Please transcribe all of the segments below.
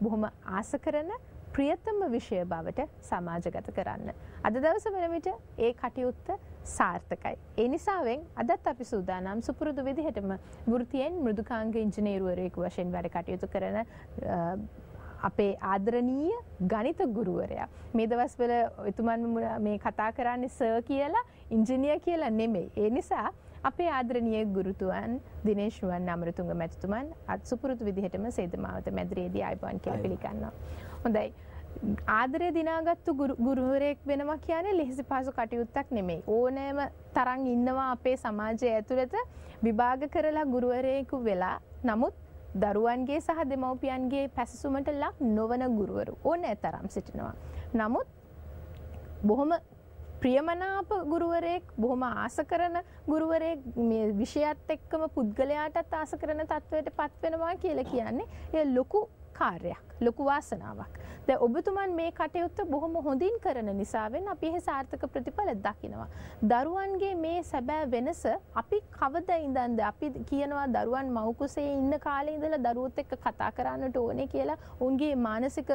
බොහොම ආස කරන ප්‍රියතම විෂය බවට සමාජගත කරන්න. අද දවස වන විට ඒ කටයුත්ත සාර්ථකයි. ඒ නිසාවෙන් අදත් අපි සූදානම් සුපුරුදු විදිහටම වෘත්තියෙන් මෘදුකාංග ඉංජිනේරුවරයෙකු වශයෙන් වැඩ කටයුතු කරන අපේ ආදරණීය ගණිත ගුරුවරයා. මේ දවස්වල එතුමන් මේ කතා කරන්නේ සර් කියලා ඉංජිනේර් කියලා නෙමෙයි. ඒ නිසා අපේ ආදරණීය ගුරුතුමන් දිනේෂ් රුවන් අමරතුංග මැතිතුමන් අත් සුපුරුදු විදිහටම සේදමාවත මැදිරියේදී ආයිබෝන් කියලා පිළිගන්නවා. හොඳයි. ආදරය දිනාගත්තු ගුරුවරයෙක් වෙනවා කියන්නේ ලෙහෙසි පහසු කටයුත්තක් නෙමෙයි. ඕනෑම තරම් ඉන්නවා අපේ සමාජය ඇතුළත විභාග කරලා ගුරුවරයෙකු වෙලා නමුත් දරුවන්ගේ සහ දෙමව්පියන්ගේ පැසසුමට ලක් නොවන ගුරුවරු ඕනෑ තරම් සිටිනවා. නමුත් බොහොම ප්‍රියමනාප ගුරුවරයෙක් බොහොම ආස කරන ගුරුවරයෙක් මේ විෂයත් එක්කම පුද්ගලයාටත් ආස කරන තත්වයට පත් වෙනවා කියලා කියන්නේ ඒ ලොකු කාර්යයක්, ලොකු වාසනාවක්. දැන් ඔබතුමන් මේ කටයුත්ත බොහොම හොඳින් කරන නිසාවෙන් අපි එහි සාර්ථක ප්‍රතිඵල දකිනවා. දරුවන්ගේ මේ සැබෑ වෙනස අපි කවදා ඉඳන්ද අපි කියනවා දරුවන් මව් කුසේ ඉන්න කාලේ ඉඳලා දරුවොත් එක්ක කතා කරන්නට ඕනේ කියලා උන්ගේ මානසික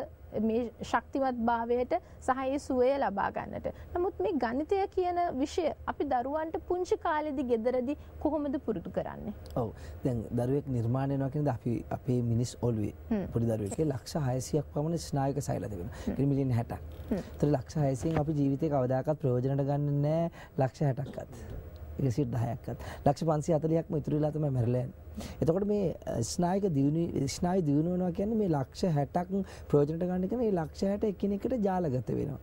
මේ ශක්තිමත් භාවයට සහ ඒ සුවය ලබා ගන්නට. නමුත් මේ ගණිතය කියන විෂය අපි දරුවන්ට පුංචි කාලේදී ගෙදරදී කොහොමද පුරුදු කරන්නේ? ඔව්. දැන් දරුවෙක් නිර්මාණය වෙනවා කියන්නේ අපි අපේ මිනිස් ඔළුවේ පොඩි දරුවෙක්ගේ ලක්ෂ 600ක් පමණ ස්නායුක සෛල තිබෙනවා. මිලියන 60ක්. ඒතර ලක්ෂ 600න් අපි ජීවිතේ කවදාකවත් ප්‍රයෝජනට ගන්න නැහැ ලක්ෂ 60ක්වත්. 110ක්වත්. ලක්ෂ 540ක්ම ඉතුරු වෙලා තමයි මැරෙලා යන්නේ. එතකොට මේ ස්නායු දියුණු වෙනවා කියන්නේ මේ ලක්ෂ 60ක් ප්‍රයෝජනට ගන්න එක මේ ලක්ෂ 60 එකිනෙකට ජාලගත වෙනවා.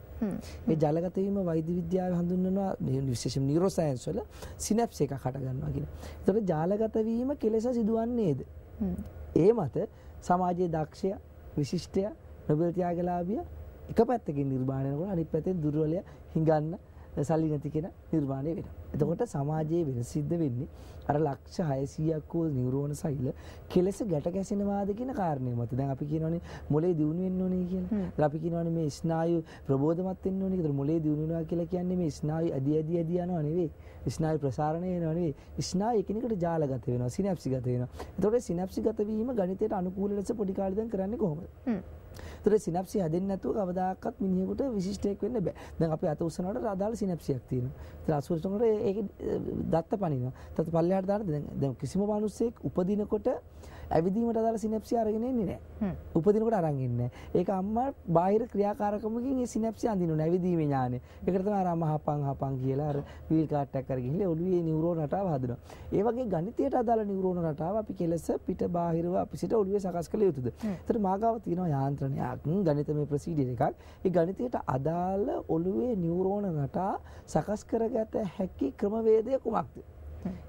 මේ ජාලගත වීම වෛද්‍ය විද්‍යාවේ හඳුන්වනවා විශේෂයෙන් නියුරෝ සයන්ස් වල සිනැප්ස් එකක් හට ගන්නවා කියන. එතකොට ජාලගත වීම කෙලෙස සිදුවන්නේද? ඒ මත සමාජයේ දක්ෂය, විශිෂ්ටය, නොබෙල් ත්‍යාගලාභිය එක පැත්තකින් නිර්මාණය කරනවා අනිත් පැත්තෙන් දුර්වලය හිඟන්න සල්ලි නැති කෙනා නිර්මාණය වෙනවා. එතකොට සමාජයේ වෙනස සිද්ධ වෙන්නේ අර ලක්ෂ 600ක් වූ නියුරෝන සෛල කෙලෙස ගැට ගැසෙනවාද කියන කාරණේ මත. දැන් අපි කියනවානේ මොලේ දියුණු වෙන්න ඕනේ කියලා. දැන් අපි කියනවානේ මේ ස්නායු ප්‍රබෝධමත් වෙන්න ඕනේ කියලා. මොලේ දියුණු වෙනවා කියලා කියන්නේ මේ ස්නායු ඇදි යනවා නෙවෙයි. ස්නායු ප්‍රසාරණය වෙනවා නෙවෙයි. ස්නායු එකිනෙකට ජාලගත වෙනවා, සිනැප්සිගත වෙනවා. එතකොට සිනැප්සිගත වීම ගණිතයට අනුකූල ලෙස පොඩි කාලේ දැන් කරන්නේ කොහොමද? ඒතර සිනැප්සි හැදෙන්නේ නැතුව කවදාකවත් මිනිහෙකුට විශිෂ්ටයක් වෙන්න බෑ. දැන් අපි අත උස්සනකොට අදාළ සිනැප්සියක් තියෙනවා. ඒතර අසුරතනකොට ඒක දත්ත පනිනවා. දත්ත පල්ලෙහාට දාන්න දැන් කිසිම මිනිස්සෙක් උපදිනකොට ඇවිදීමට අදාළ සිනැප්සි අරගෙන එන්නේ නැහැ. උපදිනකොට අරන් ඉන්නේ නැහැ. ඒක අම්මා බාහිර ක්‍රියාකාරකමකින් ඒ සිනැප්සි අඳිනවා. ඇවිදීමේ ඥානෙ. ඒකට තමයි අර අම්මා හපන් කියලා අර වීල් කාට් එකක් අරගෙන ගිහලා ඔළුවේ නියුරෝන රටාව හදනවා. ඒ වගේ ගණිතයට අදාළ නියුරෝන රටාව අපි කෙලස පිට බාහිරව අපි සිට ඔළුවේ සකස් කළ යුතුද? ඒතර මාගාව තියෙනවා යාන්ත්‍රණයක් ගණිතමය ප්‍රොසීඩර් එකක්. ඒ ගණිතයට අදාළ ඔළුවේ නියුරෝන රටා සකස් කරගත හැකි ක්‍රමවේදය කුමක්ද?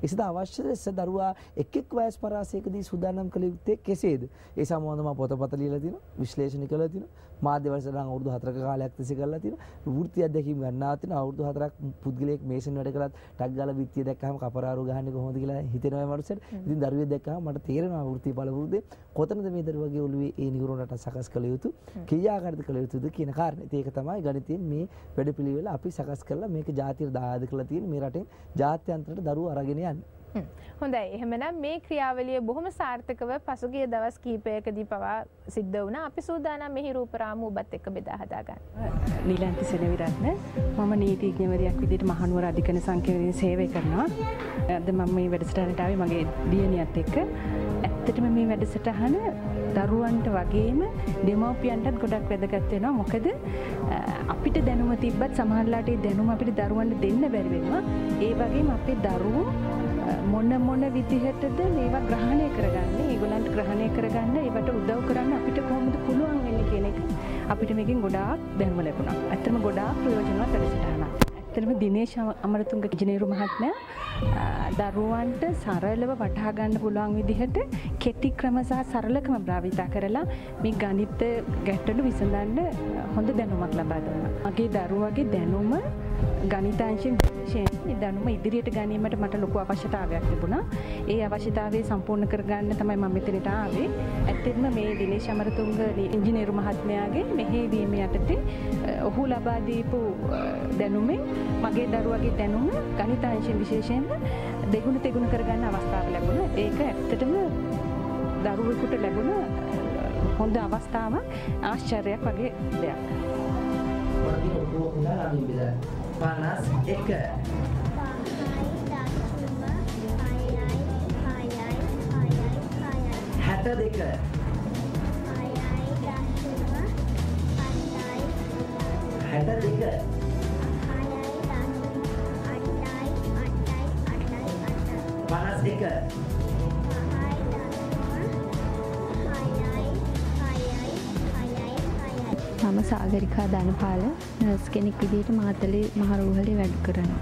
එසේද අවශ්‍ය ලෙස දරුවා එක් වයස් පරාසයකදී සූදානම් කළ යුත්තේ කෙසේද? ඒ සම්බන්ධව මම පොතපත ලියලා තියෙනවා, විශ්ලේෂණ කළා තියෙනවා, මාධ්‍ය වලසලන් අවුරුදු 4ක කාලයක් තිස්සේ කරලා තියෙනවා. වෘත්ති අධ්‍යක්ෂකම් ගන්නවා තියෙනවා. අවුරුදු 4ක් පුද්ගලයෙක් මේසන් වැඩ කළත් ටක් ගාලා විත්තිය දැක්කම කපරාරු ගහන්නේ කොහොමද කියලා හිතෙනවා මනුස්සයට. ඉතින් දරුවෙක් දැක්කම මට තේරෙනවා වෘත්ති බලවෘත්තේ කොතනද මේ දරුවගේ ඔළුවේ ඒ නියුරෝනට සකස් කළ යුතු, ක්‍රියාකාරීත්ව කළ යුතුද කියන කාරණේ. ඒක තමයි ගණිතයෙන් මේ වැඩපිළිවෙල අපි සකස් කරලා මේක ජාතියට දායාද කරලා තියෙන මේ රටෙන් ජාත්‍යන්තරයට දරුවෝ අරගෙන යන්නේ. හොඳයි. එහෙමනම් මේ ක්‍රියාවලිය බොහොම සාර්ථකව පසුගිය දවස් කිහිපයකදී පවා සිද්ධ වුණා. අපි සූදානම් මෙහි රූපරාමු ඔබත් එක්ක බෙදා හදා ගන්න. නිලන්ති සෙනවිරත්න මම නීතිඥවරියක් විදිහට මහනුවර අධිකරණ සංඛ්‍යාවේ සේවය කරනවා. අද මම මේ වැඩසටහනට ආවේ මගේ දියණියත් එක්ක. ඇත්තටම මේ වැඩසටහන දරුවන්ට වගේම දෙමව්පියන්ටත් ගොඩක් වැදගත් වෙනවා. මොකද අපිට දැනුම තිබ්බත් සමහරලාට ඒ දැනුම අපිට දරුවන්ට දෙන්න බැරි වෙනවා. ඒ වගේම අපේ දරුවෝ මොන විදිහටද මේවා ග්‍රහණය කරගන්නේ, ඒගොල්ලන්ට ග්‍රහණය කරගන්න, ඒවට උදව් කරන්න අපිට කොහොමද පුළුවන් වෙන්නේ කියන එක අපිට මේකෙන් ගොඩාක් දැනුම ලැබුණා. ඇත්තටම ගොඩාක් ප්‍රයෝජනවත් වැඩසටහනක්. ඇත්තටම දිනේෂ් අමරතුංග ඉංජිනේරු මහත්මයා දරුවන්ට සරලව වටහා ගන්න පුළුවන් විදිහට කෙටි ක්‍රම සහ සරලකම භාවිතා කරලා මේ ගණිත ගැටලු විසඳන්න හොඳ දැනුමක් ලබා දුන්නා. මගේ දරුවගේ දැනුම ගණිතාංශයෙන් විශේෂයෙන් දැනුම ඉදිරියට ගැනීමට මට ලොකු අවශ්‍යතාවයක් තිබුණා. ඒ අවශ්‍යතාවය සම්පූර්ණ කරගන්න තමයි මම මෙතනට ආවේ. ඇත්තටම මේ දිනේෂ් අමරතුංග ඉංජිනේරු මහත්මයාගේ මෙහෙයවීම යටතේ ඔහු ලබා දීපු දැනුමෙන් මගේ දරුවගේ දැනුම ගණිතාංශයෙන් විශේෂයෙන්ම දෙගුණ කරගන්න අවස්ථාව ලැබුණා. ඒක ඇත්තටම දරුවෙකුට ලැබුණ හොඳ අවස්ථාවක් ආශ්චර්යයක් වගේ දෙයක්. Panas eka. Hata deka. Hata deka. Panas eka. මම සාගරිකා ධනපාල නර්ස් කෙනෙක් විදිහට මාතලේ මහරෝහලේ වැඩ කරනවා.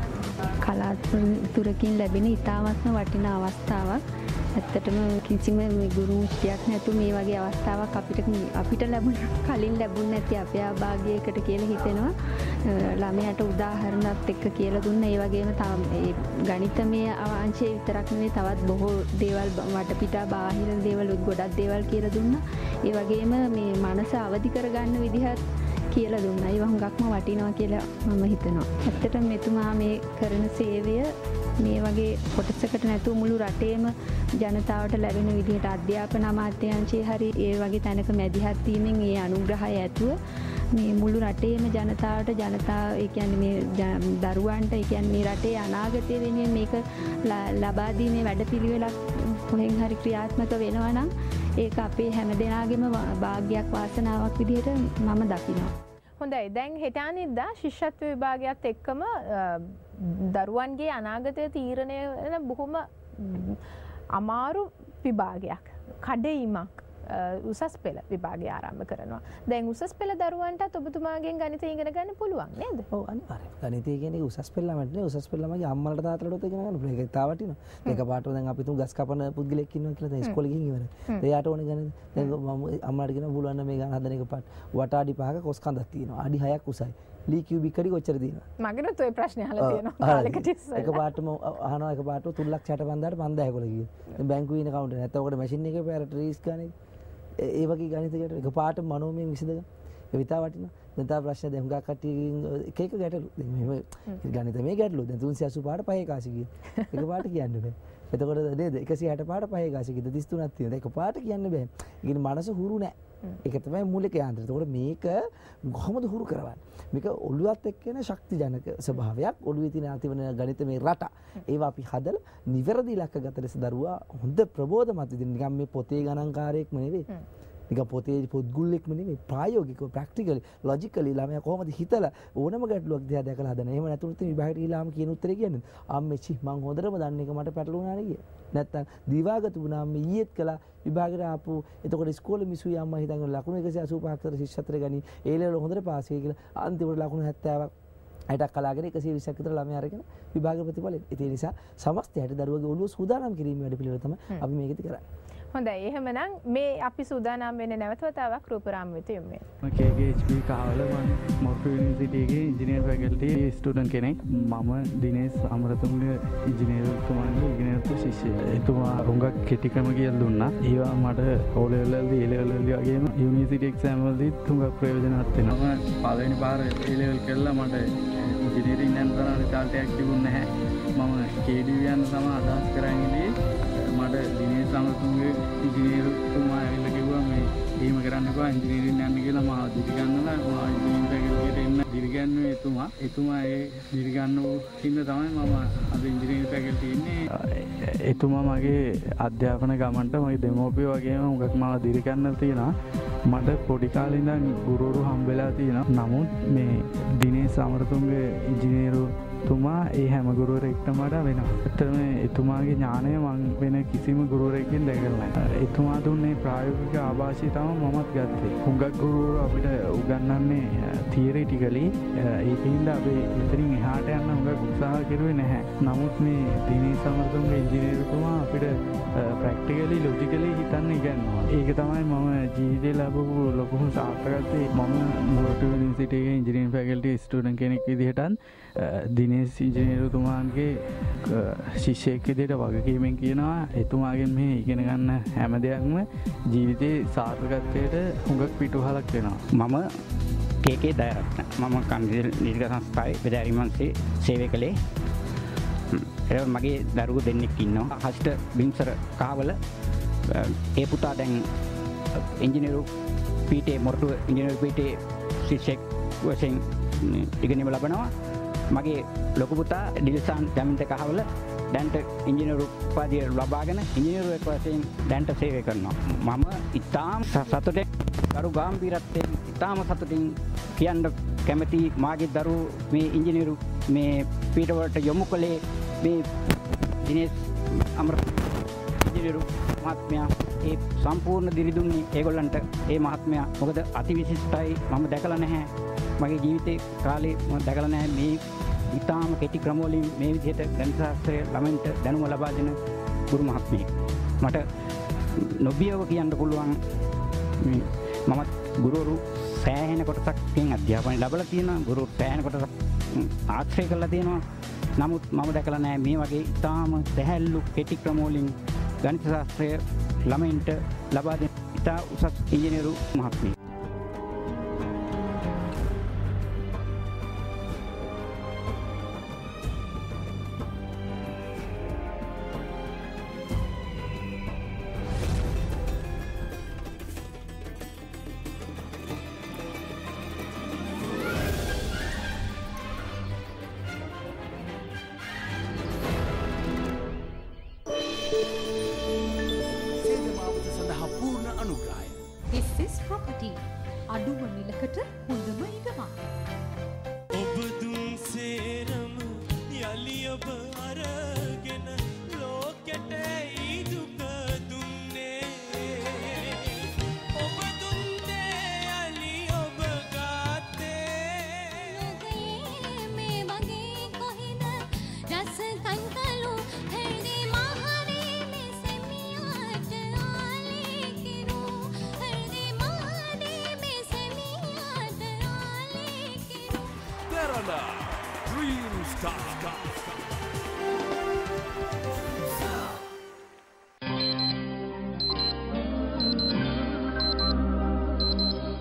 කලාතුරකින් ලැබෙන ඉතාමත්ම වටිනා අවස්ථාවක්. ඇත්තටම කිසිම ගුරු මුස්තියක් නැතුව මේ වගේ අවස්ථාවක් අපිට කලින් ලැබුණ නැති අපේ අභාග්‍යයකට කියලා හිතෙනවා. ළමයාට උදාහරණත් එක්ක කියලා දුන්න ඒ වගේම ඒ ගණිතමය අංශය විතරක් නෙවෙයි තවත් බොහෝ දේවල් වටපිටා බාහිර දේවල් ගොඩක් දේවල් කියලා දුන්නා. ඒ වගේම මේ මනස අවදි කරගන්න විදිහත් කියලා දුන්නා. ඒවා හුඟක්ම වටිනවා කියලා මම හිතනවා. ඇත්තටම මෙතුමා මේ කරන සේවය මේ වගේ කොටසකට නැතුව මුළු රටේම ජනතාවට ලැබෙන විදිහට අධ්‍යාපන අමාත්‍යාංශයේ හරි ඒ වගේ තැනක මැදිහත් වීමෙන් ඒ අනුග්‍රහය ඇතුව මේ මුළු රටේම ජනතාවට ඒ කියන්නේ මේ දරුවන්ට ඒ කියන්නේ මේ රටේ අනාගතය වෙනුවෙන් මේක ලබා දීමේ වැඩපිළිවෙලක් කොහෙන් හරි ක්‍රියාත්මක වෙනවා නම් ඒක අපේ හැමදෙනාගේම භාග්‍යයක් වාසනාවක් විදිහට මම දකිනවා. හොඳයි. දැන් හෙට අනිද්දා ශිෂ්‍යත්ව විභාගයත් එක්කම දරුවන්ගේ අනාගතය තීරණය වෙන බොහොම අමාරු විභාගයක්. කඩඉමක් උසස් පෙළ විභාගය ආරම්භ කරනවා. දැන් උසස් පෙළ දරුවන්ටත් ඔබතුමාගෙන් ගණිතය ඉගෙන ගන්න පුළුවන් නේද? ඔව් අනිවාර්යයෙන්. ගණිතය කියන්නේ උසස් පෙළ ළමයින්ට නේ උසස් පෙළ ළමයිගේ අම්මලාට තාත්තලාට ඉගෙන ගන්න පුළුවන්. ඒක තා වටිනවා. එකපාරට දැන් අපි තුන් ගස් කපන පුද්ගලෙක් ඉන්නවා කියලා දැන් ඉස්කෝලේ ගිහින් ඉවරයි. එයාට ඕනේ ගණිත. දැන් මම අම්මලාට කියනවා පුළුවන් නම් මේ ගණන් හදන එකපාරට වට අඩි 5ක කොස් කඳක් තියෙනවා. අඩි 6ක් උසයි. ලී කියුබික් කඩි කොච්චර තියෙනවා? මගෙනුත් ওই ප්‍රශ්නේ අහලා තියෙනවා. කාලෙකට ඉස්සෙල්ලා. එකපාරටම අහනවා එකපාරට 3,60,000ට 5,000 කිව්වා. දැන් බැංකුවේ ඉන්න කවුන්ටර් නැත්නම් ඔකට මැෂින් එකේ පැරට රීස් ගානේ ඒ වගේ ගණිතයකට එකපාරට මනෝමයෙන් විසඳගන්න. ඒ විතර වටිනවා. දැන් තා ප්‍රශ්න දැන් හුඟක් කට්ටියකින් එක එක ගැටලු. දැන් මෙහෙම ගණිත මේ ගැටලු. දැන් 385 5 කාසි කිය. එකපාරට කියන්න බෑ. එතකොට නේද 165 5 කාසි කිය 33ක් තියෙනවා. එකපාරට කියන්න බෑ. ඒ කියන්නේ මනස හුරු නෑ. ඒක තමයි මූලික යාන්ත්‍රය. එතකොට මේක කොහොමද හුරු කරවන්නේ? මේක ඔළුවත් එක්ක එන ශක්තිජනක ස්වභාවයක්. ඔළුවේ තියෙන අතිවන ගණිත මේ රට. ඒවා අපි හදලා නිවැරදි ඉලක්කගත ලෙස දරුවා හොඳ ප්‍රබෝධමත් විදිහට නිකන් මේ පොතේ ගණන්කාරයෙක්ම නෙවෙයි. නිකන් පොතේ පොත්ගුල්ලෙක්ම නෙවෙයි. ප්‍රායෝගිකව ප්‍රැක්ටිකලි ලොජිකලි ළමයා කොහොමද හිතලා ඕනම ගැටලුවක් දිහා දැකලා හදන. එහෙම නැතුනොත් විභාගයට ගිහලාම කියන උත්තරේ කියන්නේ අම්මෙච්චි මං හොඳටම දන්න එක මට පැටලුණානේ කිය. නැත්තම් දිවාගත වුණාම ඊයේත් කළා විභාගයට ආපු එතකොට ඉස්කෝලේ මිසුයි අම්මා හිතන් ලකුණු 185ක් තර ශිෂ්‍යත්වය ගනි ඒ ලෙවල් හොඳට පාස් වෙයි කියලා අන්තිමට ලකුණු 70ක් 60ක් කලාගෙන 120ක් විතර ළමයා අරගෙන විභාග ප්‍රතිඵල ඒ නිසා සමස්තයට දරුවගේ ඔළුව සූදානම් කිරීමේ වැඩපිළිවෙල තමයි අපි මේකෙදි කරන්නේ. හොඳයි. එහෙමනම් මේ අපි සූදානම් වෙන්නේ නැවත වතාවක් රූපරාම වෙත යමු. මම KGHP කාවල මම මොරටු යුනිවර්සිටි එකේ ඉංජිනේර් ෆැකල්ටි ස්ටුඩන්ට් කෙනෙක්. මම දිනේෂ් අමරතුංග ඉංජිනේරුතුමාගේ ඉගෙනගත්තු ශිෂ්‍යයෙක්. එතුමා හුඟක් කෙටි ක්‍රම කියලා දුන්නා. ඒවා මට O level වලදී A level වලදී වගේම යුනිවර්සිටි එක්සෑම් වලදී හුඟක් ප්‍රයෝජනවත් වෙනවා. මම පළවෙනි පාර A level කළා මට ඉංජිනේරින් යන තරම් රිසල්ට් එකක් තිබුණේ නැහැ. මම KDU යන සම අදහස් කරගෙන ඉඳී මට දිනේෂ් අමරතුංගේ ඉංජිනේරුතුමා ඇවිල්ලා කිව්වා මේ එහෙම කරන්න එපා ඉංජිනේරින් යන්න කියලා මම දිරිගන්නලා මම ඉංජිනේරින් ෆැකල්ටියට එන්න දිරිගන්නේ එතුමා ඒ දිරිගන්නව හින්දා තමයි මම අද ඉංජිනේරින් ෆැකල්ටි ඉන්නේ. එතුමා මගේ අධ්‍යාපන ගමන්ට මගේ දෙමෝපිය වගේම මුගක් මාව දිරිගන්නලා තියෙනවා. මට පොඩි කාලේ ඉඳන් ගුරුවරු හම්බෙලා තියෙනවා. නමුත් මේ දිනේෂ් අමරතුංගේ ඉංජිනේරුතුමා ඒ හැම ගුරුවරයෙක්ටම වඩා වෙනවා. ඇත්තටම එතුමාගේ ඥානය මම වෙන කිසිම ගුරුවරයෙක්ගෙන් දැකලා නැහැ. එතුමා දුන්නේ ප්‍රායෝගික ආభాෂය තමයි මමත් ගත්තේ. හුඟක් ගුරුවරු අපිට උගන්වන්නේ තියරිටිකලි. ඒකින්ද අපි මෙතනින් එහාට යන්න හුඟක් උත්සාහ කරුවේ නැහැ. නමුත් මේ දිනේෂ් අමරතුංගේ ඉංජිනේරුතුමා අපිට ප්‍රැක්ටිකලි ලොජිකලි හිතන්න ඉගන්වනවා. ඒක තමයි මම ජීවිතේ ලැබපු ලොකුම සාර්ථකත්වය. මම මොරටු යුනිවර්සිටි එකේ ඉංජිනේරින් ෆැකල්ටි ස්ටුඩන්ට් කෙනෙක් විදිහටත් දිනේෂ් ඉංජිනේරුතුමාගේ ශිෂ්‍යයෙක් විදිහට වගකීමෙන් කියනවා එතුමාගෙන් මේ ඉගෙන ගන්න හැම දෙයක්ම ජීවිතේ සාර්ථකත්වයට හුඟක් පිටුහලක් වෙනවා. මම KK දයරත්න. මම කන්දිල් නීතික සංස්ථාවේ විද්‍යාරිමන්සේ සේවය කළේ. මගේ දරුවෝ දෙන්නෙක් ඉන්නවා. හෂ්ට බින්සර කාවල ඒ පුතා දැන් ඉංජිනේරු පීටේ මොරටුව ඉංජිනේරු පීටේ ශිෂ්‍යෙක් වශයෙන් ඉගෙනීම ලබනවා. මගේ ලොකු පුතා ඩිල්සාන් ජමින්ත කහවල දැන්ට ඉංජිනේරු උපාධිය ලබාගෙන ඉංජිනේරුවෙක් වශයෙන් දැන්ට සේවය කරනවා. මම ඉතාම සතුටින් දරු ගාම්භීරත්වයෙන් ඉතාම සතුටින් කියන්න කැමති මාගේ දරුවෝ මේ ඉංජිනේරු මේ පීඨවලට යොමු කළේ මේ දිනේෂ් අමර ඉංජිනේරු මහත්මයා ඒ සම්පූර්ණ දිරි දුන්නේ ඒගොල්ලන්ට. ඒ මහත්මයා මොකද අතිවිශිෂ්ටයි මම දැකලා නැහැ. මගේ ජීවිතේ කාලේ මම දැකලා නැහැ මේ ඉතාම කෙටි ක්‍රමවලින් මේ විදිහට ගණිත ශාස්ත්‍රයේ ළමයින්ට දැනුම ලබා දෙන ගුරු මහත්මියෙක්. මට නොබියව කියන්න පුළුවන් මම ගුරුවරු සෑහෙන කොටසක්ෙන් අධ්‍යාපනය ලැබලා තියෙනවා. ගුරු සෑහෙන කොටසක් ආශ්‍රය කරලා තියෙනවා. නමුත් මම දැකලා නැහැ මේ වගේ ඉතාම සැහැල්ලු කෙටි ක්‍රමවලින් ගණිත ශාස්ත්‍රය ළමයින්ට ලබා දෙන ඉතා උසස් ඉංජිනේරු මහත්මියෙක්. අඩුම මිලකට හොඳම ඉඩමක්. ඔබ දුන් සේරම යලි ඔබ අරගෙන ලෝකෙට දුක දුන්නේ. ඔබ දුන් දේ යලි ඔබ ගාතේ. මේ වගේ කොහෙද රස කංකලු හැරි මහරේ මෙසෙමියට ආලේ කිරු. හැරි මහරේ මෙසෙමියට ආලේ කිරු. Terana Dream Star.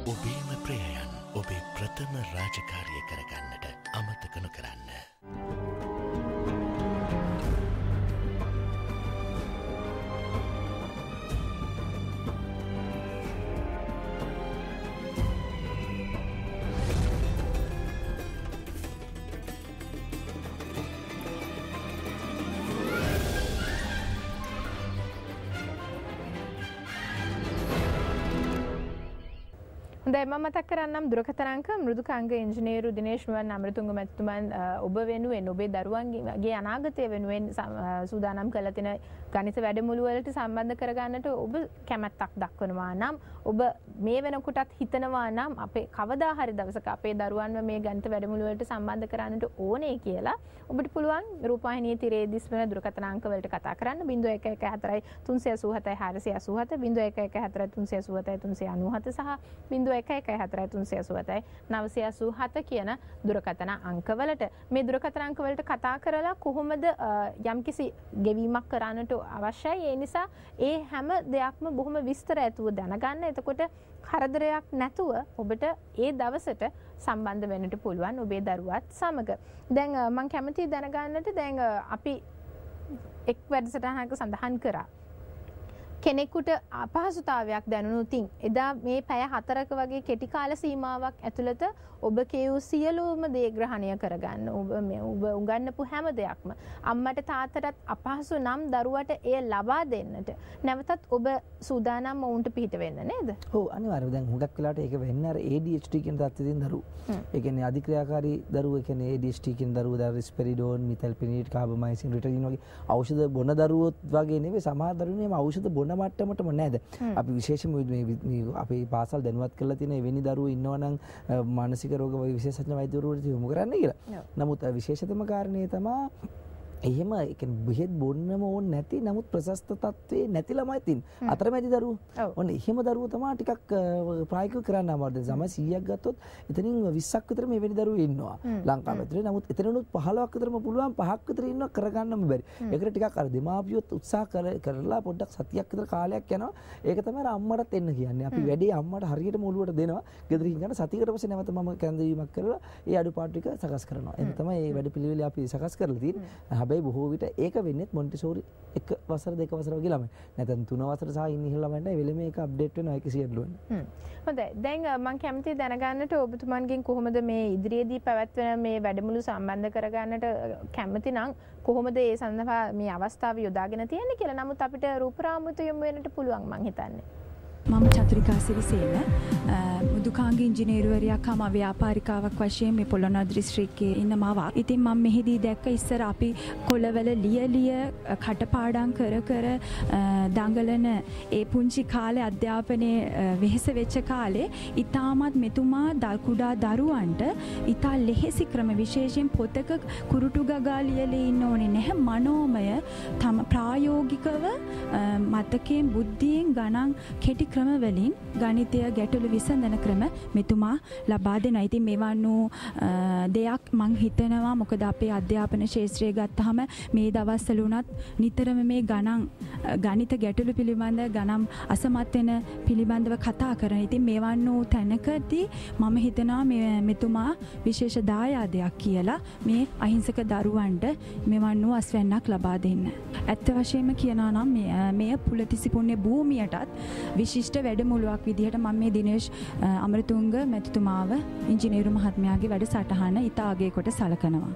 ඔබේම ප්‍රයයන් ඔබේ ප්‍රථම රාජකාරිය කරගන්නට අමතක නොකරන්න. හොඳයි මම මතක් කරන්නම් දුරකථනාංක මෘදුකාංග ඉංජිනේරු දිනේෂ් නුවන් අමරතුංග මැතිතුමන් ඔබ වෙනුවෙන් ඔබේ දරුවන්ගේ අනාගතය වෙනුවෙන් සූදානම් කරලා තියෙන ගණිත වැඩමුළු වලට සම්බන්ධ කරගන්නට ඔබ කැමැත්තක් දක්වනවා නම් ඔබ මේ වෙනකොටත් හිතනවා නම් අපේ කවදා හරි දවසක අපේ දරුවන්ව මේ ගණිත වැඩමුළු වලට සම්බන්ධ කරන්නට ඕනේ කියලා ඔබට පුළුවන් රූපවාහිනියේ තිරේ දිස්වන දුරකථනාංක වලට කතා කරන්න 0114 387 487 0114 387 397 සහ 0114 387 කියන දුරකථන අංකවලට මේ දුරකථන අංකවලට කතා කරලා කොහොමද යම්කිසි ගෙවීමක් කරන්නට අවශ්‍යයි. ඒ නිසා ඒ හැම දෙයක්ම බොහොම විස්තර ඇතුව දැනගන්න. එතකොට කරදරයක් නැතුව ඔබට ඒ දවසට සම්බන්ධ වෙන්නට පුළුවන් ඔබේ දරුවත් සමග. දැන් මම කැමතියි දැනගන්නට දැන් අපි එක් වැඩසටහනක සඳහන් කරා කෙනෙකුට අපහසුතාවයක් දැනුණුතින් එදා මේ පැය 4ක වගේ කෙටි කාල සීමාවක් ඇතුළත ඔබ කියූ සියලුම දේ ග්‍රහණය කරගන්න. ඔබ උගන්වපු හැම දෙයක්ම අම්මට තාත්තටත් අපහසු නම් දරුවට එය ලබා දෙන්නට නැවතත් ඔබ සූදානම් වුන්ට පිට වෙන්න නේද? ඔව් අනිවාර්යයෙන්. දැන් හුඟක් වෙලාවට ඒක වෙන්නේ අර ADHD කියන තත්ත්වයෙන් දරුවෝ. ඒ කියන්නේ අධික්‍රියාකාරී දරුවෝ කියන්නේ ADHD කියන දරුවෝ දැන් රිස්පෙරිඩෝන්, මිතල්පිනිඩ්, කාබමයිසින්, රිටලින් වගේ ඖෂධ බොන දරුවෝත් වගේ නෙවෙයි සමහර දරුවෝ මේ ඖෂධ බොන මට්ටමටම නේද? අපි විශේෂම මේ අපේ පාසල් දැනුවත් කරලා තියෙන එවැනි දරුවෝ ඉන්නවා නම් මානසික රෝග විශේෂඥ වෛද්‍යවරුන්ට යොමු කරන්න කියලා. නමුත් විශේෂතම කාරණේ තමයි එහෙම ඒ කියන්නේ බෙහෙත් බොන්නම ඕනේ නැති නමුත් ප්‍රශස්ත තත්ත්වේ නැති ළමයි තින් අතරමැදි දරුවෝ. ඔන්න එහෙම දරුවෝ තමයි ටිකක් ප්‍රායෝගිකව කරන්න අමාරුද. සමහර 100ක් ගත්තොත් එතනින් 20ක් විතර මේ වෙනි දරුවෝ ඉන්නවා ලංකාව ඇතුලේ. නමුත් එතනනුත් 15ක් විතරම පුළුවන් 5ක් විතර ඉන්නවා කරගන්නම බැරි. ඒකට ටිකක් අර දෙමාපියොත් උත්සාහ කරලා පොඩ්ඩක් සතියක් විතර කාලයක් යනවා. ඒක තමයි අම්මටත් එන්න කියන්නේ. අපි වැඩේ අම්මට හරියටම ඔලුවට දෙනවා. ගෙදරින් ගන්න සතියකට පස්සේ නැවත මම කැඳවීමක් කරලා ඒ අඩුපාඩු ටික සකස් කරනවා. එහෙනම් තමයි මේ වැඩ පිළිවෙල අපි සකස් කරලා තියෙන්නේ. හැබැයි බොහෝ විට ඒක වෙන්නේත් මොන්ටිසෝරි එක වසර දෙක වසර වගේ ළමයි. නැත්නම් 3 වසර සහ ඉන්න ඉහළ ළමයින්ට වෙලෙම ඒක අප්ඩේට් වෙනවා ඒක සියල්ල වෙනවා. හොඳයි. දැන් මම කැමතියි දැනගන්නට ඔබතුමන්ගෙන් කොහොමද මේ ඉදිරියේදී පැවැත්වෙන මේ වැඩමුළු සම්බන්ධ කරගන්නට කැමති නම් කොහොමද ඒ සඳහා මේ අවස්ථාව යොදාගෙන තියෙන්නේ කියලා. නමුත් අපිට රූපරාමුත යොමු වෙන්නට පුළුවන් මං හිතන්නේ. මම චතුරිකා සිරිසේන මුදුකාංග ඉංජිනේරුවරයක් හම ව්‍යාපාරිකාවක් වශයෙන් මේ පොළොන්නරුව දිස්ත්‍රික්කයේ ඉන්න මවක්. ඉතින් මම මෙහිදී දැක්ක ඉස්සර අපි කොළවල ලිය කටපාඩම් කර දඟලන ඒ පුංචි කාලේ අධ්‍යාපනයේ වෙහෙස වෙච්ච කාලේ ඊටමත් මෙතුමා කුඩා දරුවන්ට ඊටා ලෙහෙසි ක්‍රම විශේෂයෙන් පොතක කුරුටු ගගා ලියලා ඉන්න ඕනේ නැහැ. මනෝමය තම ප්‍රායෝගිකව මතකයෙන් බුද්ධියෙන් ගණන් කෙටි ක්‍රම වලින් ගණිතය ගැටලු විසඳන ක්‍රම මෙතුමා ලබා දෙනවා. ඉතින් මෙවන් වූ දෙයක් මං හිතනවා මොකද අපේ අධ්‍යාපන ශාස්ත්‍රය ගත්තාම මේ දවස්වල උනත් නිතරම මේ ගණිත ගැටලු පිළිබඳ ගණන් අසමත් වෙන පිළිබඳව කතා කරන. ඉතින් මෙවන් වූ තැනකදී මම හිතනවා මෙතුමා විශේෂ දායාදයක් කියලා මේ අහිංසක දරුවන්ට මෙවන් වූ අස්වැන්නක් ලබා දෙන්න. ඇත්ත වශයෙන්ම කියනවා නම් මේ පුලතිසි පුණ්‍ය භූමියටත් විශිෂ්ට වැඩමුළුවක් විදිහට මම මේ දිනේෂ් අමරතුංග මැතිතුමාව ඉංජිනේරු මහත්මයාගේ වැඩසටහන ඉතා අගය කොට සලකනවා.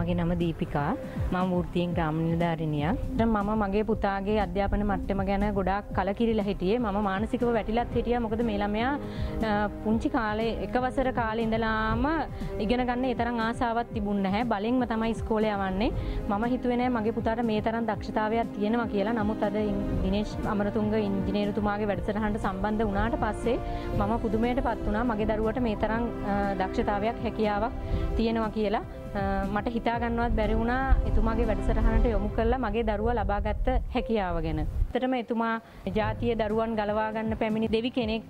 මගේ නම දීපිකා. මම වෘත්තියෙන් ග්‍රාම නිලධාරිනියක්. මම මගේ පුතාගේ අධ්‍යාපන මට්ටම ගැන ගොඩාක් කලකිරිලා හිටියේ. මම මානසිකව වැටිලත් හිටියා. මොකද මේ ළමයා පුංචි කාලේ එක වසර කාලේ ඉඳලාම ඉගෙන ගන්න ඒ තරම් ආසාවක් තිබුණ නැහැ. බලෙන්ම තමයි ඉස්කෝලේ යවන්නේ. මම හිතුවේ නෑ මගේ පුතාට මේ තරම් දක්ෂතාවයක් තියෙනවා කියලා. නමුත් අද දිනේෂ් අමරතුංග ඉංජිනේරුතුමාගේ වැඩසටහනට සම්බන්ධ වුණාට පස්සේ මම පුදුමයටපත් වුණා. මගේ දරුවට මේ තරම් දක්ෂතාවයක් හැකියාවක් තියෙනවා කියලා. මට හිතා ගන්නවත් බැරි වුණා එතුමාගේ වැඩසටහනට යොමු කළා මගේ දරුවා ලබාගත් හැකියාව ගැන. ඇත්තටම එතුමා ජාතිය දරුවන් ගලවා ගන්න පැමිණි දෙවි කෙනෙක්.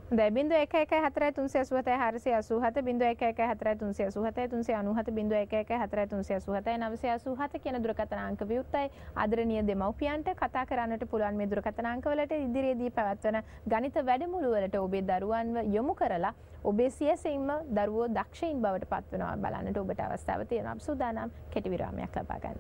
හොඳයි 011437 කියන දුරකථන අංක විවෘතයි. ආදරණීය දෙමව්පියන්ට කතා කරන්නට පුළුවන් මේ දුරකථන අංකවලට ඉදිරියේදී පැවැත්වෙන ගණිත වැඩමුළු වලට ඔබේ දරුවන්ව යොමු කරලා ඔබේ සියසෙයින්ම දරුවෝ දක්ෂයින් බවට පත් වෙනවා බලන්නට ඔබට අවස්ථාව තියෙනවා. අපි සූදානම් කෙටි විරාමයක් ලබා ගන්න.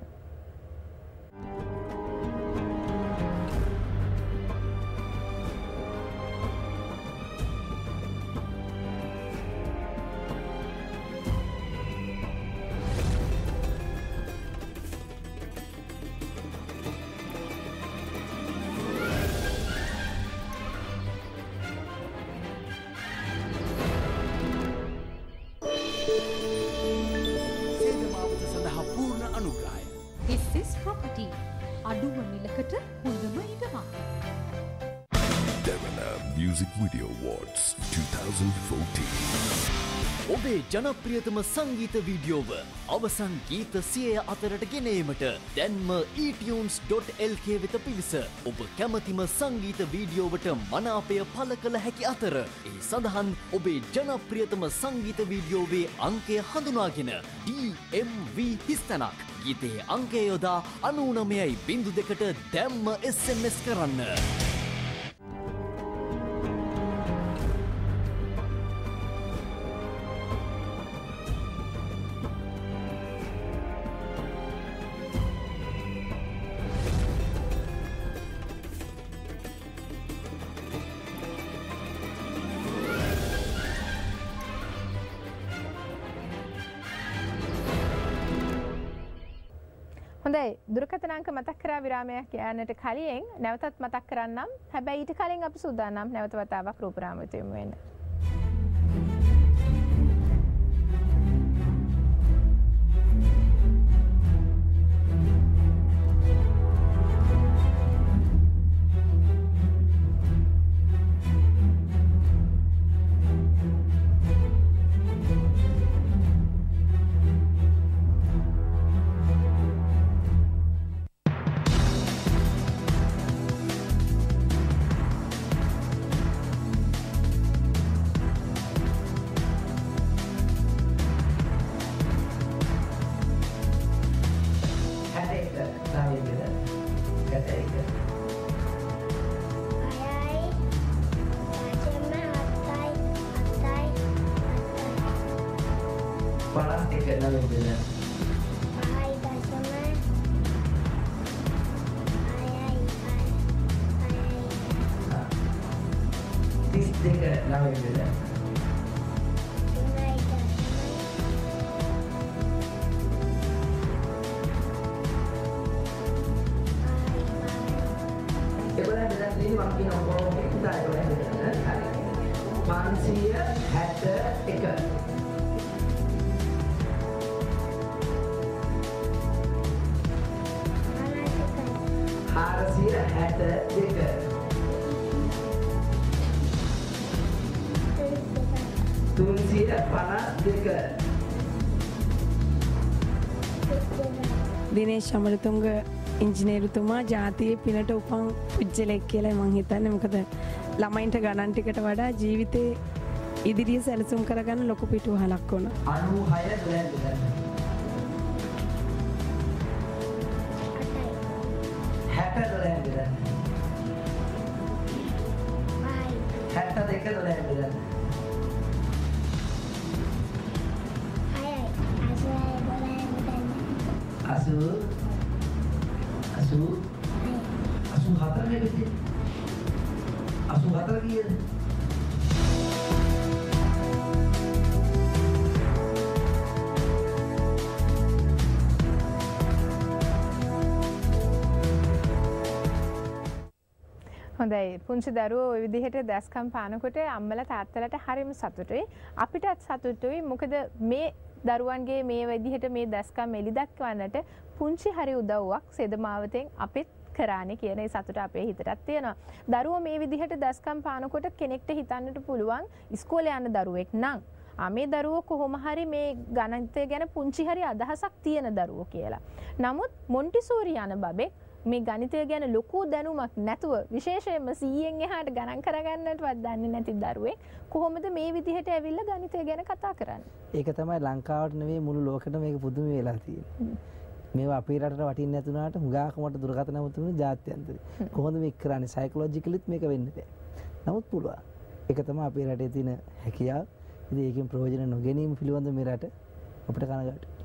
Music Video Awards 2014. ඔබේ ජනප්‍රියතම සංගීත වීඩියෝව අවසන් ගීත 100 අතරට ගෙනීමට දැන්ම etunes.lk වෙත පිවිස ඔබ කැමතිම සංගීත වීඩියෝවට මනාපය පළ කළ හැකි අතර ඒ සඳහන් ඔබේ ජනප්‍රියතම සංගීත වීඩියෝවේ අංකය හඳුනාගෙන DMV හිස්තැනක් ගීතයේ අංකය යොදා 99.02ට දැම්ම SMS කරන්න. හොඳයි දුරකථන අංක මතක් කරා විරාමයක් යන්නට කලින් නැවතත් මතක් කරන්නම්. හැබැයි ඊට කලින් අපි සූදානම් නැවත වතාවක් රූපරාමයට යමු වෙන්න. දිනේෂ් අමරතුංග ඉංජිනේරුතුමා ජාතියේ පිනට උපන් පුජ්‍යලෙක් කියලා මම හිතන්නේ. මොකද ළමයින්ට ගණන් ටිකට වඩා ජීවිතේ ඉදිරිය සැලසුම් කරගන්න ලොකු පිටුවහලක් වුණා. 84 කීයද? හොඳයි පුංචි දරුවෝ ওই විදිහට දස්කම් පානකොට අම්මලා තාත්තලාට හරිම සතුටුයි. අපිටත් සතුටුයි. මොකද මේ දරුවන්ගේ මේ විදිහට මේ දස්කම් එලි දක්වන්නට පුංචි හරි උදව්වක් සෙදමාවතෙන් අපිත් කරානේ කියන ඒ සතුට අපේ හිතටත් තියෙනවා. දරුවෝ මේ විදිහට දස්කම් පානකොට කෙනෙක්ට හිතන්නට පුළුවන් ඉස්කෝලේ යන දරුවෙක් නම් මේ දරුවෝ කොහොම හරි මේ ගණිතය ගැන පුංචි හරි අදහසක් තියෙන දරුවෝ කියලා. නමුත් මොන්ටිසෝරි යන බබෙක් මේ ගණිතය ගැන ලොකු දැනුමක් නැතුව විශේෂයෙන්ම 100න් එහාට ගණන් කරගන්නටවත් දන්නේ නැති දරුවෙක් කොහොමද මේ විදිහට ඇවිල්ලා ගණිතය ගැන කතා කරන්නේ? ඒක තමයි ලංකාවට නෙවෙයි මුළු ලෝකෙටම මේක පුදුම වෙලා තියෙන්නේ. මේවා අපේ රටට වටින්නේ නැතුණාට හුඟාකමට දුරකථන නමුතුනේ ජාත්‍යන්තරේ. කොහොමද මේක කරන්නේ? සයිකොලොජිකලිත් මේක වෙන්න බෑ. නමුත් පුළුවන්. ඒක තමයි අපේ රටේ තියෙන හැකියාව. ඉතින් ඒකෙන් ප්‍රයෝජන නොගැනීම පිළිබඳව මේ රට අපිට කනගාටුයි.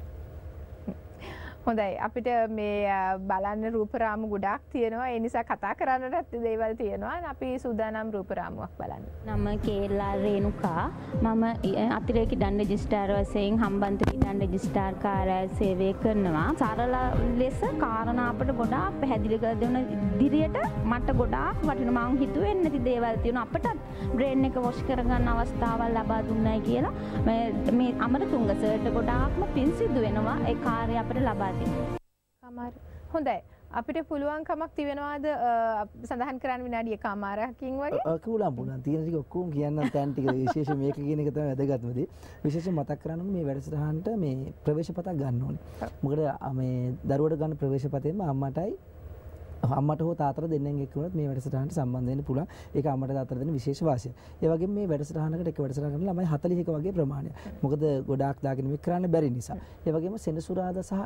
හොඳයි අපිට මේ බලන්න රූපරාමු ගොඩාක් තියෙනවා. ඒ නිසා කතා කරන්නටත් දේවල් තියෙනවා. අපි සූදානම් රූපරාමුවක් බලන්න. නම කේලා රේණුකා. මම අතිරේක දඬු රෙජිස්ට්‍රාර් වශයෙන් හම්බන්තොට දඬු රෙජිස්ට්‍රාර් කාර්යාලය සේවය කරනවා. සරල ලෙස කාරණා අපිට ගොඩාක් පැහැදිලි කර දෙන ඉදිරියට මට ගොඩාක් වටිනවා. මම හිතුවේ නැති දේවල් තියෙනවා. අපිටත් බ්‍රේන් එක වොෂ් කරගන්න අවස්ථාවල් ලබා දුන්නයි කියලා මේ අමරතුංග සර්ට ගොඩාක්ම පින් සිදු වෙනවා. ඒ කාර්යය අපිට ලබා හොඳයි අපිට පුළුවන්කමක් තිබෙනවාද සඳහන් කරන්න විනාඩි එකමාරකින් වගේ? පුළුවන් තියෙන ටික ඔක්කොම කියන්න තැන් ටික විශේෂ මේක කියන එක තමයි වැදගත්ම දේ. විශේෂයෙන් මතක් කරන්න මේ වැඩසටහනට මේ ප්‍රවේශ පතක් ගන්න ඕනේ. මොකද මේ දරුවට ගන්න ප්‍රවේශ පතේම අම්මට හෝ තාත්තට දෙන්නෙන් එක්ක වුණත් මේ වැඩසටහනට සම්බන්ධ වෙන්න පුළුවන්. ඒක අම්මට තාත්තට දෙන විශේෂ වාසිය. ඒ වගේම මේ වැඩසටහනකට එක වැඩසටහනකට ළමයි 41 වගේ ප්‍රමාණයක්. මොකද ගොඩාක් දාගෙන මේක කරන්න බැරි නිසා. ඒ වගේම සෙනසුරාදා සහ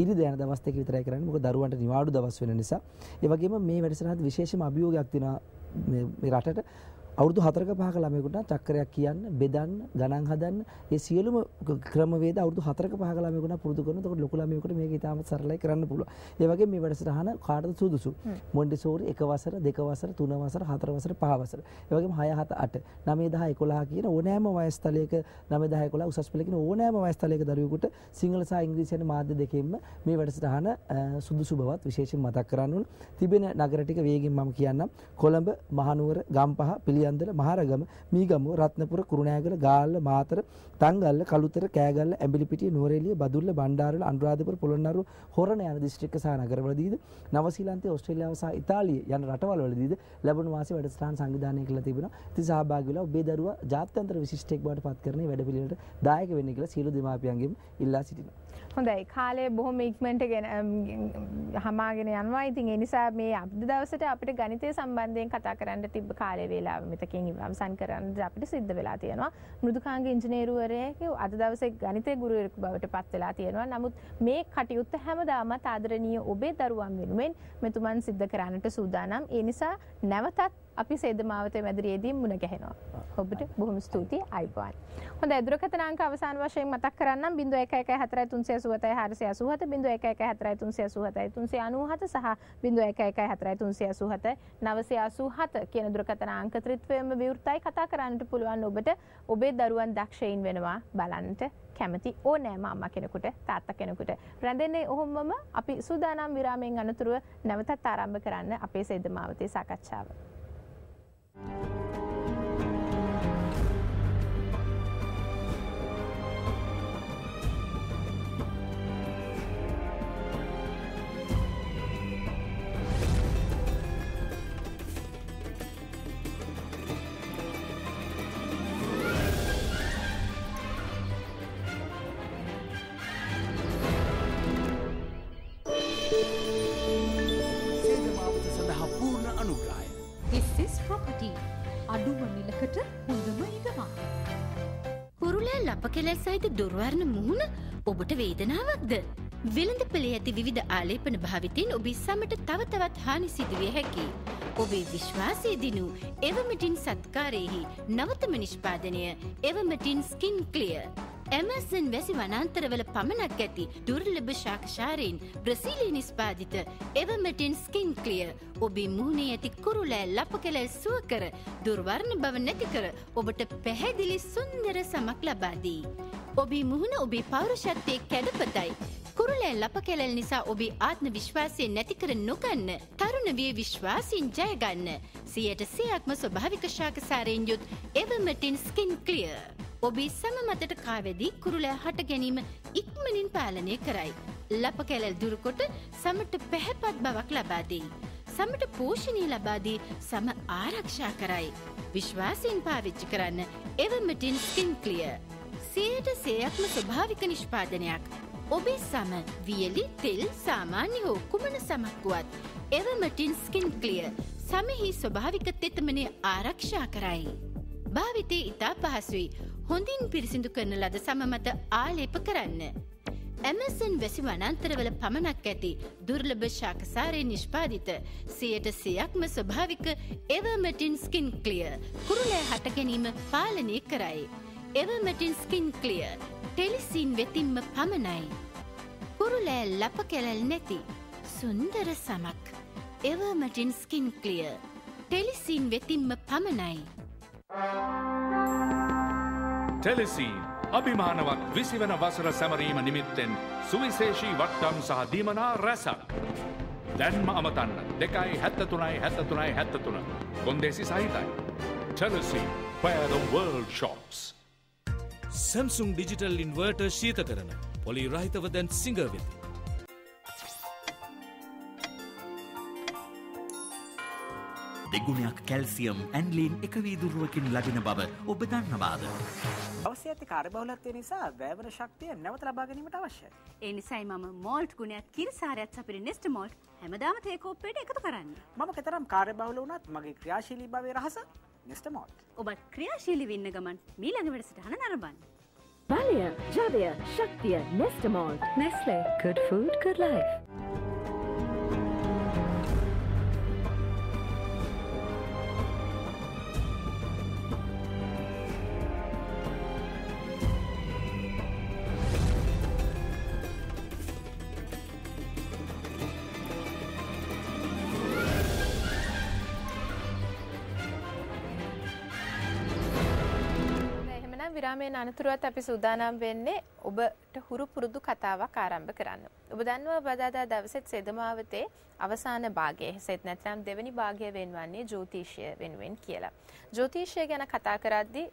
ඉරිදා යන දවස් දෙක විතරයි කරන්නේ. මොකද දරුවන්ට නිවාඩු දවස් වෙන නිසා. ඒ වගේම මේ වැඩසටහනට විශේෂම අභියෝගයක් තියෙනවා මේ රටට. අවුරුදු 4ක 5ක ළමයෙකුට චක්‍රයක් කියන්න, බෙදන්න, ගණන් හදන්න, මේ සියලුම ක්‍රමවේද අවුරුදු 4ක 5ක ළමයෙකුට පුරුදු කරනවා. එතකොට ලොකු ළමයෙකුට මේක ඉතාමත් සරලයි කරන්න පුළුවන්. ඒ වගේම මේ වැඩසටහන කාටද සුදුසු? මොන්ටිසෝරි 1 වසර, 2 වසර, 3 වසර, 4 වසර, 5 වසර. ඒ වගේම 6, 7, 8, 9, 10, 11 කියන ඕනෑම වයස් තලයක 9, 10, 11 උසස් පෙළ කියන ඕනෑම වයස් තලයක දරුවෙකුට සිංහල සහ ඉංග්‍රීසි යන මාධ්‍ය දෙකෙන්ම මේ වැඩසටහන සුදුසු බවත් විශේෂයෙන් මතක් කරන්න ඕන. තිබෙන නගර ටික වේගෙන් මම කියන්නම්. කොළඹ, මහනුවර, ගම්පහ, පිළියන්දල, මහරගම, මීගමුව, රත්නපුර, කුරුණෑගල, ගාල්ල, මාතර, තංගල්ල, කළුතර, කෑගල්ල, ඇඹිලිපිටිය, නුවරඑළිය, බදුල්ල, බණ්ඩාරවල, අනුරාධපුර, පොළොන්නරුව, හොරණ යන දිස්ත්‍රික්ක සහ නගරවලදීද නවසීලන්තයේ, ඕස්ට්‍රේලියාව සහ ඉතාලිය යන රටවල්වලදීද ලැබුණු වාසී වැඩසටහන් සංවිධානය කළා තිබෙනවා. ඉතින් සහභාගී වෙලා ඔබේ දරුවා ජාත්‍යන්තර විශිෂ්ටයෙක් බවට පත් කරන මේ වැඩපිළිවෙලට දායක වෙන්න කියලා සියලු දෙමාපියන්ගෙන් ඉල්ලා සිටිනවා. හොඳයි කාලය බොහොම ඉක්මනට හමාගෙන යනවා. ඉතින් ඒ නිසා මේ අද දවසට අපිට ගණිතය සම්බන්ධයෙන් කතා කරන්න තිබ්බ කාලය වේලාව මෙතකින් අවසන් කරන්න අපිට සිද්ධ වෙලා තියෙනවා. මෘදුකාංග ඉංජිනේරුවරයෙක් අද දවසේ ගණිතය ගුරුවරයෙකු බවට පත් වෙලා තියෙනවා. නමුත් මේ කටයුත්ත හැමදාමත් ආදරණීය ඔබේ දරුවන් වෙනුවෙන් මෙතුමන් සිද්ධ කරන්නට සූදානම්. ඒ නිසා නැවතත් අපි සේදමාවතේ මැදිරියේදී මුණ ගැහෙනවා. ඔබට බොහොම ස්තුතියි අයිබෝන්. හොඳයි දුරකථන අංක අවසාන වශයෙන් මතක් කරන්නම් 011438 011438 සහ 011438 987 කියන දුරකථන අංක ත්‍රිත්වයම විවෘතයි. කතා කරන්නට පුළුවන් ඔබට ඔබේ දරුවන් දක්ෂයින් වෙනවා බලන්නට කැමති ඕනෑම අම්මා කෙනෙකුට තාත්තා කෙනෙකුට. රැඳෙන්නේ ඔහොමම අපි සූදානම් විරාමයෙන් අනතුරුව නැවතත් ආරම්භ කරන්න අපේ සේදමාවතේ සාකච්ඡාව. කෙලෙස් සහිත දුර්වර්ණ මුහුණ ඔබට වේදනාවක්ද? වෙළඳපොලේ ඇති විවිධ ආලේපන භාවිතයෙන් ඔබේ සමට තව තවත් හානි සිදුවිය හැකියි. ඔබේ විශ්වාසය දිනු එවමටින් සත්කාරයෙහි නවතම නිෂ්පාදනය එවමටින් ස්කින් ක්ලියර්. ඇමසන් වැසි වනාන්තරවල පමණක් ඇති දුර්ලභ ශාකශාරයෙන් බ්‍රසීලයේ නිෂ්පාදිත එවමටින් ස්කින් ක්ලියර් ඔබේ මුහුණේ ඇති කුරුලෑ ලප කෙලෙල් සුව කර දුර්වර්ණ බව නැති කර ඔබට පැහැදිලි සුන්දර සමක් ලබා දී. ඔබේ මුහුණ ඔබේ පෞරුෂත්වයේ කැඩපතයි. කුරුලෑ ලප කෙලෙල් නිසා ඔබේ ආත්ම විශ්වාසය නැති කර නොගන්න. තරුණ විය විශ්වාසයෙන් ජය ගන්න. 100%ක්ම ස්වභාවික ශාකසාරයෙන් යුත් එවමටින් ස්කින් ක්ලියර්. ඔබේ සම මතට කාවැදී කුරුලෑ හට ගැනීම ඉක්මනින් පාලනය කරයි. ලප කැලල් දුරුකොට සමට පැහැපත් බවක් ලබා දෙයි. සමට පෝෂණය ලබා දී සම ආරක්ෂා කරයි. විශ්වාසයෙන් පාවිච්චි කරන්න එවමටින් ස්කින් ක්ලියර්. 100%ක්ම ස්වභාවික නිෂ්පාදනයක්. ඔබේ සම වියලි තෙල් සාමාන්‍ය හෝ කුමන සමක් වුවත් එවමටින් ස්කින් ක්ලියර් සමෙහි ස්වභාවික තෙතමනය ආරක්ෂා කරයි. භාවිතයේ ඉතා පහසුයි. හොඳින් පිරිසිදු කරන ලද සම මත ආලේප කරන්න. ඇමසන් වැසි වනාන්තරවල පමණක් ඇති දුර්ලභ ශාකසාරයෙන් නිෂ්පාදිත 100%ක්ම ස්වභාවික එවමටින් ස්කින් ක්ලියර් කුරුලෑ හට ගැනීම පාලනය කරයි. එවමටින් ස්කින් ක්ලියර් ටෙලිසින් වෙතින්ම පමණයි. කුරුලෑ ලප කැලල් නැති සුන්දර සමක්. එවමටින් ස්කින් ක්ලියර් ටෙලිසින් වෙතින්ම පමණයි. ටෙලිසීන් අභිමානවත් 20 වන වසර සැමරීම නිමිත්තෙන් සුවිශේෂී වට්ටම් සහ දීමනා රැසක්. දැන්ම අමතන්න 2.73 කොන්දේසි සහිතයි. ටෙලිසීන් where the world shops. Samsung Digital Inverter ශීතකරණ පොලි රහිතව දැන් සිංගර් වෙති. දෙගුණයක් කැල්සියම් ඇන්ලීන් එක වීදුරුවකින් ලැබෙන බව ඔබ දන්නවාද? අවශ්‍ය ඇති කාර්යබහුලත්වය නිසා වැයවන ශක්තිය නැවත ලබා ගැනීමට අවශ්‍යයි. ඒ නිසායි මම මෝල්ට් ගුණයත් කිරිසාරයත් සපිරි නෙස්ට් මෝල්ට් හැමදාම තේ කෝප්පයට එකතු කරන්නේ. මම කෙතරම් කාර්යබහුල වුණත් මගේ ක්‍රියාශීලී භාවයේ රහස නෙස්ට් මෝල්ට්. ඔබත් ක්‍රියාශීලී වෙන්න ගමන් මීළඟ වැඩසටහන නරඹන්න. බලය, ජවය, ශක්තිය Nest malt. Nestle. Good food, good life. විරාමයෙන් අනතුරුවත් අපි සූදානම් වෙන්නේ ඔබට හුරු පුරුදු කතාවක් ආරම්භ කරන්න. ඔබ දන්නවා බදාදා දවසෙත් සෙදමාවතේ අවසාන භාගයේ සෙත් නැත්නම් දෙවෙනි භාගය වෙනවන්නේ ජ්‍යොතිෂය වෙනුවෙන් කියලා. ජ්‍යොතිෂය ගැන කතා කරද්දී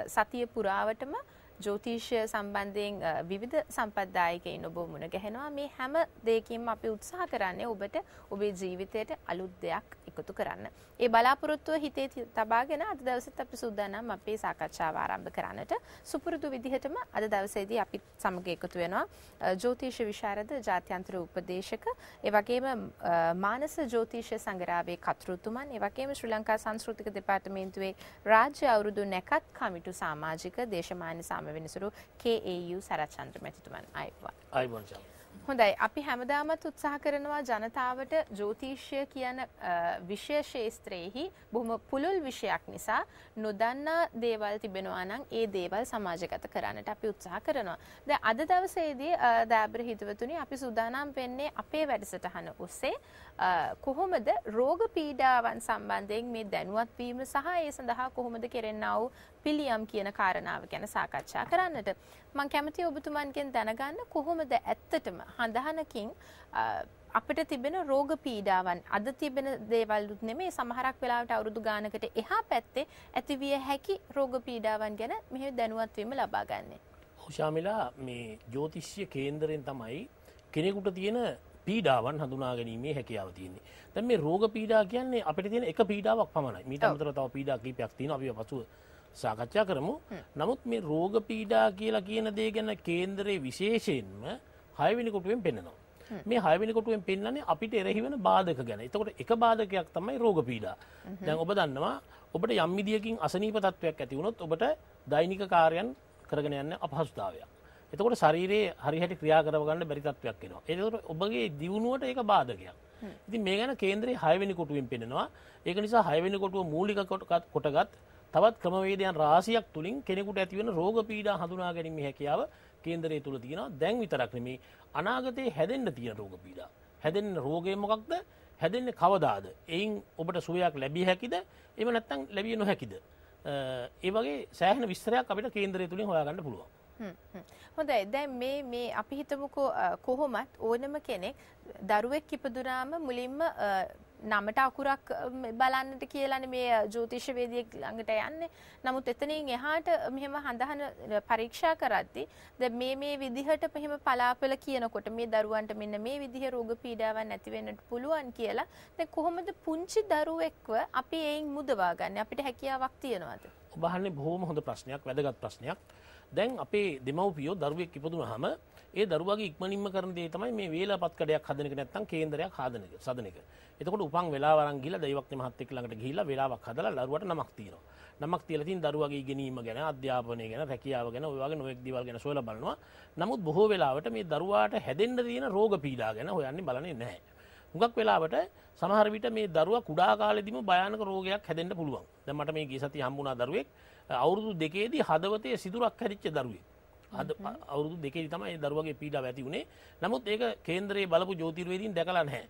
සතිය පුරාවටම ජ්‍යොතිෂය සම්බන්ධයෙන් විවිධ සම්පත්දායකයින් ඔබ මුණ ගැහෙනවා. මේ හැම දෙයකින්ම අපි උත්සාහ කරන්නේ ඔබට ඔබේ ජීවිතයට අලුත් දෙයක් එකතු කරන්න. ඒ බලාපොරොත්තුව හිතේ තබාගෙන අද දවසෙත් අපි සූදානම් අපේ සාකච්ඡාව ආරම්භ කරන්නට. සුපුරුදු විදිහටම අද දවසේදී අපි සමග එකතු වෙනවා ජ්‍යොතිෂ විශාරද ජාත්‍යන්තර උපදේශක, ඒ වගේම මානස ජ්‍යොතිෂ සංග්‍රහයේ කතුරුතුමන්, ඒ වගේම ශ්‍රී ලංකා සංස්කෘතික දෙපාර්තමේන්තුවේ රාජ්‍ය අවුරුදු නැකත් කමිටු සමාජික දේශමාන්‍ය සාමවෙනසුරු KAU සරච්චන්ද්‍ර මැතිතුමන්. හොඳයි අපි හැමදාමත් උත්සාහ කරනවා ජනතාවට ජ්‍යොතිෂය කියන විෂය ශාස්ත්‍රයේහි බොහොම පුළුල් විෂයක් නිසා නොදන්නා දේවල් තිබෙනවා නම් ඒ දේවල් සමාජගත කරන්නට අපි උත්සාහ කරනවා. දැන් අද දවසේදී දාබ්‍ර හිතවතුනි අපි සූදානම් වෙන්නේ අපේ වැඩසටහන ඔස්සේ කොහොමද රෝග පීඩාවන් සම්බන්ධයෙන් මේ දැනුවත් වීම සහ ඒ සඳහා කොහොමද කෙරෙන්නා වූ පිළියම් කියන කාරණාව ගැන සාකච්ඡා කරන්නට. මම කැමතියි ඔබතුමන්ගෙන් දැනගන්න කොහොමද ඇත්තටම හඳහනකින් අපිට තිබෙන රෝග පීඩාවන් අද තිබෙන දේවල් නෙමෙයි සමහරක් වෙලාවට අවුරුදු ගානකට එහා පැත්තේ ඇතිවිය හැකි රෝග පීඩාවන් ගැන මෙහි දැනුවත් වීම ලබා ගන්න. ශාමිලා මේ ජ්‍යොතිෂ්‍ය කේන්දරයෙන් තමයි කෙනෙකුට තියෙන පීඩාවන් හඳුනා ගැනීමේ හැකියාව තියෙන්නේ. දැන් මේ රෝග පීඩා කියන්නේ අපිට තියෙන එක පීඩාවක් පමණයි. මීට අමතරව තව පීඩා කිහිපයක් තියෙනවා. අපි පසුව සාකච්ඡා කරමු. නමුත් මේ රෝග පීඩා කියලා කියන දේ ගැන කේන්දරයේ විශේෂයෙන්ම 6 වෙනි කොටුවෙන් පෙන්නනවා. මේ 6 වෙනි කොටුවෙන් පෙන්නන්නේ අපිට එරෙහි වෙන බාධක ගැන. එතකොට එක බාධකයක් තමයි රෝග පීඩා. දැන් ඔබ දන්නවා ඔබට යම් විදියකින් අසනීප තත්වයක් ඇති වුණොත් ඔබට දෛනික කාර්යයන් කරගෙන යන්න අපහසුතාවයක්. එතකොට ශරීරයේ හරියට ක්‍රියා කරව ගන්න බැරි තත්වයක් එනවා. ඒකට ඔබගේ දියුණුවට ඒක බාධකයක්. ඉතින් මේ ගැන කේන්දරයේ 6 වෙනි කොටුවෙන් පෙන්නනවා. ඒක නිසා 6 වෙනි කොටුව මූලික කොටගත් තවත් ක්‍රමවේදයන් රාශියක් තුලින් කෙනෙකුට ඇතිවන රෝග පීඩා හඳුනා ගැනීමේ හැකියාව කේන්දරය තුල තියෙනවා. දැන් විතරක් නෙමේ අනාගතයේ හැදෙන්න තියෙන රෝග පීඩා. හැදෙන්න රෝගය මොකක්ද? හැදෙන්නේ කවදාද? එයින් ඔබට සුවයක් ලැබිය හැකිද? එහෙම නැත්නම් ලැබිය නොහැකිද? ඒ වගේ සෑහෙන විස්තරයක් අපිට කේන්දරය තුලින් හොයාගන්න පුළුවන්. හොඳයි දැන් මේ අපි හිතමුකෝ කොහොමත් ඕනම කෙනෙක් දරුවෙක් ඉපදුනාම මුලින්ම නමට අකුරක් බලන්නට කියලානේ මේ ජ්‍යොතිෂවේදියෙක් ළඟට යන්නේ. නමුත් එතනින් එහාට මෙහෙම හඳහන පරීක්ෂා කරද්දී දැන් මේ විදිහට මෙහෙම පලාපල කියනකොට මේ දරුවන්ට මෙන්න මේ විදිහ රෝග පීඩාවක් නැති වෙන්නට පුළුවන් කියලා දැන් කොහොමද පුංචි දරුවෙක්ව අපි එයින් මුදවා ගන්න? අපිට හැකියාවක් තියනවද? ඔබ අහන්නේ බොහොම හොඳ ප්‍රශ්නයක්, වැදගත් ප්‍රශ්නයක්. දැන් අපේ දෙමව්පියෝ දරුවෙක් ඉපදුනහම ඒ දරුවාගේ ඉක්මනින්ම කරන දේ තමයි මේ වේලාපත් කඩයක් හදන එක නැත්නම් කේන්දරයක් සදන එක. එතකොට උපන් වෙලාව අරන් ගිහලා දෛවඥ මහත්තයෙක් ළඟට ගිහිල්ලා වේලාවක් හදලා දරුවට නමක් තියෙනවා. නමක් තියලා තියෙන දරුවාගේ ඉගෙනීම ගැන, අධ්‍යාපනය ගැන, රැකියාව ගැන ඔය වගේ නොඑක් දේවල් ගැන සොයලා බලනවා. නමුත් බොහෝ වෙලාවට මේ දරුවාට හැදෙන්න තියෙන රෝග පීඩා ගැන හොයන්නේ බලන්නේ නැහැ. හුඟක් වෙලාවට සමහර විට මේ දරුවා කුඩා කාලෙදිම භයානක රෝගයක් හැදෙන්න පුළුවන්. දැන් මට මේ ගිය සතිය හම්බුණා දරුවෙක් අවුරුදු 2ේදී හදවතේ සිදුරක් හැදිච්ච දරුවෙක්. අවුරුදු 2ේදී තමයි දරුවගේ පීඩාව ඇති වුණේ. නමුත් ඒක කේන්දරයේ බලපු ජ්‍යොතිර්වේදීන් දැකලා නැහැ.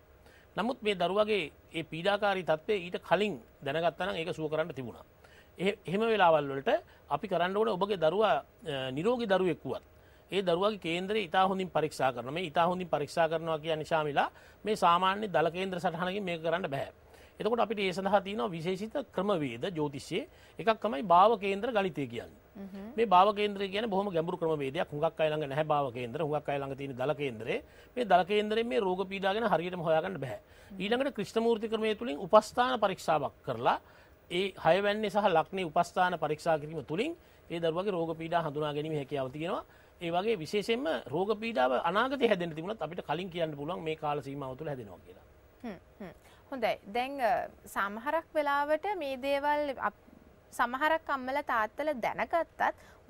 නමුත් මේ දරුවගේ ඒ පීඩාකාරී තත්ත්වය ඊට කලින් දැනගත්තා නම් ඒක සුව කරන්න තිබුණා. එහෙම වෙලාවල් වලට අපි කරන්න ඕනේ ඔබගේ දරුවා නිරෝගී දරුවෙක් වුවත් ඒ දරුවාගේ කේන්දරේ ඉතා හොඳින් පරීක්ෂා කරනවා. මේ ඉතා හොඳින් පරීක්ෂා කරනවා කියන්නේ ශාමිලා මේ සාමාන්‍ය දල කේන්ද්‍ර සටහනකින් මේක කරන්න බෑ. එතකොට අපිට ඒ සඳහා තියෙනවා විශේෂිත ක්‍රමවේද ජ්‍යොතිෂයේ. එකක් තමයි භාව කේන්ද්‍ර ගණිතය කියන්නේ. මේ භාව කේන්ද්‍රය කියන්නේ බොහොම ගැඹුරු ක්‍රමවේදයක්. හුඟක් අය ළඟ නැහැ භාව කේන්ද්‍ර. හුඟක් අය ළඟ තියෙන දල කේන්ද්‍රේ. මේ දල කේන්ද්‍රයෙන් මේ රෝග පීඩා ගැන හරියටම හොයාගන්න බෑ. ඊළඟට ක්‍රිෂ්ණමූර්ති ක්‍රමයේ තුලින් උපස්ථාන පරීක්ෂාවක් කරලා ඒ 6 වැන්නේ සහ ලග්නේ උපස්ථාන පරීක්ෂා කිරීම තුලින් ඒ දරුවගේ රෝග පීඩා හඳුනා ගැනීම හැකියාව තියෙනවා. ඒ වගේ විශේෂයෙන්ම රෝග පීඩාව අනාගතයේ හැදෙන්න තිබුණත් අපිට කලින් කියන්න පුළුවන් මේ කාල සීමාව තුළ හැදෙනවා කියලා. හොඳයි. දැන් සමහරක් වෙලාවට මේ දේවල් සමහරක් අම්මලා තාත්තලා දැනගත්තත්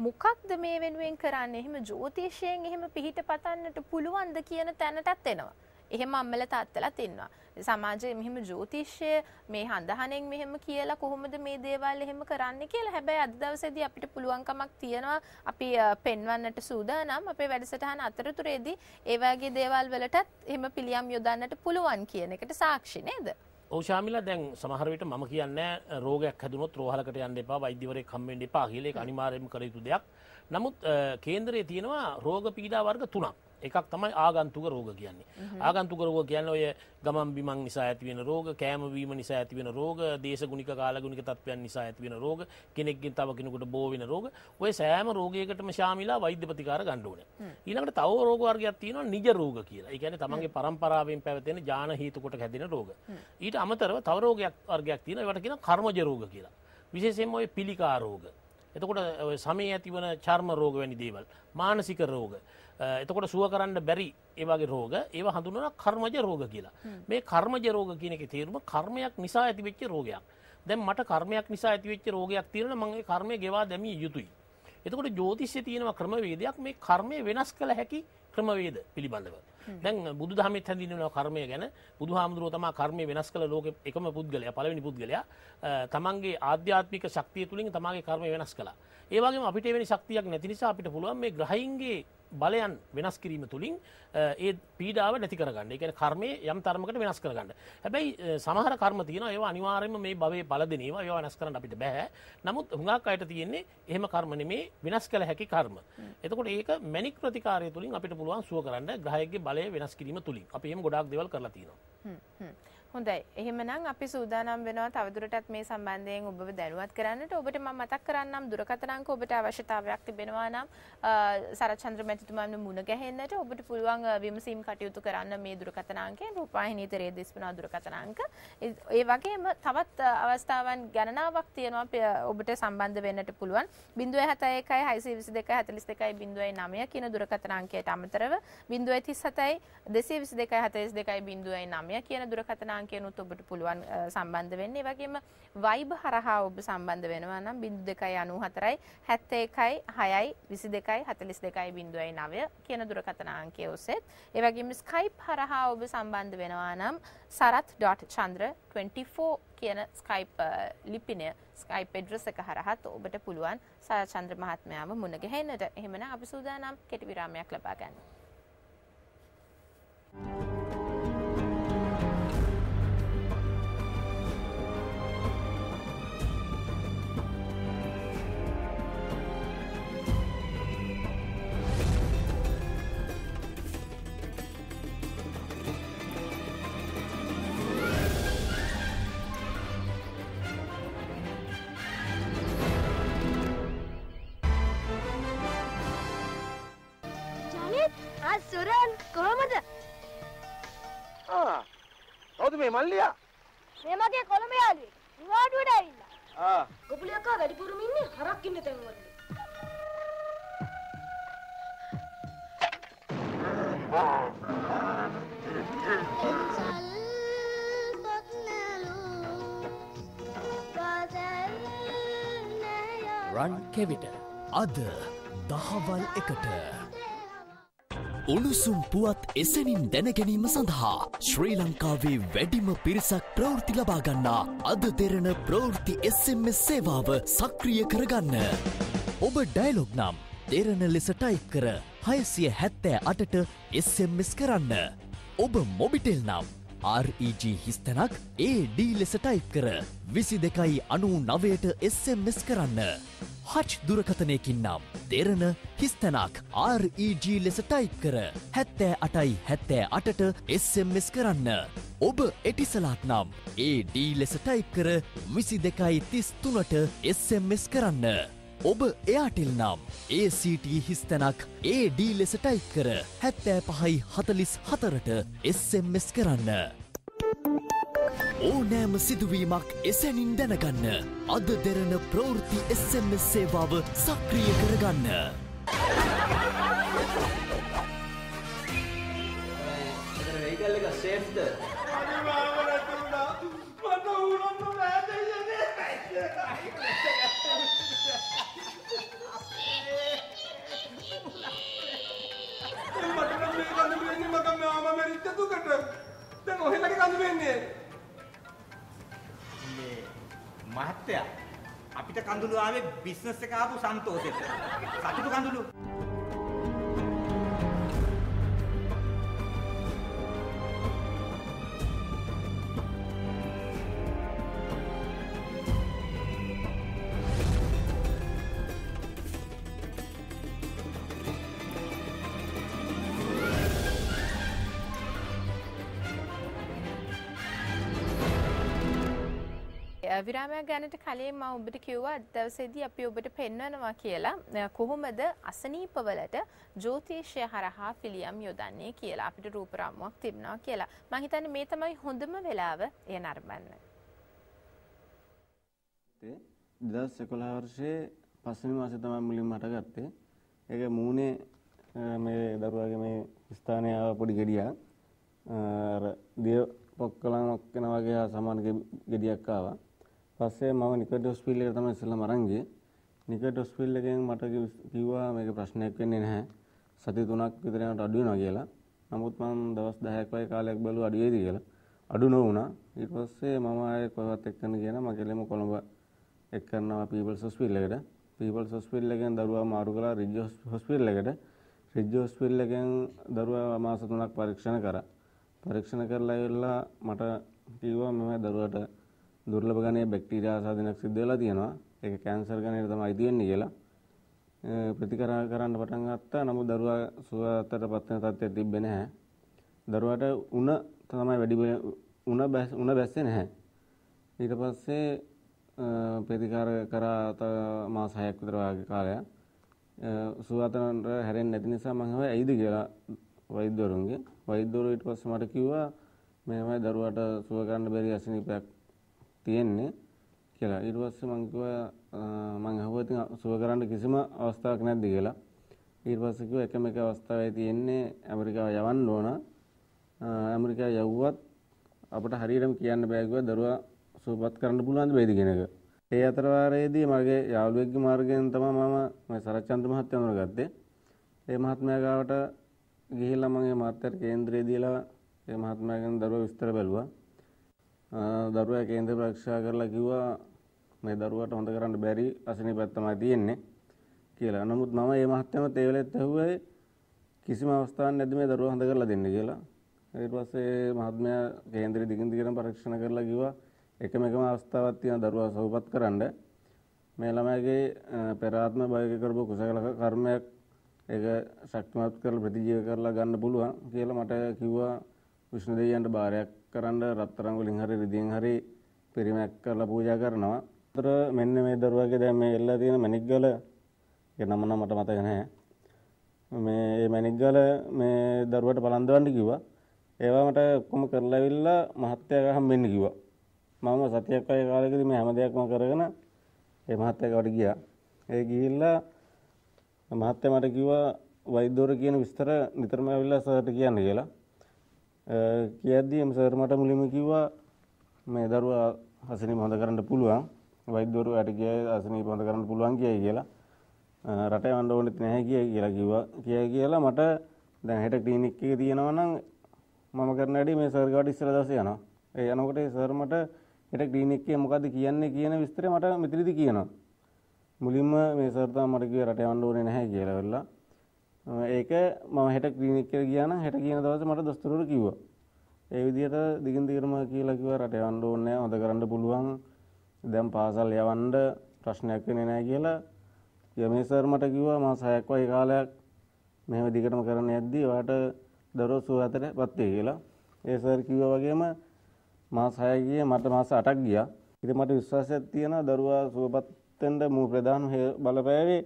මොකක්ද මේ වෙනුවෙන් කරන්නේ? එහෙම ජ්‍යොතිෂයෙන් එහෙම පිහිට පතන්නට පුළුවන්ද කියන තැනටත් එනවා. එහෙම අම්මලා තාත්තලාත් ඉන්නවා. සමාජයේ මෙහෙම ජ්‍යොතිෂය මේ හඳහනෙන් මෙහෙම කියලා කොහොමද මේ දේවල් එහෙම කරන්නේ කියලා. හැබැයි අද දවසේදී අපිට පුළුවන්කමක් තියෙනවා අපි පෙන්වන්නට සූදානම් අපේ වැඩසටහන අතරතුරේදී ඒ වගේ දේවල් වලටත් එහෙම පිළියම් යොදන්නට පුළුවන් කියන එකට සාක්ෂි නේද? ඔව් ශාමිලා දැන් සමහර විට මම කියන්නේ රෝගයක් හැදුනොත් රෝහලකට යන්න එපා, වෛද්‍යවරයෙක් හම්බ වෙන්න එපා කියලා. ඒක අනිවාර්යයෙන්ම කළ යුතු දෙයක්. නමුත් කේන්දරයේ තියෙනවා රෝග පීඩා වර්ග 3ක්. එකක් තමයි ආගන්තුක රෝග කියන්නේ. ආගන්තුක රෝග කියන්නේ ඔය ගමන් බිමන් නිසා ඇතිවෙන රෝග, කෑම බීම නිසා ඇතිවෙන රෝග, දේශගුණික කාලගුණික තත්ත්වයන් නිසා ඇතිවෙන රෝග, කෙනෙක්ගෙන් තව කෙනෙකුට බෝ වෙන රෝග. ඔය සෑම රෝගයකටම ශාමිලා වෛද්‍ය ප්‍රතිකාර ගන්න ඕනේ. ඊළඟට තව රෝග වර්ගයක් තියෙනවා නිජ රෝග කියලා. ඒ කියන්නේ තමන්ගේ පරම්පරාවෙන් පැවතෙන ජාන හේතු කොට හැදෙන රෝග. ඊට අමතරව තව රෝගයක් වර්ගයක් තියෙනවා. ඒවට කියනවා කර්මජ රෝග කියලා. විශේෂයෙන්ම ඔය පිළිකා රෝග. එතකොට ඔය සමේ ඇතිවන චර්ම රෝග වැනි දේවල්, මානසික රෝග, එතකොට සුව කරන්න බැරි ඒ වගේ රෝග ඒවා හඳුන්වනවා කර්මජ රෝග කියලා. මේ කර්මජ රෝග කියන එකේ තේරුම කර්මයක් නිසා ඇතිවෙච්ච රෝගයක්. දැන් මට කර්මයක් නිසා ඇතිවෙච්ච රෝගයක් තියෙනවා මම ඒ කර්මය ගෙවා දැමිය යුතුයි. එතකොට ජ්‍යොතිෂයේ තියෙනවා ක්‍රමවේදයක් මේ කර්මය වෙනස් කළ හැකි ක්‍රමවේද පිළිබඳව. දැන් බුදුදහමෙත් හැඳින්වෙනවා කර්මය ගැන. බුදුහාමුදුරුවෝ තමයි කර්මය වෙනස් කළ ලෝකෙ එකම පුද්ගලයා, පළවෙනි පුද්ගලයා. තමන්ගේ ආධ්‍යාත්මික ශක්තිය තුලින් තමන්ගේ කර්මය වෙනස් කළා. ඒ වගේම අපිට එවැනි ශක්තියක් නැති නිසා අපිට පුළුවන් මේ ග්‍රහයින්ගේ බලයන් වෙනස් කිරීම තුලින් ඒ පීඩාව නැති කරගන්න. ඒ කියන්නේ කර්මයේ යම් තරමකට වෙනස් කරගන්න. හැබැයි සමහර කර්ම තියෙනවා ඒවා අනිවාර්යයෙන්ම මේ භවයේ බල දෙන ඒවා. ඒවා වෙනස් කරන්න අපිට බෑ. නමුත් හුඟක් අයට තියෙන්නේ එහෙම කර්ම නෙමේ වෙනස් කළ හැකි කර්ම. එතකොට ඒක මැනික් ප්‍රතිකාරය තුලින් අපිට පුළුවන් සුව කරන්න ග්‍රහයෙක්ගේ බලය වෙනස් කිරීම තුලින්. අපි එහෙම ගොඩාක් දේවල් කරලා තියෙනවා. හොඳයි. එහෙමනම් අපි සූදානම් වෙනවා තවදුරටත් මේ සම්බන්ධයෙන් ඔබව දැනුවත් කරන්නට. ඔබට මම මතක් කරන්නම් දුරකථන අංක ඔබට අවශ්‍යතාවයක් තිබෙනවා නම් සරච්චන්ද්‍ර මැතිතුමාට මුණ ගැහෙන්නට ඔබට පුළුවන් විමසීම් කටයුතු කරන්න මේ දුරකථන අංකයෙන් රූපවාහිනී තරයේ දිස්වන දුරකථන අංක. ඒ වගේම තවත් අවස්ථාවන් ගණනාවක් තියෙනවා ඔබට සම්බන්ධ වෙන්නට පුළුවන්. 071 622 42 02 කියන දුරකථන අංකයට අමතරව 037 222 42 09 කියන දුරකථන අංකයනුත් ඔබට පුළුවන් සම්බන්ධ වෙන්න. ඒ වගේම Viber හරහා ඔබ සම්බන්ධ වෙනවා නම් 0294 71 6 22 42 09 කියන දුරකථන අංකය ඔස්සේ. ඒ වගේම Skype හරහා ඔබ සම්බන්ධ වෙනවා නම් sarath.chandra24 කියන Skype ලිපිනය Skype address එක හරහාත් ඔබට පුළුවන් සරත් චන්ද්‍ර මහත්මයාව මුණ ගැහෙන්නට. එහෙමනම් අපි සූදානම් කෙටි විරාමයක් ලබා ගන්න. සුරන් කොහමද? කවුද මේ මල්ලියා? මේ මගේ කොළඹ යාළුවෙක්. නිවාඩුවට ඇවිල්ලා. ගොපුලිය අක්කා වැඩිපුරම ඉන්නේ හරක් ඉන්න තැන් වල. රන් කෙවිට අද දහවල් එකට උණුසුම් පුවත් එසැනින් දැනගැනීම සඳහා ශ්‍රී ලංකාවේ වැඩිම පිරිසක් ප්‍රවෘත්ති ලබාගන්නා අද දෙරණ ප්‍රවෘත්ති SMS සේවාව සක්‍රිය කරගන්න. ඔබ ඩයලොග් නම් දෙරණ ලෙස ටයිප් කර 678ට SMS කරන්න. ඔබ මොබිටෙල් නම් REG හිස්තැනක් AD ලෙස ටයිප් කර 2299ට SMS කරන්න. හච් දුරකථනයකින් නම් දෙරණ හිස්තැනක් REG ලෙස ටයිප් කර 78ට SMS කරන්න. ඔබ එටිසලාත් නම් AD ලෙස ටයිප් කර 2233ට SMS කරන්න. ඔබ එයාටෙල් නම් ACT හිස්තැනක් AD ලෙස ටයිප් කර 7544ට SMS කරන්න. ඕනෑම සිදුවීමක් එසැනින් දැනගන්න අද දෙරණ ප්‍රවෘත්ති SMS සේවාව සක්‍රිය කරගන්න. වෙහිකල් එක සේෆ්ද? මහත්තයා අපිට කඳුළු ආවේ බිස්නස් එක ආපු සන්තෝෂෙට. සතුටු කඳුළු. විරාමයක් ගන්නට කලින් මම ඔබට කිව්වා දවසේදී අපි ඔබට පෙන්වනවා කියලා කොහොමද අසනීපවලට ජ්‍යොතිෂය හරහා පිළියම් යොදන්නේ කියලා. අපිට රූප රාමුවක් තිබුණා කියලා. මම හිතන්නේ මේ තමයි හොඳම වෙලාව එය නරඹන්න. 2011 වර්ෂයේ පස්වෙනි මාසේ තමයි මුලින්ම හටගත්තේ. ඒක මූණේ මේ දරුවාගේ මේ ස්ථානයේ ආව පොඩි ගෙඩියක් අර දිය පොක්කලක් වෙන වගේ සමාන ගෙඩියක් ආවා. පස්සේ මම නිකට් හොස්පිටල් එකට තමයි ඉස්සෙල්ලාම අරන් ගියේ. නිකට් හොස්පිටල් එකෙන් මට කිව්වා මේක ප්‍රශ්නයක් වෙන්නේ නැහැ. සති 3ක් විතර යනකොට අඩු වෙනවා කියලා. නමුත් මම දවස් 10ක් වගේ කාලයක් බැලුවා අඩු වේද කියලා. අඩු නොවුණා. ඊට පස්සේ මම ආයෙ කොහෙවත් එක්කන ගියා නම් මගේලම කොළඹ එක් කරනවා පීපල්ස් හොස්පිටල් එකට. පීපල්ස් හොස්පිටල් එකෙන් දරුවා මාරු කළා රිජ් හොස්පිටල් එකට. රිජ් හොස්පිටල් එකෙන් දරුවා මාස 3ක් පරීක්ෂණ කරා. පරීක්ෂණ කරලා ඉවරලා මට කිව්වා මම දරුවාට දුර්ලභ ගණයේ බැක්ටීරියා ආසාදනයක් සිද්ධ වෙලා තියෙනවා. ඒක කැන්සර් ගණයට තමයි තියෙන්නේ කියලා. ප්‍රතිකාර කරන්න පටන් ගත්තා. නමුත් දරුවා සුවයටපත් වෙන තත්ත්වයක් තිබ්බේ නැහැ. දරුවාට උණ තමයි වැඩි උණ බැස්සේ නැහැ. ඊට පස්සේ ප්‍රතිකාර කරා මාස 6ක් විතර වගේ කාලයක් සුවයටට හැරෙන්නේ නැති නිසා මම හිතුවා ඇයිද කියලා වෛද්‍යවරුන්ගේ. වෛද්‍යවරු ඊට පස්සේ මට කිව්වා මේවයි දරුවාට සුව කරන්න බැරි අසනීපයක් තියෙන්නේ කියලා. ඊට පස්සේ මම කිව්වා මම අහුවා ඉතින් සුව කරන්න කිසිම අවස්ථාවක් නැද්ද කියලා. ඊට පස්සේ කිව්වා එකම එක අවස්ථාවයි තියෙන්නේ ඇමරිකාව යවන්න ඕන. ඇමරිකාව යවුවත් අපිට හරියටම කියන්න බෑ කිව්වා දරුවා සුවපත් කරන්න පුළුවන්ද බැයිද කියන එක. ඒ අතර වාරයේදී මගේ යාළුවෙක්ගේ මාර්ගයෙන් තමයි මම මේ සරච්චන්ද්‍ර මහත්තයා හඳුනගත්තේ. ඒ මහත්මයා ගාවට ගිහිල්ලා මම ඒ මහත්තයාට කේන්දරේ දීලා ඒ මහත්මයාගෙන් දරුවා විස්තර බැලුවා. දරුවා කේන්දර පරීක්ෂා කරලා කිව්වා මේ දරුවාට හොඳ කරන්න බැරි අසනීපයක් තමයි තියෙන්නේ කියලා. නමුත් මම මේ මහත්මයාට ඒ වෙලෙත් ඇහුවේ කිසිම අවස්ථාවක් නැද්ද මේ දරුවා හොඳ කරලා දෙන්න කියලා. ඊට පස්සේ මහත්මයා කේන්දරේ දිගින් දිගටම පරීක්ෂණ කරලා කිව්වා එකම අවස්ථාවක් තියෙන දරුවා සුවපත් කරන්න. මේ ළමයාගේ පෙර ආත්ම භවයක කරපු කුසල කර්මයක් ඒක ශක්තිමත් කරලා ප්‍රතිජීව කරලා ගන්න පුළුවන් කියලා මට කිව්වා. විෂ්ණු දෙවියන්ට බාරයක් කරන්න රත්තරන් වලින් හරි රිදීන් හරි පිරිමැක් කරලා පූජා කරනවා. ඒතර මෙන්න මේ දරුවාගේ දැන් මේ එල්ලලා තියෙන මණික්ගල ඒ නම මට මතක නැහැ. මේ මණික්ගල මේ දරුවට බලන්දවන්න කිව්වා. ඒවා මට ඔක්කොම කරලා ඇවිල්ලා මහත්තයාව හම්බෙන්න කිව්වා. මම සතියක් වගේ කාලෙකදී මේ හැම දෙයක්ම කරගෙන ඒ මහත්තයාට ගියා. ඒ ගිහිල්ලා මහත්තයා මට කිව්වා වෛද්‍යවරු කියන විස්තර නිතරම ඇවිල්ලා සර්ට කියන්න කියලා. කියද්දී සර් මට මුලින්ම කිව්වා මේ දරුවා අසනීප හොඳ කරන්න පුළුවන්. වෛද්‍යවරු යට ගියා අසනීප හොඳ කරන්න පුළුවන් කියයි කියලා. රට යවන්න ඕනෙත් නැහැ කියලා කිව්වා. කියලා මට දැන් හෙට ක්ලිනික් එකේ තියෙනවා නම් මම කරන වැඩේ මේ සර් ගාවට ඉස්සෙල්ලා දවසේ යනවා. ඒ යනකොට සර් මට හෙට ක්ලිනික් එකේ මොකද්ද කියන්නේ කියන විස්තරය මට මෙතනදී කියනවා. මුලින්ම මේ සර් තමයි මට කිව්වේ රට යවන්න ඕනේ නැහැ කියලා වෙලා. ඒක මම හෙට ක්ලිනික් එකට ගියා නම් හෙට කියන දවසේ මට දොස්තරවරු කිව්වා. ඒ විදිහට දිගින් දිගටම කියලා කිව්වා රට යවන්න ඕනේ නැහැ හොඳ කරන්න පුළුවන්. දැන් පාසල් යවන්න ප්‍රශ්නයක් වෙන්නේ නැහැ කියලා. මේ සර් මට කිව්වා මාස 6ක් වගේ කාලයක් මෙහෙම දිගටම කරන්න යද්දී ඔයාට දරුවෝ සුවයටපත් වෙයි කියලා. ඒ සර් කිව්වා වගේම මාස 6 ගියේ මට මාස 8ක් ගියා. ඉතින් මට විශ්වාසයක් තියෙනවා දරුවා සුවපත් වෙන්න මූ ප්‍රධාන බලපෑවේ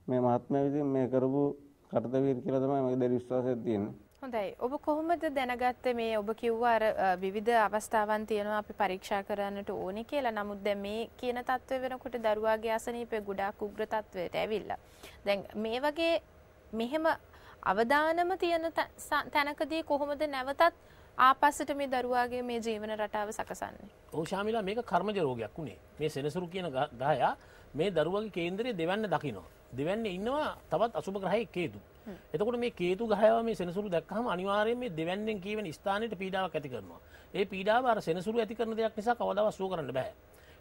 මේ මහත්මයා විසින් මේ කරපු කටයුතු කියලා තමයි මගේ දැඩි විශ්වාසයක් තියෙන්නේ. හොඳයි. ඔබ කොහොමද දැනගත්තේ මේ ඔබ කිව්වා අර විවිධ අවස්ථාවන් තියෙනවා අපි පරීක්ෂා කරන්නට ඕනේ කියලා. නමුත් දැන් මේ කියන තත්ත්වය වෙනකොට දරුවාගේ අසනීපය ගොඩාක් උග්‍ර තත්ත්වයට ඇවිල්ලා. දැන් මේ වගේ මෙහෙම අවදානම තියෙන තැනකදී කොහොමද නැවතත් ආපස්සට මේ දරුවාගේ මේ ජීවන රටාව සකසන්නේ? ඔව් ශාමිලා මේක කර්මජ රෝගයක් උනේ. මේ සෙනසුරු කියන ගහයා මේ දරුවාගේ කේන්දරයේ දෙවන්න දකිනවා. දෙවන්නේ ඉන්නවා තවත් අසුබ ග්‍රහයේ කේතු. එතකොට මේ කේතු ගහයව මේ සෙනසුරු දැක්කහම අනිවාර්යයෙන් මේ දෙවැන්නෙන් කියවෙන ස්ථානෙට පීඩාවක් ඇති කරනවා. ඒ පීඩාව අර සෙනසුරු ඇති කරන දෙයක් නිසා කවදාවත් සුව කරන්න බෑ.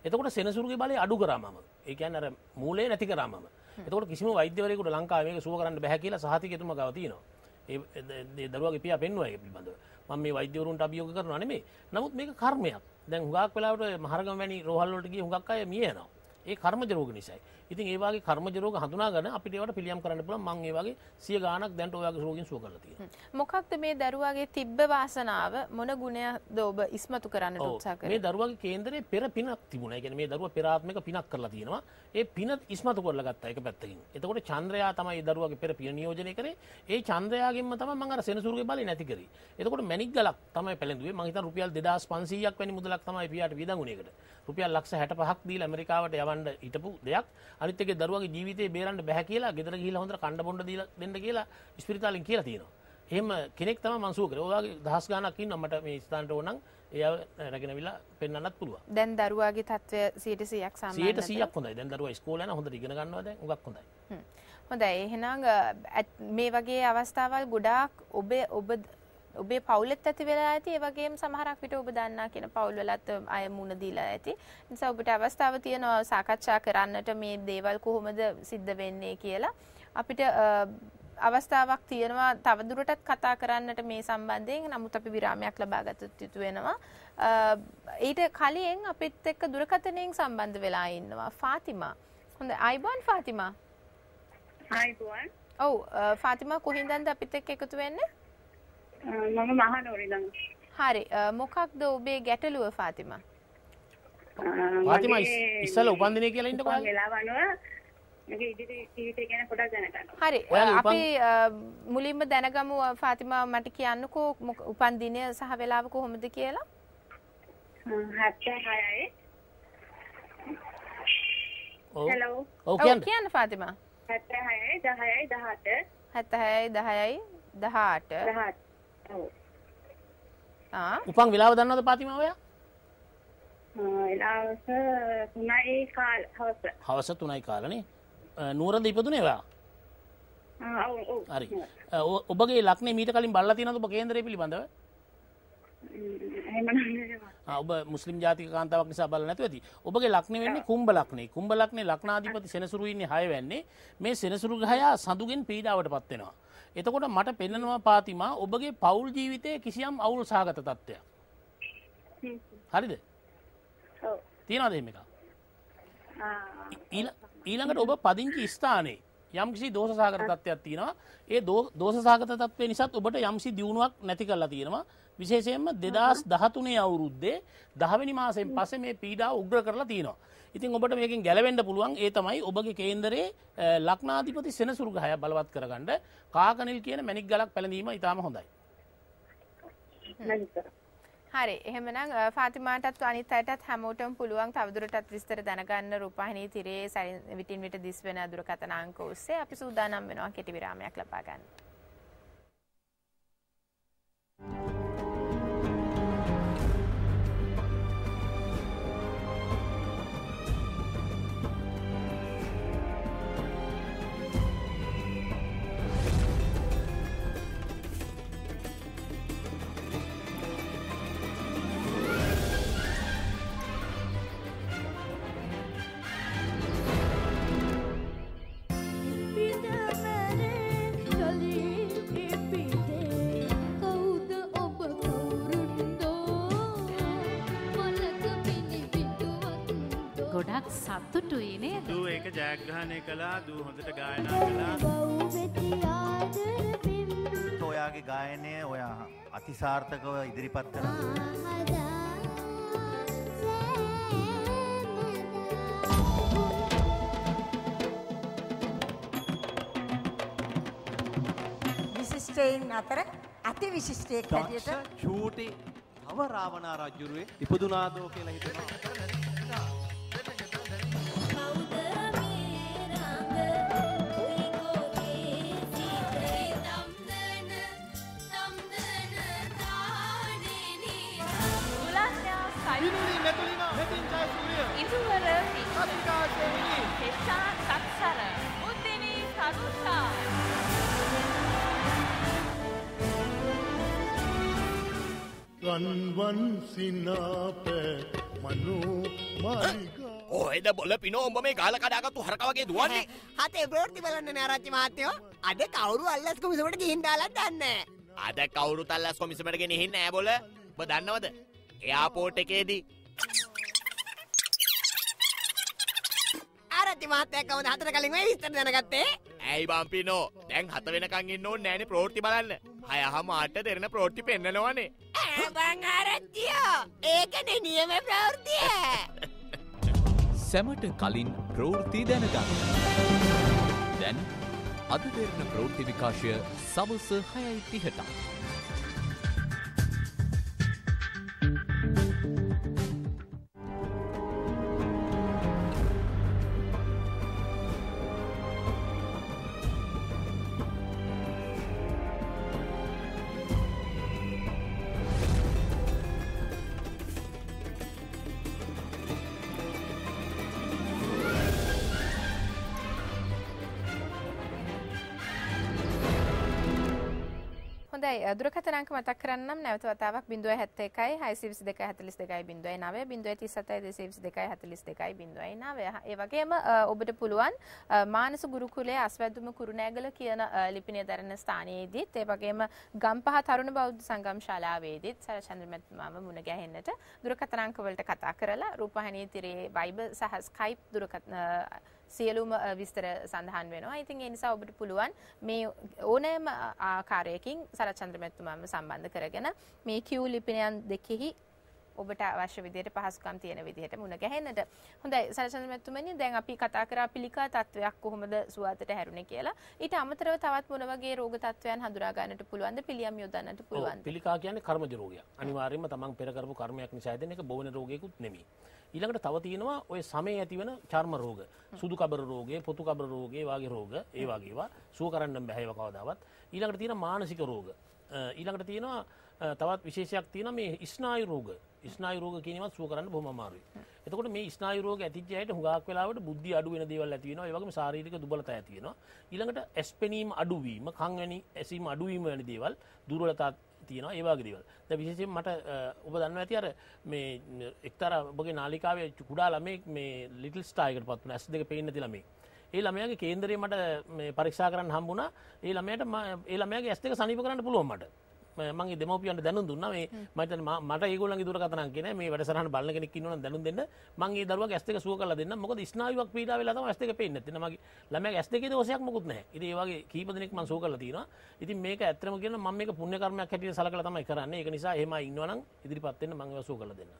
එතකොට සෙනසුරුගේ බලය අඩු කරාමම. ඒ කියන්නේ අර මූලය නැති කරාමම. එතකොට කිසිම වෛද්‍යවරයෙකුට ලංකාවේ මේක සුව කරන්න බෑ කියලා සහතිකයතුම ගාව තියෙනවා. ඒ දරුවාගේ පියා පෙන්වුවා ඒක පිළිබඳව. මම මේ වෛද්‍යවරුන්ට අභියෝග කරනවා නෙමෙයි. නමුත් මේක කර්මයක්. දැන් හුඟක් වෙලාවට මහරගම වැනි රෝහල් වලට ගිය හුඟක් අය මිය යනවා. ඒ කර්මජ රෝග නිසායි. ඉතින් ඒ වගේ කර්මජ රෝග හඳුනාගෙන අපිට ඒවට පිළියම් කරන්න පුළුවන්. මම ඒ වගේ 100 ගාණක් දැන්ට ඔය වගේ රෝගීන් සුව කරලා තියෙනවා. මොකක්ද මේ දරුවාගේ තිබ්බ වාසනාව මොන ගුණයක්ද ඔබ ඉස්මතු කරන්න උත්සාහ කරන්නේ? මේ දරුවාගේ කේන්දරේ පෙර පිනක් තිබුණා. ඒ කියන්නේ මේ දරුවා පෙර ආත්මික පිනක් කරලා තියෙනවා. ඒ පින ඉස්මතු කරලා ගත්තා එක පැත්තකින්. එතකොට චන්ද්‍රයා තමයි මේ දරුවාගේ පෙර පින නියෝජනය කරේ. ඒ චන්ද්‍රයාගෙන්ම තමයි මම අර සෙනසුරුගේ බලය නැති කරේ. එතකොට මැණික් ගලක් තමයි පැලඳුවේ. මම හිතන රුපියල් 2500ක් වැනි මුදලක් තමයි පියාට වියදම් වුණේ ඒකට. රුපියල් ලක්ෂ 65ක් දීලා ඇමරිකාවට යවන්න හිටපු දෙයක්. අනිත් එකේ දරුවාගේ ජීවිතේ බේරන්න බෑ කියලා ගෙදර ගිහිල්ලා හොඳට කණ්ඩ බොණ්ඩ දීලා දෙන්න කියලා ස්පිරිතාලෙන් කියලා තියෙනවා. එහෙම කෙනෙක් තමයි මං සුව කරේ. ඔය වගේ දහස් ගාණක් ඉන්නවා මට මේ ස්ථානට ඕනනම් එයාව රැගෙනවිලා පෙන්වන්නත් පුළුවන්. දැන් දරුවාගේ තත්ත්වය 100%ක් සාමාන්‍යද? 100%ක් හොඳයි. දැන් දරුවා ඉස්කෝලේ යනවා හොඳට ඉගෙන ගන්නවා දැන්. උගක් හොඳයි. හොඳයි. එහෙනම් මේ වගේ අවස්ථාවල් ගොඩාක් ඔබ ඔබේ පවුලෙත් ඇති වෙලා ඇති. ඒ වගේම සමහරක් විට ඔබ දන්නා කියන පවුල් වලත් අය මුණ දීලා ඇති. නිසා ඔබට අවස්ථාව තියෙනවා සාකච්ඡා කරන්නට මේ දේවල් කොහොමද සිද්ධ වෙන්නේ කියලා. අපිට අවස්ථාවක් තියෙනවා තවදුරටත් කතා කරන්නට මේ සම්බන්ධයෙන්. නමුත් අපි විරාමයක් ලබා ගත යුතු වෙනවා. ඊට කලින් අපිත් එක්ක දුරකථනයෙන් සම්බන්ධ වෙලා ඉන්නවා ෆාතිමා. හොඳයි අයිබෝන් ෆාතිමා. අයිබෝන්. ඔව් ෆාතිමා කොහින්දන්ද අපිත් එක්ක එකතු වෙන්නේ? මම මහනුවර ඉඳන්. හරි මොකක්ද ඔබේ ගැටලුව ෆාතිමා? ෆාතිමා ඉස්සෙල්ලා උපන්දිනේ කියලා ඉන්නකෝ. මගේ ඉදිරි ජීවිතය ගැන පොඩ්ඩක් දැනගන්න. හරි අපි මුලින්ම දැනගමු ෆාතිමා මට කියන්නකෝ උපන් දිනය සහ වෙලාව කොහොමද කියලා? 76යි. හෙලෝ. ඔව් කියන්න ෆාතිමා. 76යි 10යි 18. 76යි 10යි 18. 18. ඔව්. උපන් වෙලාව දන්නවද ෆාතිමා ඔයා? වෙලාවස 3යි කාල හවස. හවස 3යි කාලනේ. නුවරද ඉපදුනේ ඔයා? ඔව් ඔව්. හරි. ඔබගේ ලග්නේ මීට කලින් බලලා තියෙනවද ඔබ කේන්දරය පිළිබඳව? එහෙම නෑ. ඔබ මුස්ලිම් ජාතික කාන්තාවක් නිසා බලලා නැතුව ඇති. ඔබගේ ලග්නේ වෙන්නේ කුම්භ ලග්නේ. කුම්භ ලග්නේ ලග්නාධිපති සෙනසුරු ඉන්නේ 6 වෙන්නේ. මේ සෙනසුරු ග්‍රහයා සඳුගෙන් පීඩාවටපත් වෙනවා. එතකොට මට පෙන්නනවා පාතිමා ඔබගේ පෞල් ජීවිතයේ කිසියම් අවුල් සහගත තත්ත්වයක්. හරිද? ඔව්. තියනවද එහෙම එකක්? ඊළඟට ඔබ පදිංචි ස්ථානයේ යම්කිසි දෝෂසහගත තත්ත්වයක් තියෙනවා. ඒ දෝෂසහගත තත්ත්වය නිසා ඔබට යම්කිසි දියුණුවක් නැති කරලා තියෙනවා. විශේෂයෙන්ම 2013 අවුරුද්දේ 10 වෙනි මාසයෙන් පස්සේ මේ පීඩාව උග්‍ර කරලා තියෙනවා. ඉතින් ඔබට මේකෙන් ගැලවෙන්න පුළුවන්. ඒ තමයි ඔබගේ කේන්දරයේ ලග්නාධිපති සෙනසුරු ග්‍රහය බලවත් කරගන්න කාකනිල් කියන මැණික් ගලක් පැලඳීම ඉතාම හොඳයි. හරි එහෙමනම් ෆාතිමාටත් අනිත් අයටත් හැමෝටම පුළුවන් තවදුරටත් විස්තර දැනගන්න රූපවාහිනී තිරේ විටින් විට දිස් වෙන දුරකථන අංක ඔස්සේ අපි සූදානම් වෙනවා කෙටි විරාමයක් ලබා ගන්න. සතුටුයි නේද? දූ ඒක ජයග්‍රහණය කළා. දූ හොඳට ගායනා කළා. ඔයාගේ ගායනය ඔයා අතිසාර්ථකව ඉදිරිපත් කළා. විශිෂ්ටයින් අතර අති විශිෂ්ටයෙක් හැටියට චූටි තව රාවණා රජුරුවේ ඉපදුනාදෝ කියලා හිතනවා. ඉදුවර හිස්සා සක්සර උද්දිනී තනුෂා රන්වන් සිනාප මනෝ මාලිගා ඔයද බොල පිනෝ උඹ මේ ගාල කඩාගත්තු හරක වගේ දුවන්නේ. හතේ ප්‍රවෘත්ති බලන්න නේ ආරච්චි මහත්තයෝ. අද කවුරු අල්ලස් කොමිසමට ගිහින් දාලාද දන්නේ නැහැ. අද කවුරුත් අල්ලස් කොමිසමට ගෙනිහින් නෑ බොල. ඔබ දන්නවද? එයාපෝට් එකේදී ආරච්චි මහත්තයා කවුද හතර කලින් මේ විස්තර දැනගත්තේ? ඇයි බම්පිනෝ දැන් 7 වෙනකන් ඉන්න ඕනේ නෑනේ ප්‍රවෘත්ති බලන්න. 6:00 දෙරණ ප්‍රවෘත්ති පෙන්නනවනේ. බං ආරච්චියෝ ඒකනේ නියම ප්‍රවෘත්තිය. සැමට කලින් ප්‍රවෘත්ති දැනගන්න. දැන් අද දෙරණ ප්‍රවෘත්ති විකාශය සවස 6:30ට. හොඳයි දුරකථන අංක මතක් කරන්නම් නැවත වතාවක් 071 622 42 09 037 222 42 09. ඒ වගේම ඔබට පුළුවන් මානස ගුරුකුලයේ අස්වැද්දුම කුරුණෑගල කියන ලිපිනය දරන ස්ථානයේදීත් ඒ වගේම ගම්පහ තරුණ බෞද්ධ සංගම් ශාලාවේදීත් සරචන්ද්‍ර මැතිතුමාව මුණ ගැහෙන්නට දුරකථන අංක වලට කතා කරලා රූපවාහිනියේ තිරේ Viber සහ Skype දුරකථන සියලුම විස්තර සඳහන් වෙනවා. ඉතින් ඒ නිසා ඔබට පුළුවන් මේ ඕනෑම ආකාරයකින් සරචන්ද්‍ර මැතිතුමාව සම්බන්ධ කරගෙන මේ Q ලිපිනයන් දෙකෙහි ඔබට අවශ්‍ය විදිහට පහසුකම් තියෙන විදිහට මුණ ගැහෙන්නට. හොඳයි සරචන්ද්‍ර මැතිතුමනි දැන් අපි කතා කරා පිළිකා තත්වයක් කොහොමද සුවාතට හැරුණේ කියලා. ඊට අමතරව තවත් මොන වගේ රෝග තත්වයන් හඳුනා ගන්නට පුළුවන්ද පිළියම් යොදන්නට පුළුවන්ද? පිළිකා කියන්නේ කර්මජ රෝගයක්. අනිවාර්යයෙන්ම තමන් පෙර කරපු කර්මයක් නිසා දෙන එක බොවන රෝගයකුත් නෙමෙයි. ඊළඟට තව තියෙනවා ඔය සමේ ඇතිවන චර්ම රෝග. සුදු කබර රෝගය, පොතු කබර රෝගය වගේ රෝග, ඒ වගේ ඒවා සුව කරන්න බෑ ඒවා කවදාවත්. ඊළඟට තියෙනවා මානසික රෝග. ඊළඟට තියෙනවා තවත් විශේෂයක් තියෙනවා මේ ස්නායු රෝග. ස්නායු රෝග කියන ඒවා සුව කරන්න බොහොම අමාරුයි. එතකොට මේ ස්නායු රෝග ඇතිච්ච අයට හුඟක් වෙලාවට බුද්ධිය අඩු වෙන දේවල් ඇති වෙනවා. ඒ වගේම ශාරීරික දුබලතා ඇති වෙනවා. ඊළඟට ඇස්පෙනීම අඩු වීම, කන් වැනි ඇසීම අඩු වීම වැනි දේවල් දුර්වලතා තියෙනවා. ඒ වගේ දේවල්. දැන් විශේෂයෙන් මට ඔබ දන්නවා ඇති අර මේ එක්තරා ඔබගේ නාලිකාවේ කුඩා ළමෙක් මේ ලිටල් ස්ටාර් එකකට පත් වුණා. S2 පේන්නේ නැති ළමෙක්. ඒ ළමයාගේ කේන්දරේ මට මේ පරීක්ෂා කරන්න හම්බුණා. ඒ ළමයාගේ S2 සනීප කරන්න පුළුවන් මට. මගේ දෙමව්පියන්ට දැනුම් දුන්නා මේ මට ඒගොල්ලන්ගේ දුරකථන අංක නෑ මේ වැඩසටහන බලන කෙනෙක් ඉන්නවනම් දැනුම් දෙන්න මම ඒ දරුවාගේ S2 සුව කරලා දෙන්නම් මොකද ස්නායුවක් පීඩා වෙලා තමයි S2 පේන්නේ නැත්නම් මගේ ළමයාගේ S2 දෝෂයක් මොකුත් නැහැ ඉතින් ඒ වගේ කීප දෙනෙක් මම සුව කරලා තියෙනවා ඉතින් මේක ඇත්තම කියනවා මම මේක පුණ්‍ය කර්මයක් හැටියට සලකලා තමයි කරන්නේ ඒක නිසා එහෙම ඉන්නවනම් ඉදිරිපත් වෙන්න මම ඒවා සුව කරලා දෙන්නම්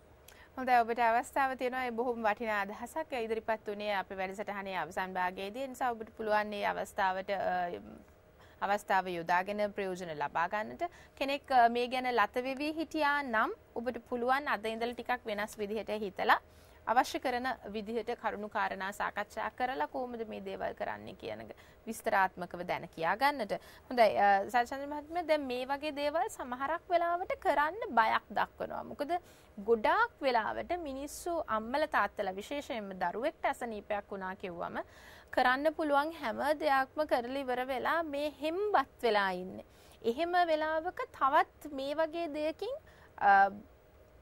හොඳයි ඔබට අවස්ථාව තියෙනවා මේ බොහොම වටිනා අදහසක් ඉදිරිපත් උනේ අපේ වැඩසටහනේ අවසන් භාගයේදී නිසා ඔබට පුළුවන් මේ අවස්ථාව යොදාගෙන ප්‍රයෝජන ලබා ගන්නට කෙනෙක් මේ ගැන ලත වෙවි හිටියා නම් ඔබට පුළුවන් අද ඉඳලා ටිකක් වෙනස් විදිහට හිතලා අවශ්‍ය කරන විදිහට කරුණු කාරණා සාකච්ඡා කරලා කොහොමද මේ දේවල් කරන්නේ කියන විස්තරාත්මකව දැන කියා ගන්නට. හොඳයි සරචන්ද්‍ර මහත්මයා දැන් මේ වගේ දේවල් සමහරක් වෙලාවට කරන්න බයක් දක්වනවා. මොකද ගොඩාක් වෙලාවට මිනිස්සු අම්මලා තාත්තලා විශේෂයෙන්ම දරුවෙක්ට අසනීපයක් වුණා කිව්වම කරන්න පුළුවන් හැම දෙයක්ම කරලා ඉවර වෙලා මේ හෙම්බත් වෙලා ඉන්නේ. එහෙම වෙලාවක තවත් මේ වගේ දෙයකින්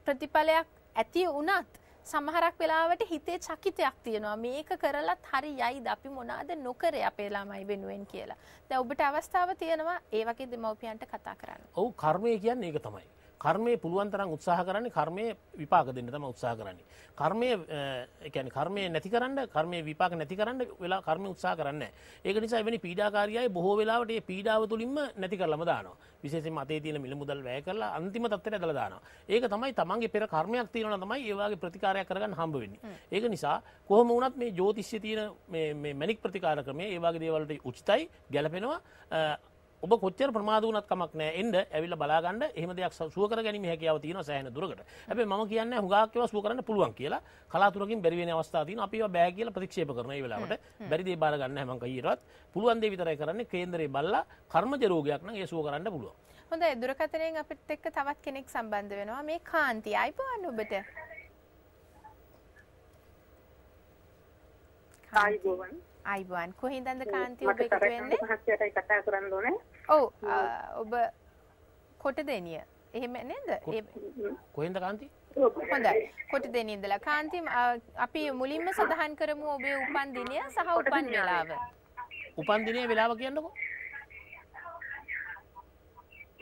ප්‍රතිඵලයක් ඇති වුණත් සමහරක් වෙලාවට හිතේ චකිතයක් තියෙනවා මේක කරලත් හරි යයිද අපි මොනවාද නොකරේ අපේ ළමයි වෙනුවෙන් කියලා. දැන් ඔබට අවස්ථාව තියෙනවා ඒ වගේ දෙමව්පියන්ට කතා කරන්න. ඔව් කර්මය කියන්නේ ඒක තමයි. කර්මයේ පුළුවන් තරම් උත්සාහ කරන්නේ කර්මයේ විපාක දෙන්න තමයි උත්සාහ කරන්නේ. කර්මයේ කියන්නේ කර්මයේ නැතිකරන්න කර්මයේ විපාක නැතිකරන්න වෙලා කර්මයේ උත්සාහ කරන්නේ නැහැ. ඒක නිසා එවැනි පීඩාකාරී අය බොහෝ වෙලාවට මේ පීඩාව තුලින්ම නැති කරලම දානවා. විශේෂයෙන්ම අතේ තියෙන මිල මුදල් වැය කරලා අන්තිම තත්ත්වයට ඇදලා දානවා. ඒක තමයි තමන්ගේ පෙර කර්මයක් තියෙනවා තමයි ඒ වගේ ප්‍රතිකාරයක් කරගන්න හම්බ වෙන්නේ. ඒක නිසා කොහොම වුණත් මේ ජ්‍යොතිෂයේ තියෙන මේ මැනික් ප්‍රතිකාර ක්‍රමය ඒ වගේ දේවල් වලට උචිතයි ගැලපෙනවා. ඔබ කොච්චර ප්‍රමාද වුණත් කමක් නැහැ. එන්න ඇවිල්ලා බලා ගන්න. එහෙම දෙයක් සුව කර ගැනීම හැකියාව තියෙනවා සෑහෙන දුරකට. හැබැයි මම කියන්නේ හුඟක් ඒවා සුව කරන්න පුළුවන් කියලා. කලාතුරකින් බැරි වෙන අවස්ථා තියෙනවා. අපි ඒවා බෑ කියලා ප්‍රතික්ෂේප කරනවා මේ වෙලාවට. බැරි දේ බාර ගන්න හැමං කීයටවත්. පුළුවන් දේ විතරයි කරන්නේ. කේන්දරේ බල්ලා කර්මජ රෝගයක් නම් ඒ සුව කරන්න පුළුවන්. හොඳයි දුරකථනයෙන් අපිට එක්ක තවත් කෙනෙක් සම්බන්ධ වෙනවා. මේ කාන්ති අයිබෝන් ඔබට. අයිබෝන්. අයිබෝන් කොහෙන්දද කාන්ති ඔබ එකතු වෙන්නේ? මහත්තයාටයි කතා කරන්න ඕනේ. ඔව් ඔබ කොටදෙනිය. එහෙම නේද? කොහෙන්ද කාන්ති? හොඳයි. කොටදෙනිය ඉඳලා කාන්ති අපි මුලින්ම සඳහන් කරමු ඔබේ උපන් දිනය සහ උපන් වෙලාව. උපන් දිනයේ වෙලාව කියන්නකෝ.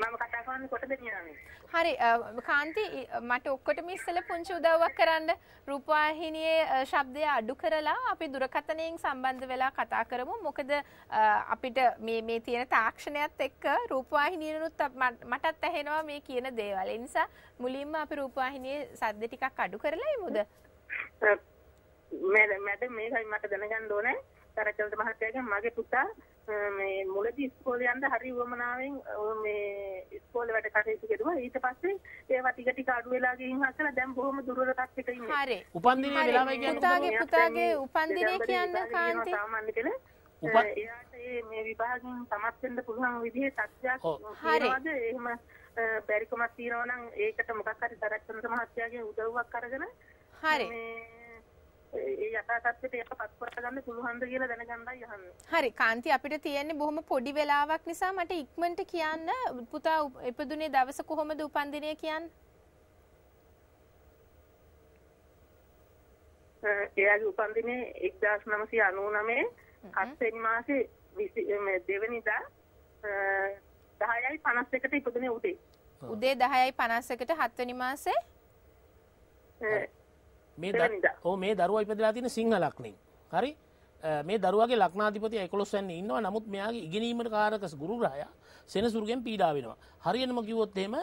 මම කතා කරන්නේ කොටදෙනිය නම. හරි කාන්ති මට ඔක්කොටම ඉස්සෙල්ලා පුංචි උදව්වක් කරන්න රූපවාහිනියේ ශබ්දය අඩු කරලා අපි දුරකථනයෙන් සම්බන්ධ වෙලා කතා කරමු මොකද අපිට මේ තියෙන තාක්ෂණයත් එක්ක රූපවාහිනියනුත් මටත් ඇහෙනවා මේ කියන දේවල්. ඒ නිසා මුලින්ම අපි රූපවාහිනියේ ශබ්ද ටිකක් අඩු කරලා ඉමුද? මැඩම් මේකයි මට දැනගන්න ඕනේ. තරචන්ද මහත්තයාගෙන් මගේ පුතා මේ මුලදී ඉස්කෝලේ යන්න හරි වමනාවෙන් මේ ඉස්කෝලේ වැඩ කටයුතු කෙරුවා. ඊට පස්සේ ඒවා ටික ටික අඩු වෙලා ගිහින් හස්සලා දැන් බොහොම දුර්වල තත්ත්වයක ඉන්නේ. හරි. උපන් දිනේ වෙලාවයි කියන්නේ පුතාගේ උපන් දිනේ කියන්න කාන්ති. සාමාන්‍ය කෙනෙක්. එයාට මේ විභාගයෙන් සමත් වෙන්න පුළුවන් විදිහේ සත්‍යයක් තියෙනවද? එහෙම බැරිකමක් තියෙනවා නම් ඒකට මොකක් හරි තරචන්ද මහත්තයාගේ උදව්වක් අරගෙන හරි. ඒ යථා තත්ත්වයට ඒකපත් කරගන්න පුළුවන්ද කියලා දැනගන්නයි අහන්නේ. හරි කාන්ති අපිට තියෙන්නේ බොහොම පොඩි වෙලාවක් නිසා මට ඉක්මනට කියන්න පුතා ඉපදුනේ දවස කොහොමද උපන්දිනය කියන්න? එයාගේ උපන්දිනේ 1999 7 වෙනි මාසේ 2 වෙනිදා 10:51ට ඉපදුනේ උදේ. උදේ 10:51ට 7 වෙනි මාසේ මේ දරුවා ඉපදලා තියෙන සිංහ ලග්නෙන්. හරි? මේ දරුවාගේ ලග්නාධිපතිය 11 වෙනි ඉන්නවා. නමුත් මෙයාගේ ඉගෙනීමට කාරක ගුරු ග්‍රහයා සෙනසුරුගෙන් පීඩා වෙනවා. හරියටම කිව්වොත් එහෙම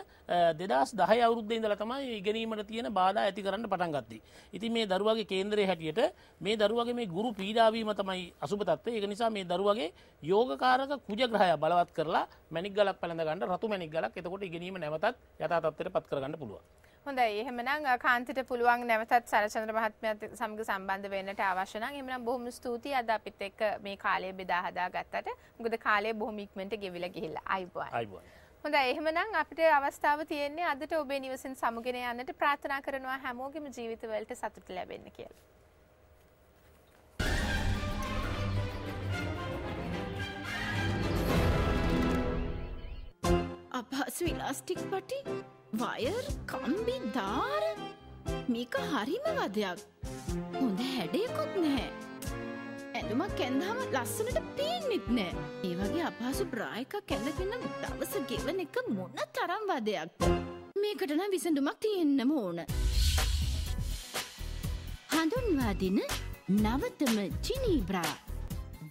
2010 අවුරුද්දේ ඉඳලා තමයි ඉගෙනීමට තියෙන බාධා ඇති කරන්න පටන් ගත්තේ. ඉතින් මේ දරුවාගේ කේන්දරයේ හැටියට මේ දරුවාගේ මේ ගුරු පීඩා වීම තමයි අසුබ තත්ත්වය. ඒක නිසා මේ දරුවාගේ යෝගකාරක කුජ ග්‍රහය බලවත් කරලා මැණික් ගලක් පැලඳ ගන්න රතු මැණික් ගලක්. එතකොට ඉගෙනීම නැවතත් යථා තත්ත්වයට පත් කරගන්න පුළුවන්. හොඳයි එහෙමනම් කාන්තිට පුළුවන් නැවතත් සරචන්ද්‍ර මහත්මයාත් සමග සම්බන්ධ වෙන්නට අවශ්‍ය නම් එහෙමනම් බොහොම ස්තුතියි අද අපිත් එක්ක මේ කාලය බෙදා හදා ගත්තට. මොකද කාලය බොහොම ඉක්මනට ගෙවිලා ගිහිල්ලා ආයිබෝයි. හොඳයි එහෙමනම් අපිට අවස්ථාව තියෙන්නේ අදට ඔබේ නිවසින් සමුගෙන යන්නට ප්‍රාර්ථනා කරනවා හැමෝගෙම ජීවිතවලට සතුට ලැබෙන්න කියලා. අපහසු ඉලාස්ටික් පටි වයර් කම්බි දාර මේක හරිම වදයක්. හොඳ හැඩයකුත් නැහැ. ඇඳුමක් ඇඳහම ලස්සනට පේන්නෙත් නෑ. ඒ වගේ අපහසු බ්‍රා එකක් ඇඳගෙන දවස ගෙවන එක මොන තරම් වදයක්ද. මේකට නම් විසඳුමක් තියෙන්නම ඕන. හඳුන්වා දෙන නවතම ජිනී බ්‍රා.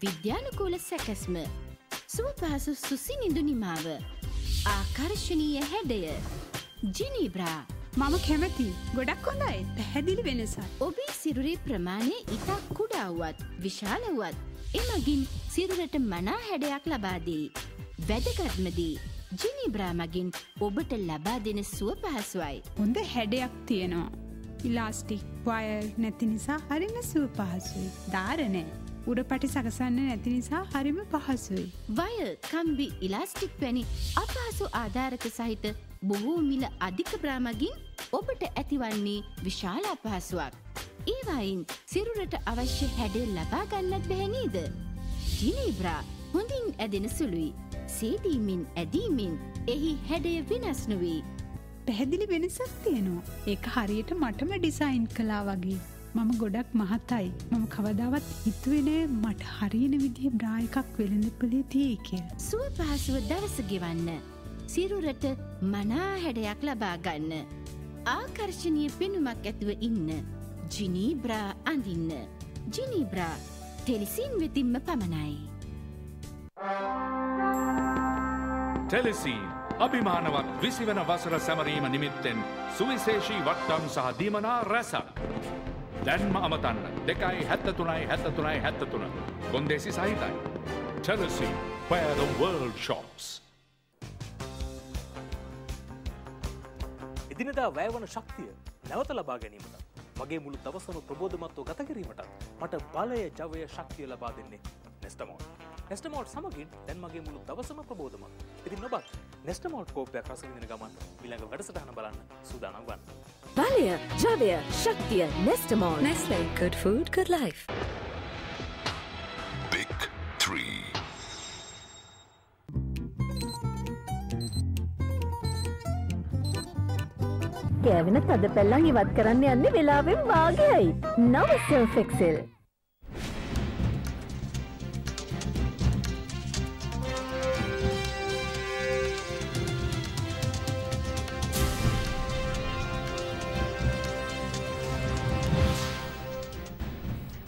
විද්‍යානුකූල සැකැස්ම. සුවපහසු සුසිනිඳු නිමාව. ආකර්ශනීය හැඩය. ජිනී බ්‍රා. මම කැමති. ගොඩක් හොඳයි. පැහැදිලි වෙනසක්. ඔබේ සිරුරේ ප්‍රමාණය ඉතා කුඩා වුවත් විශාල වුවත් එමගින් සිරුරට මනා හැඩයක් ලබා දෙයි. වැදගත්ම දේ ජිනී බ්‍රා මගින් ඔබට ලබා දෙන සුව පහසුවයි. හොඳ හැඩයක් තියෙනවා. ඉලාස්ටික් වයර් නැති නිසා හරිම සුව පහසුයි. දාර නෑ. උඩපටි සකසන්න නැති නිසා හරිම පහසුයි. වයර් කම්බි ඉලාස්ටික් වැනි අපහසු ආධාරක සහිත බොහෝ මිල අධික බ්‍රා මගින් ඔබට ඇතිවන්නේ විශාල අපහසුවක්. ඒවායින් සිරුරට අවශ්‍ය හැඩය ලබා ගන්නත් බැහැ නේද? ජිනී බ්‍රා හොඳින් ඇදෙන සුළුයි. සේදීමින් ඇදීමින් එහි හැඩය වෙනස් නොවේ. පැහැදිලි වෙනසක් තියෙනවා. ඒක හරියට මටම ඩිසයින් කළා වගේ. මම ගොඩක් මහතයි. මම කවදාවත් හිතුවේ නෑ මට හරියන විදිහේ බ්‍රා එකක් වෙළඳපොලේ තියෙයි කියලා. සුව පහසුව දවස ගෙවන්න. සිරුරට මනා හැඩයක් ලබා ගන්න. ආකර්ශනීය පෙනුමක් ඇතුව ඉන්න. ජිනී බ්‍රා අඳින්න. ජිනී බ්‍රා ටෙලිසින් වෙතින්ම පමණයි. ටෙලිසින් අභිමානවත් 20 වන වසර සැමරීම නිමිත්තෙන් සුවිශේෂී වට්ටම් සහ දීමනා රැසක්. දැන්ම අමතන්න 2.73 කොන්දේසි සහිතයි. ටෙලිසින් where the world shops. එදිනදා වැයවන ශක්තිය නැවත ලබා ගැනීමට මගේ මුළු දවසම ප්‍රබෝධමත්ව ගත කිරීමට මට බලය ජවය ශක්තිය ලබා දෙන්නේ නෙස්ටමෝල්. නෙස්ටමෝල් සමගින් දැන් මගේ මුළු දවසම ප්‍රබෝධමත්. ඉතින් ඔබත් නෙස්ටමෝල් කෝප්පයක් රස විඳින ගමන් ඊළඟ වැඩසටහන බලන්න සූදානම් වන්න. බලය ජවය ශක්තිය Nestomalt. Nestle good food good life. Big 3 කෑවෙන තද පැල්ලන් ඉවත් කරන්න යන්නේ වෙලාවෙන් වාගේයි. නව සර්ෆ් එක්සෙල්.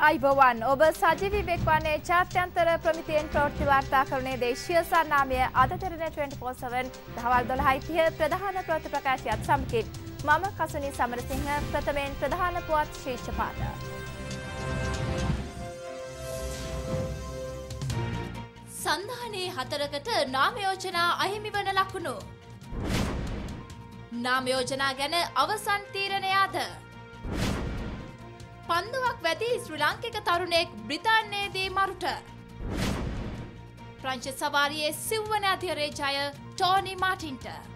අයිබෝවන් ඔබ සජීවී වෙක්වන්නේ ජාත්‍යන්තර ප්‍රමිතියෙන් ප්‍රවෘත්ති වාර්තාකරණයේ දේශීය සන්නාමය අද දරන 24/7 දහවල් 12:30 ප්‍රධාන ප්‍රවෘත්ති ප්‍රකාශයත් සමගින් මම කසුනි සමරසිංහ ප්‍රථමයෙන් ප්‍රධාන පුවත් ශීර්ෂ පාඨ. සංධානයේ 4කට නාම යෝජනා අහිමි වන ලකුණු. නාම යෝජනා ගැන අවසන් තීරණය අද. පන්දුවක් වැදී ශ්‍රී ලාංකික තරුණයෙක් බ්‍රිතාන්‍යයේදී මරුට. ප්‍රංශ සවාරියේ සිව්වන අධිරේ ජය ටෝනි මාටින්ට.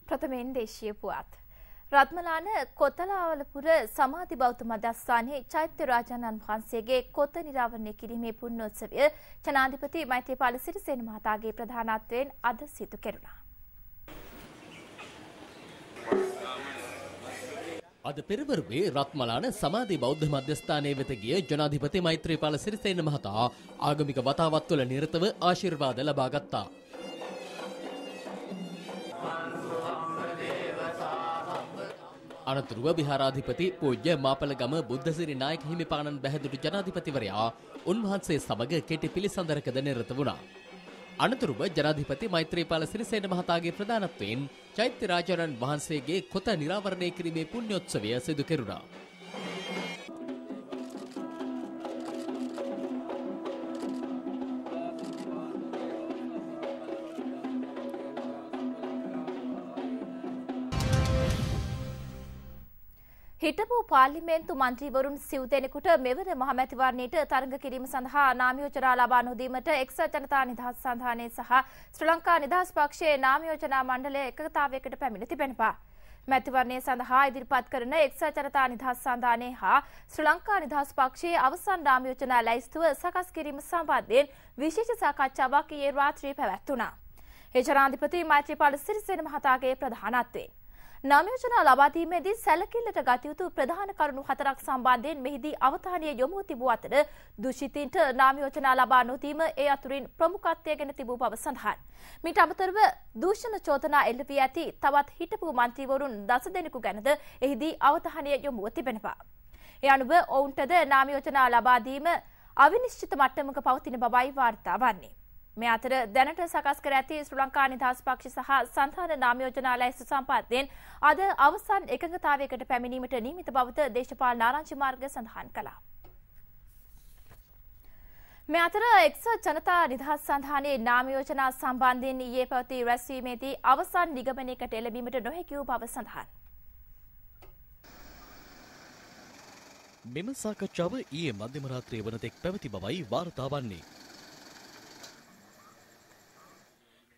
ප්‍රථමයෙන් දේශීය පුවත්. රත්මලාන කොතලාවලපුර සමාධි බෞද්ධ මධ්‍යස්ථානයේ චෛත්‍ය රාජානන් වහන්සේගේ කොත නිරාවරණය කිරීමේ පුණ්‍යෝත්සවය ජනාධිපති මෛත්‍රීපාල සිරිසේන මහතාගේ ප්‍රධානත්වයෙන් අද සිදු කෙරුණා. අද පෙරවරුවේ රත්මලාන සමාධි බෞද්ධ මධ්‍යස්ථානයේ වෙත ගිය ජනාධිපති මෛත්‍රීපාල සිරිසේන මහතා ආගමික වතාවත්වල නිරතව ආශිර්වාද ලබා ගත්තා. අනතුරුව විහාරාධිපති පූජ්‍ය මාපලගම බුද්ධසිරි නායක හිමිපාණන් බැහැදුණු ජනාධිපතිවරයා උන්වහන්සේ සමග කෙටි පිළිසඳරකද නිරත වුණා. අනතුරුව ජනාධිපති මෛත්‍රීපාල සිරිසේන මහතාගේ ප්‍රධානත්වයෙන් චෛත්‍ය රාජානන් වහන්සේගේ කොත නිරාවරණය කිරීමේ පුණ්‍යෝත්සවය සිදු කෙරුණා. හිටපු පාර්ලිමේන්තු මන්ත්‍රීවරුන් සිව් දෙනෙකුට මෙවර මහමැතිවරණයට තරඟ කිරීම සඳහා නාමයෝජනා ලබා නොදීමට එක්සත් ජනතා නිදහස් සන්ධානය සහ ශ්‍රී ලංකා නිදහස් පක්ෂයේ නාමයෝජනා මණ්ඩලය එකගතාවයකට පැමිණ තිබෙනවා. මැතිවරණය සඳහා ඉදිරිපත් කරන එක්සත් ජනතා නිදහස් සන්ධානය හා ශ්‍රී ලංකා නිදහස් පක්ෂයේ අවසන් නාමයෝජනා ලැයිස්තුව සකස් කිරීම සම්බන්ධයෙන් විශේෂ සාකච්ඡාවක් ඊයේ රාත්‍රියේ පැවැත්වුණා. ඒ ජනාධිපති මෛත්‍රීපාල සිරිසේන මහතාගේ ප්‍රධානත්වයෙන් නාමයෝජනා ලබා දීමේදී සැලකිල්ලට ගත යුතු ප්‍රධාන කරුණු 4ක් සම්බන්ධයෙන් මෙහිදී අවධානය යොමු තිබූ අතර දුෂිතින්ට නාමයෝජනා ලබා නොදීම ඒ අතුරින් ප්‍රමුඛත්වයගෙන තිබූ බව සඳහන්. මීට අමතරව දූෂණ චෝදනා එල්ල වී ඇති තවත් හිටපු මන්ත්‍රීවරුන් 10 දෙනෙකු ගැනද එහිදී අවධානය යොමුව තිබෙනවා. ඒ අනුව ඔවුන්ටද නාමයෝජනා ලබා දීම අවිනිශ්චිත මට්ටමක පවතින බවයි වාර්තා වන්නේ. මේ අතර දැනට සකස් කර ඇති ශ්‍රී ලංකා නිදහස් පක්ෂ සහ සන්ධාන නාමයෝජනා ලැයිස්තු සම්පාදයෙන් අද අවසන් එකඟතාවයකට පැමිණීමට නියමිත බවද දේශපාලන ආරංචි මාර්ග සඳහන් කළා. මේ අතර එක්සත් ජනතා නිදහස් සන්ධානයේ නාමයෝජනා සම්බන්ධයෙන් ඊයේ පැවති රැස්වීමේදී අවසන් නිගමනයකට එළඹීමට නොහැකි වූ බව සඳහන්. මෙම සාකච්ඡාව ඊයේ මධ්‍යම රාත්‍රියේ වනතෙක් පැවති බවයි වාර්තා වන්නේ.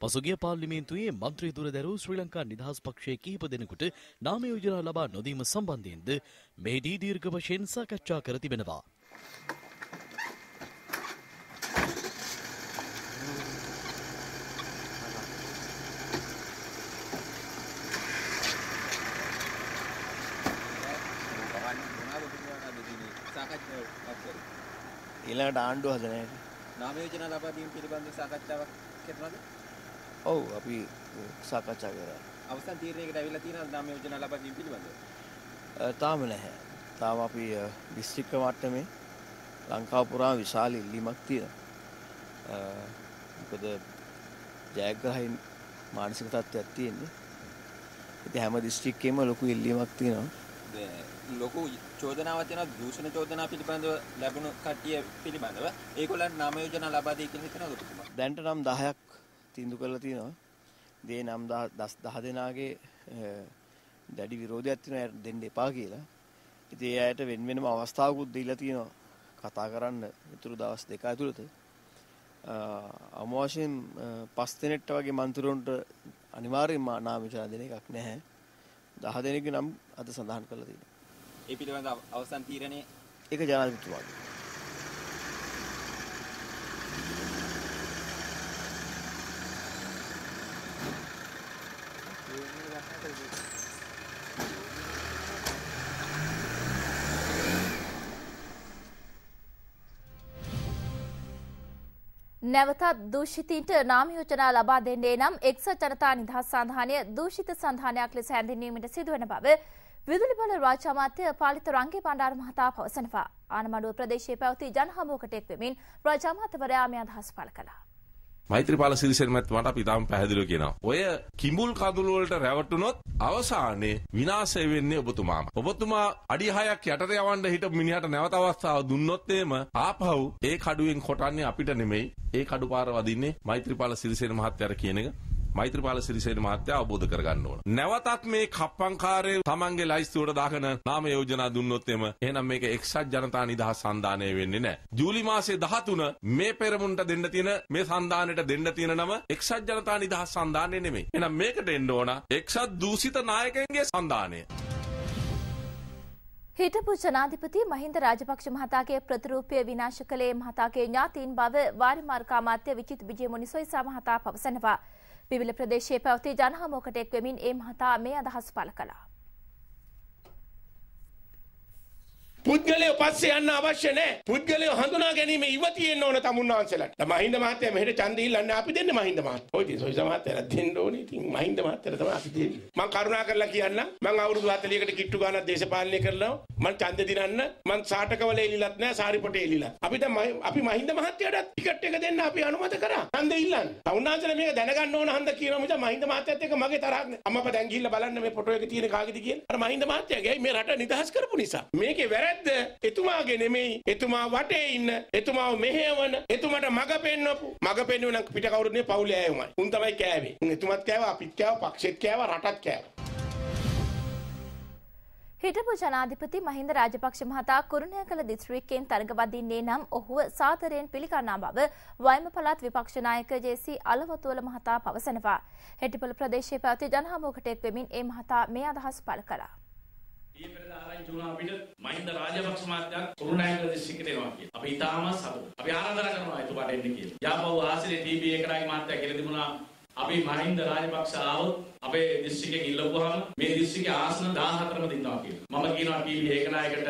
පසුගිය පාර්ලිමේන්තුවේ මන්ත්‍රී දුර දැරූ ශ්‍රී ලංකා නිදහස් පක්ෂයේ කිහිප දෙනෙකුට නාමයෝජනා ලබා නොදීම සම්බන්ධයෙන්ද මෙහිදී දීර්ඝ වශයෙන් සාකච්ඡා කර තිබෙනවා. ඊළඟට ආණ්ඩුව හදන නාමයෝජනා ලබා දීම පිළිබඳව සාකච්ඡාවක් කරනවද? ඔව් අපි සාකච්ඡා කරා. අවසන් තීරණයකට ඇවිල්ලා තියෙනවා නාමයෝජනා ලබා දීම පිළිබඳව. තාම නැහැ. තාම අපි දිස්ත්‍රික්ක මට්ටමේ ලංකාව පුරා විශාල ඉල්ලීමක් තියෙනවා. මොකද ජයග්‍රහී මානසික තත්ත්වයක් තියෙන්නේ. ඉතින් හැම දිස්ත්‍රික්කෙම ලොකු ඉල්ලීමක් තියෙනවා. ලොකු චෝදනාවක් තියෙනවා දූෂණ චෝදනා පිළිබඳව ලැබුණු කට්ටිය පිළිබඳව ඒගොල්ලන්ට නාමයෝජනා ලබා දී කියලා හිතනවද ඔබතුමා? දැනට නම් 10ක් තීන්දුව කරලා තියෙනවා. ඒ නම් 10 දෙනාගේ දැඩි විරෝධයක් තියෙනවා දෙන්න එපා කියලා. ඉතින් ඒ අයට වෙන වෙනම අවස්ථාවකුත් දීලා තියෙනවා කතා කරන්න ඉතුරු දවස් 2 ඇතුළත. අමාවශයෙන් 5 දිනකට වගේ මන්ත්‍රීවරුන්ට අනිවාර්යයෙන්ම නාමයෝජනා දෙන එකක් නැහැ. 10 දෙනෙක්ගේ නම් අද සඳහන් කරලා තියෙනවා. ඒ පිළිබඳව අවසන් තීරණය ඒක ජනාධිපතිතුමාගේ. නැවතත් දූෂිතීන්ට නාමයෝජනා ලබා දෙන්නේ නම් එක්සත් ජනතා නිදහස් සන්ධානය දූෂිත සන්ධානයක් ලෙස හැඳින්වීමට සිදුවන බව විදුලි බල රාජ්‍ය අමාත්‍ය පාලිත රංගේ බණ්ඩාර මහතා පවසනවා. ආනමඩුව ප්‍රදේශයේ පැවති ජනහමුවකට එක්වෙමින් රාජ්‍ය අමාත්‍යවරයා මේ අදහස් පළ කළා. මෛත්‍රීපාල සිරිසේන මහත්මයාට අපි තාම පැහැදිලිව කියනවා. ඔය කිඹුල් කඳුළු වලට රැවටුනොත් අවසානයේ විනාශය වෙන්නේ ඔබතුමාම. ඔබතුමා අඩි 6ක් යටට යවන්න හිටපු මිනිහට නැවත අවස්ථාව දුන්නොත් එම ආපහු ඒ කඩුවෙන් කොටන්නේ අපිට නෙමෙයි. ඒ කඩු පාර වදින්නේ මෛත්‍රීපාල සිරිසේන මහත්තයාට කියන එක මෛත්‍රීපාල සිරිසේන මහත්තයා අවබෝධ කරගන්න ඕන. නැවතත් මේ කප්පංකාරයේ තමන්ගේ ලයිස්තුවට දාගෙන නාම යෝජනා දුන්නොත් එහෙනම් මේක එක්සත් ජනතා නිදහස් සන්ධානය වෙන්නේ නැහැ. ජූලි මාසේ 13 මේ පෙරමුණට දෙන්න තියෙන මේ සන්ධානයට දෙන්න තියෙන නම එක්සත් ජනතා නිදහස් සන්ධානය නෙමෙයි. එහෙනම් මේකට එන්න ඕන එක්සත් දූෂිත නායකයන්ගේ සන්ධානය. හිටපු ජනාධිපති මහින්ද රාජපක්ෂ මහතාගේ ප්‍රතිරූපය විනාශ කළේ මහතාගේ ඥාතීන් බව වාරිමාර්ග අමාත්‍ය විචිත් විජේමුනි සොයිසා මහතා පවසනවා. පිවිල ප්‍රදේශයේ පැවති ජනහමුවකට එක් වෙමින් ඒ මහතා මේ අදහස් පළ කළා. පුද්ගලයෝ පස්සේ යන්න අවශ්‍ය නැහැ. පුද්ගලයෝ හඳුනා ගැනීම ඉවතියෙන්න ඕන තමුන්නාන්සලට. මහින්ද මහත්තයා මෙහෙට ඡන්දය ඉල්ලන්නේ අපි දෙන්නේ මහින්ද මහත්තයා. ඔය ඉතින් සොයිසා මහත්තයාට දෙන්න ඕනේ. ඉතින් මහින්ද මහත්තයාට තමයි අපි දෙන්නේ. මම කරුණා කරලා කියන්න මම අවුරුදු 40කට කිට්ටු ගානක් දේශපාලනය කරනවා. මම ඡන්ද දිනන්න මම සාටකවල එලිලත් නැහැ සාරිපොට එලිලත්. අපි මහින්ද මහත්තයාට ටිකට් එක දෙන්න අපි අනුමත කරා. ඡන්දය ඉල්ලන්න. තමුන්නාන්සල මේක දැනගන්න ඕන හන්ද කියනවා මිස මහින්ද මහත්තයාත් එක්ක මගේ තරහක් නෑ. අම්මපා දැන් ගිහිල්ලා බලන්න මේ ෆොටෝ එක තියෙන කාගේද කියලා. අර මහින්ද මහත්තයාගේ මේ රට නිදහස් කරපු නිසා. මේකේ වැරද්ද එතුමාගේ නෙමෙයි. එතුමා වටේ ඉන්න එතුමාව මෙහෙවන එතුමාට මග පෙන්වපු මග පෙන්වන පිට කවුරුත් නේ පවුලේ අයමයි. උන් තමයි කෑවේ. උන් එතුමත් කෑවා අපිත් කෑවා පක්ෂෙත් කෑවා රටත් කෑවා. හිටපු ජනාධිපති මහින්ද රාජපක්ෂ මහතා කුරුණෑගල දිස්ත්‍රික්කයෙන් තරඟවදින්නේ නම් ඔහුව සාදරයෙන් පිළිගන්නා බව වයඹ පළාත් විපක්ෂ නායක ජේ.සී. අලවතුවල මහතා පවසනවා. හෙටිපොළ ප්‍රදේශයේ පැවති ජනහමුවකට එක් වෙමින් ඒ මහතා මේ අදහස් පළ කළා. ඊයේ පෙරේද ආරංචි වුණා අපිට මහින්ද රාජපක්ෂ මහත්තයා කුරුණෑගල දිස්ත්‍රික්කයට එනවා කියලා. අපි ඉතාමත් සතුටුයි. අපි ආරාධනා කරනවා එතුමාට එන්න කියලා. යාපහුව ආසිරේ ටීවී එකරාගේ මහත්තයා කියලා තිබුණා අපි මහින්ද රාජපක්ෂ ආවොත් අපේ දිස්ත්‍රික්කයෙන් ඉල්ලපුවාම මේ දිස්ත්‍රික්කයේ ආසන 14ම දෙන්නවා කියලා. මම කියනවා ටීවී ඒකනායකට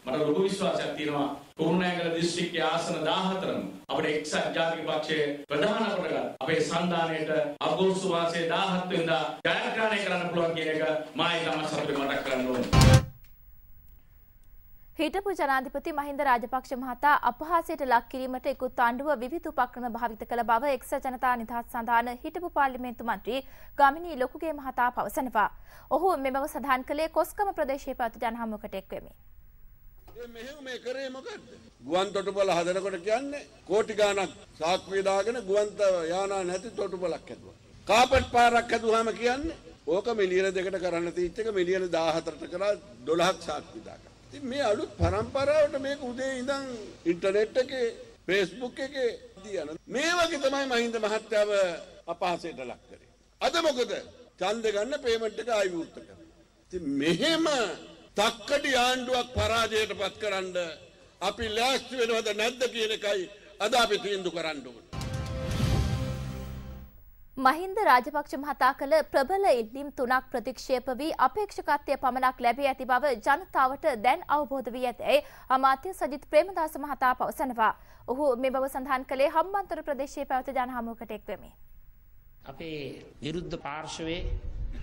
මට ලොකු විශ්වාසයක් තියෙනවා කුරුණෑගල දිස්ත්‍රික්කයේ ආසන 14ම අපේ එක්සත් ජාතික පක්ෂයේ ප්‍රධාන කොටගත් අපේ සංධානයේට අගෝස්තු මාසයේ 17 වෙනිදා ජයග්‍රහණය කරන්න පුළුවන් කියන එක මා ඊටම සතුටින් මතක් කරන්න ඕනේ. හිටපු ජනාධිපති මහින්ද රාජපක්ෂ මහතා අපහාසයට ලක් කිරීමට ඉකුත් ආණ්ඩුව විවිධ උපක්‍රම භාවිත කළ බව එක්සත් ජනතා නිදහස් සඳහන හිටපු පාර්ලිමේන්තු මන්ත්‍රී ගාමිණී ලොකුගේ මහතා පවසනවා. ඔහු මෙබව සඳහන් කළේ කොස්කම ප්‍රදේශයේ පැවති ජනහමුවකට එක් වෙමින්. මේ කරේ මොකද්ද? ගුවන් තොටුපළ හදනකොට කියන්නේ කෝටි ගාණක් සාක්කුවේ දාගෙන ගුවන් යානා නැති තොටුපළක් හැදුවා. කාපට් පාරක් හැදුවාම කියන්නේ ඕක මිලියන 2කට කරන්න තීච්ච එක මිලියන 14ට කරා 12ක් සාක්කුවේ දාගන්න. ඉතින් මේ අලුත් පරම්පරාවට මේක උදේ ඉඳන් ඉන්ටර්නෙට් එකේ Facebook එකේ දියන මේ වගේ තමයි මහින්ද මහත්තයාව අපහාසයට ලක් කරේ. අද මොකද? ඡන්ද ගන්න පේමන්ට් එක ආයි විවෘත කරනවා. ඉතින් මෙහෙම තක්කඩි ආණ්ඩුවක් පරාජයට පත් කරන්න අපි ලෑස්ති වෙනවද නැද්ද කියන එකයි අද අපි තීන්දුව කරන්න ඕනේ. මහින්ද රාජපක්ෂ මහතා කළ ප්‍රබල ඉල්ලීම් 3ක් ප්‍රතික්ෂේප වී අපේක්ෂකත්වය පමණක් ලැබී ඇති බව ජනතාවට දැන් අවබෝධ වී ඇතැයි අමාත්‍ය සජිත් ප්‍රේමදාස මහතා පවසනවා. ඔහු මේ බව සඳහන් කළේ හම්බන්තොට ප්‍රදේශයේ පැවති ජනහමුවකට එක් වෙමින්. අපේ විරුද්ධ පාර්ශවයේ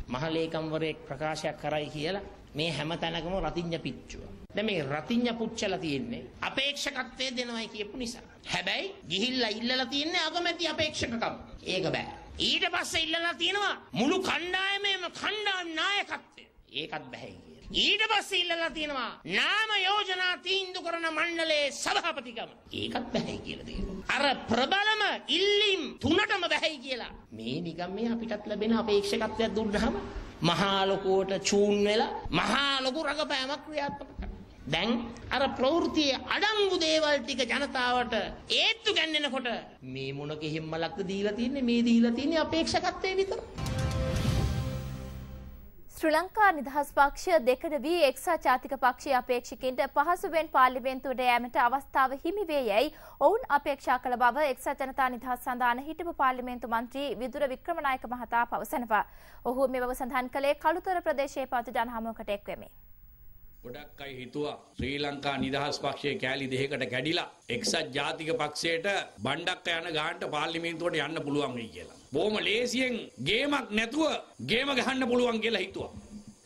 මහලේකම්වරයෙක් ප්‍රකාශයක් කරයි කියලා මේ හැම තැනකම රතිඤ්ඤ පිච්චුව. දැන් මේ රතිඤ්ඤ පුච්චලා තියෙන්නේ අපේක්ෂකත්වයේ දෙනවයි කියපු නිසා. හැබැයි ගිහිල්ලා ඉල්ලලා තියෙන්නේ අගමැති අපේක්ෂකකම්. ඒක බෑ. ඊට පස්සේ ඉල්ලලා තියෙනවා මුළු කණ්ඩායමේම කණ්ඩායම් නායකත්වය. ඒකත් බෑ කියලා. ඊට පස්සේ ඉල්ලලා තියෙනවා නාම යෝජනා තීන්දුව කරන මණ්ඩලයේ සභාපතිකම. ඒකත් බෑ කියලා තියෙනවා. අර ප්‍රබලම ඉල්ලීම් 3ටම බෑයි කියලා. මේ නිකම් මේ අපිටත් ලැබෙන අපේක්ෂකත්වයක් දුන්නාම මහා ලොකුවට චූන් වෙලා මහා ලොකු රඟපෑමක් ක්‍රියාත්මක කරනවා. දැන් අර ප්‍රවෘත්තියේ අඩංගු දේවල් ටික ජනතාවට ඒත්තු ගන්නනකොට මේ මොනක හිම්මලක්ද දීලා තින්නේ මේ දීලා තින්නේ අපේක්ෂකත්වයේ විතර. ශ්‍රී ලංකා නිදහස් පක්ෂය දෙකඩ වී එක්සත් ජාතික පක්ෂයේ අපේක්ෂකයින්ට පහසුවෙන් පාර්ලිමේන්තුවට යෑමට අවස්ථාව හිමි වේ යැයි ඔවුන් අපේක්ෂා කළ බව එක්සත් ජනතා නිදහස් සඳහන හිටපු පාර්ලිමේන්තු මන්ත්‍රී විදුර වික්‍රමනායක මහතා පවසනවා. ඔහු මේ බව සඳහන් කළේ කළුතර ප්‍රදේශයේ පැවති ජනහමුවකට එක් වෙමින්. ගොඩක් අය හිතුවා ශ්‍රී ලංකා නිදහස් පක්ෂයේ කෑලි දෙකකට කැඩිලා එක්සත් ජාතික පක්ෂයට බණ්ඩක්ක යන ගානට පාර්ලිමේන්තුවට යන්න පුළුවන් වෙයි කියලා. බොහොම ලේසියෙන් ගේමක් නැතුව ගේම ගහන්න පුළුවන් කියලා හිතුවා.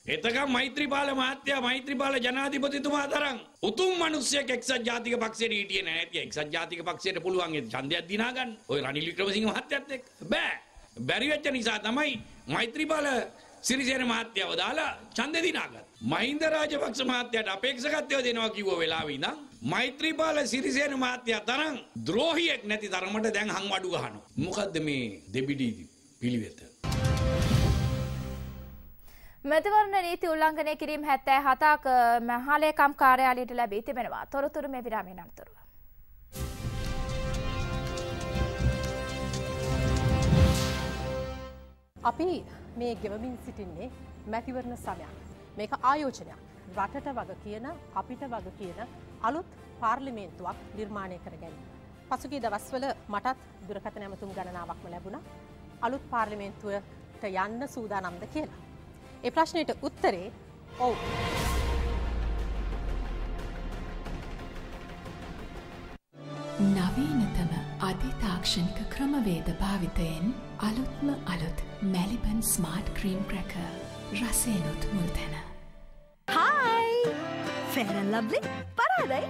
එතකම් මෛත්‍රීපාල මහත්තයා මෛත්‍රීපාල ජනාධිපතිතුමා තරම් උතුම් මිනිස්සෙක් එක්සත් ජාතික පක්ෂයට හිටියේ නැහැ. ඉතින් එක්සත් ජාතික පක්ෂයට පුළුවන් ඒ ඡන්දයක් දිනා ගන්න. ඔය රනිල් වික්‍රමසිංහ මහත්තයත් එක්ක බෑ. බැරි වෙච්ච නිසා තමයි මෛත්‍රීපාල සිරිසේන මහත්තයව දාලා ඡන්දෙ දිනාගත්තා. මහින්ද රාජපක්ෂ මහත්තයාට අපේක්ෂකත්වය දෙනවා කිව්ව වෙලාවෙ ඉඳන් මෛත්‍රීපාල සිරිසේන මහත්තයා තරම් ද්‍රෝහියෙක් නැති තරමට දැන් හංවඩු ගහනවා. මොකද්ද මේ දෙබිඩි පිළිවෙත? මැතිවරණ නීති උල්ලංඝනය කිරීම 77ක් මහලේකම් කාර්යාලයට ලැබී තිබෙනවා. තොරතුරු මේ විරාමයෙන් අනතුරුව. අපි මේ ගෙවමින් සිටින්නේ මැතිවරණ සමයක්. මේක ආයෝජනයක්. රටට වග කියන අපිට වග කියන අලුත් පාර්ලිමේන්තුවක් නිර්මාණය කර ගැනීම. පසුගිය දවස්වල මටත් දුරකථන ඇමතුම් ගණනාවක්ම ලැබුණා. අලුත් පාර්ලිමේන්තුවට යන්න සූදානම්ද කියලා. ඒ ප්‍රශ්නෙට උත්තරේ ඔව්. නවීනතම අධිතාක්ෂණික ක්‍රමවේද භාවිතයෙන් අලුත්ම අලුත් මැලිබන් ස්මාර්ට් ක්‍රීම් ක්‍රැකර් රසයනොත් මුල්තැන. හායි! ෆෙයර් ඇන්ඩ් ලව්ලි පරාදයි.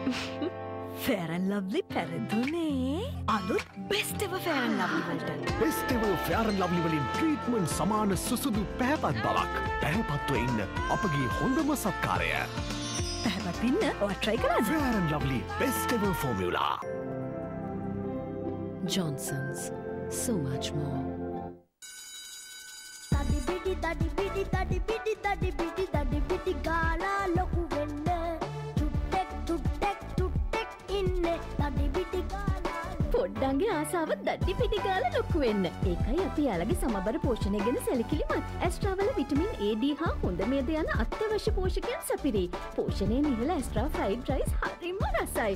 ෆෙයර් ඇන්ඩ් ලව්ලි පැරදුනේ අලුත් best ever fair and lovely වලට. Best ever fair and lovely වලින් ට්‍රීට්මන්ට් සමාන සුසුදු පැහැපත් බවක්. පැහැපත්ව ඉන්න අපගේ හොඳම සත්කාරය. පැහැපත් වෙන්න ඔයා try කරන්න. Fair and lovely best ever formula. Johnson's, so much more. Tadi gala loku wenne tuttek inne tadi bidi gala පොඩ්ඩන්ගේ ආසාව දඩි පිටි ගාලා ලොකු වෙන්න. ඒකයි අපි යාළගේ සමබර පෝෂණය ගැන සැලකිලිමත්. ඇස්ට්‍රාවල විටමින් A D හා හොඳ මේද යන අත්‍යවශ්‍ය පෝෂකයන් සපිරි. පෝෂණය නිහල ඇස්ට්‍රා ෆ්‍රයිඩ් රයිස් හරිම රසයි.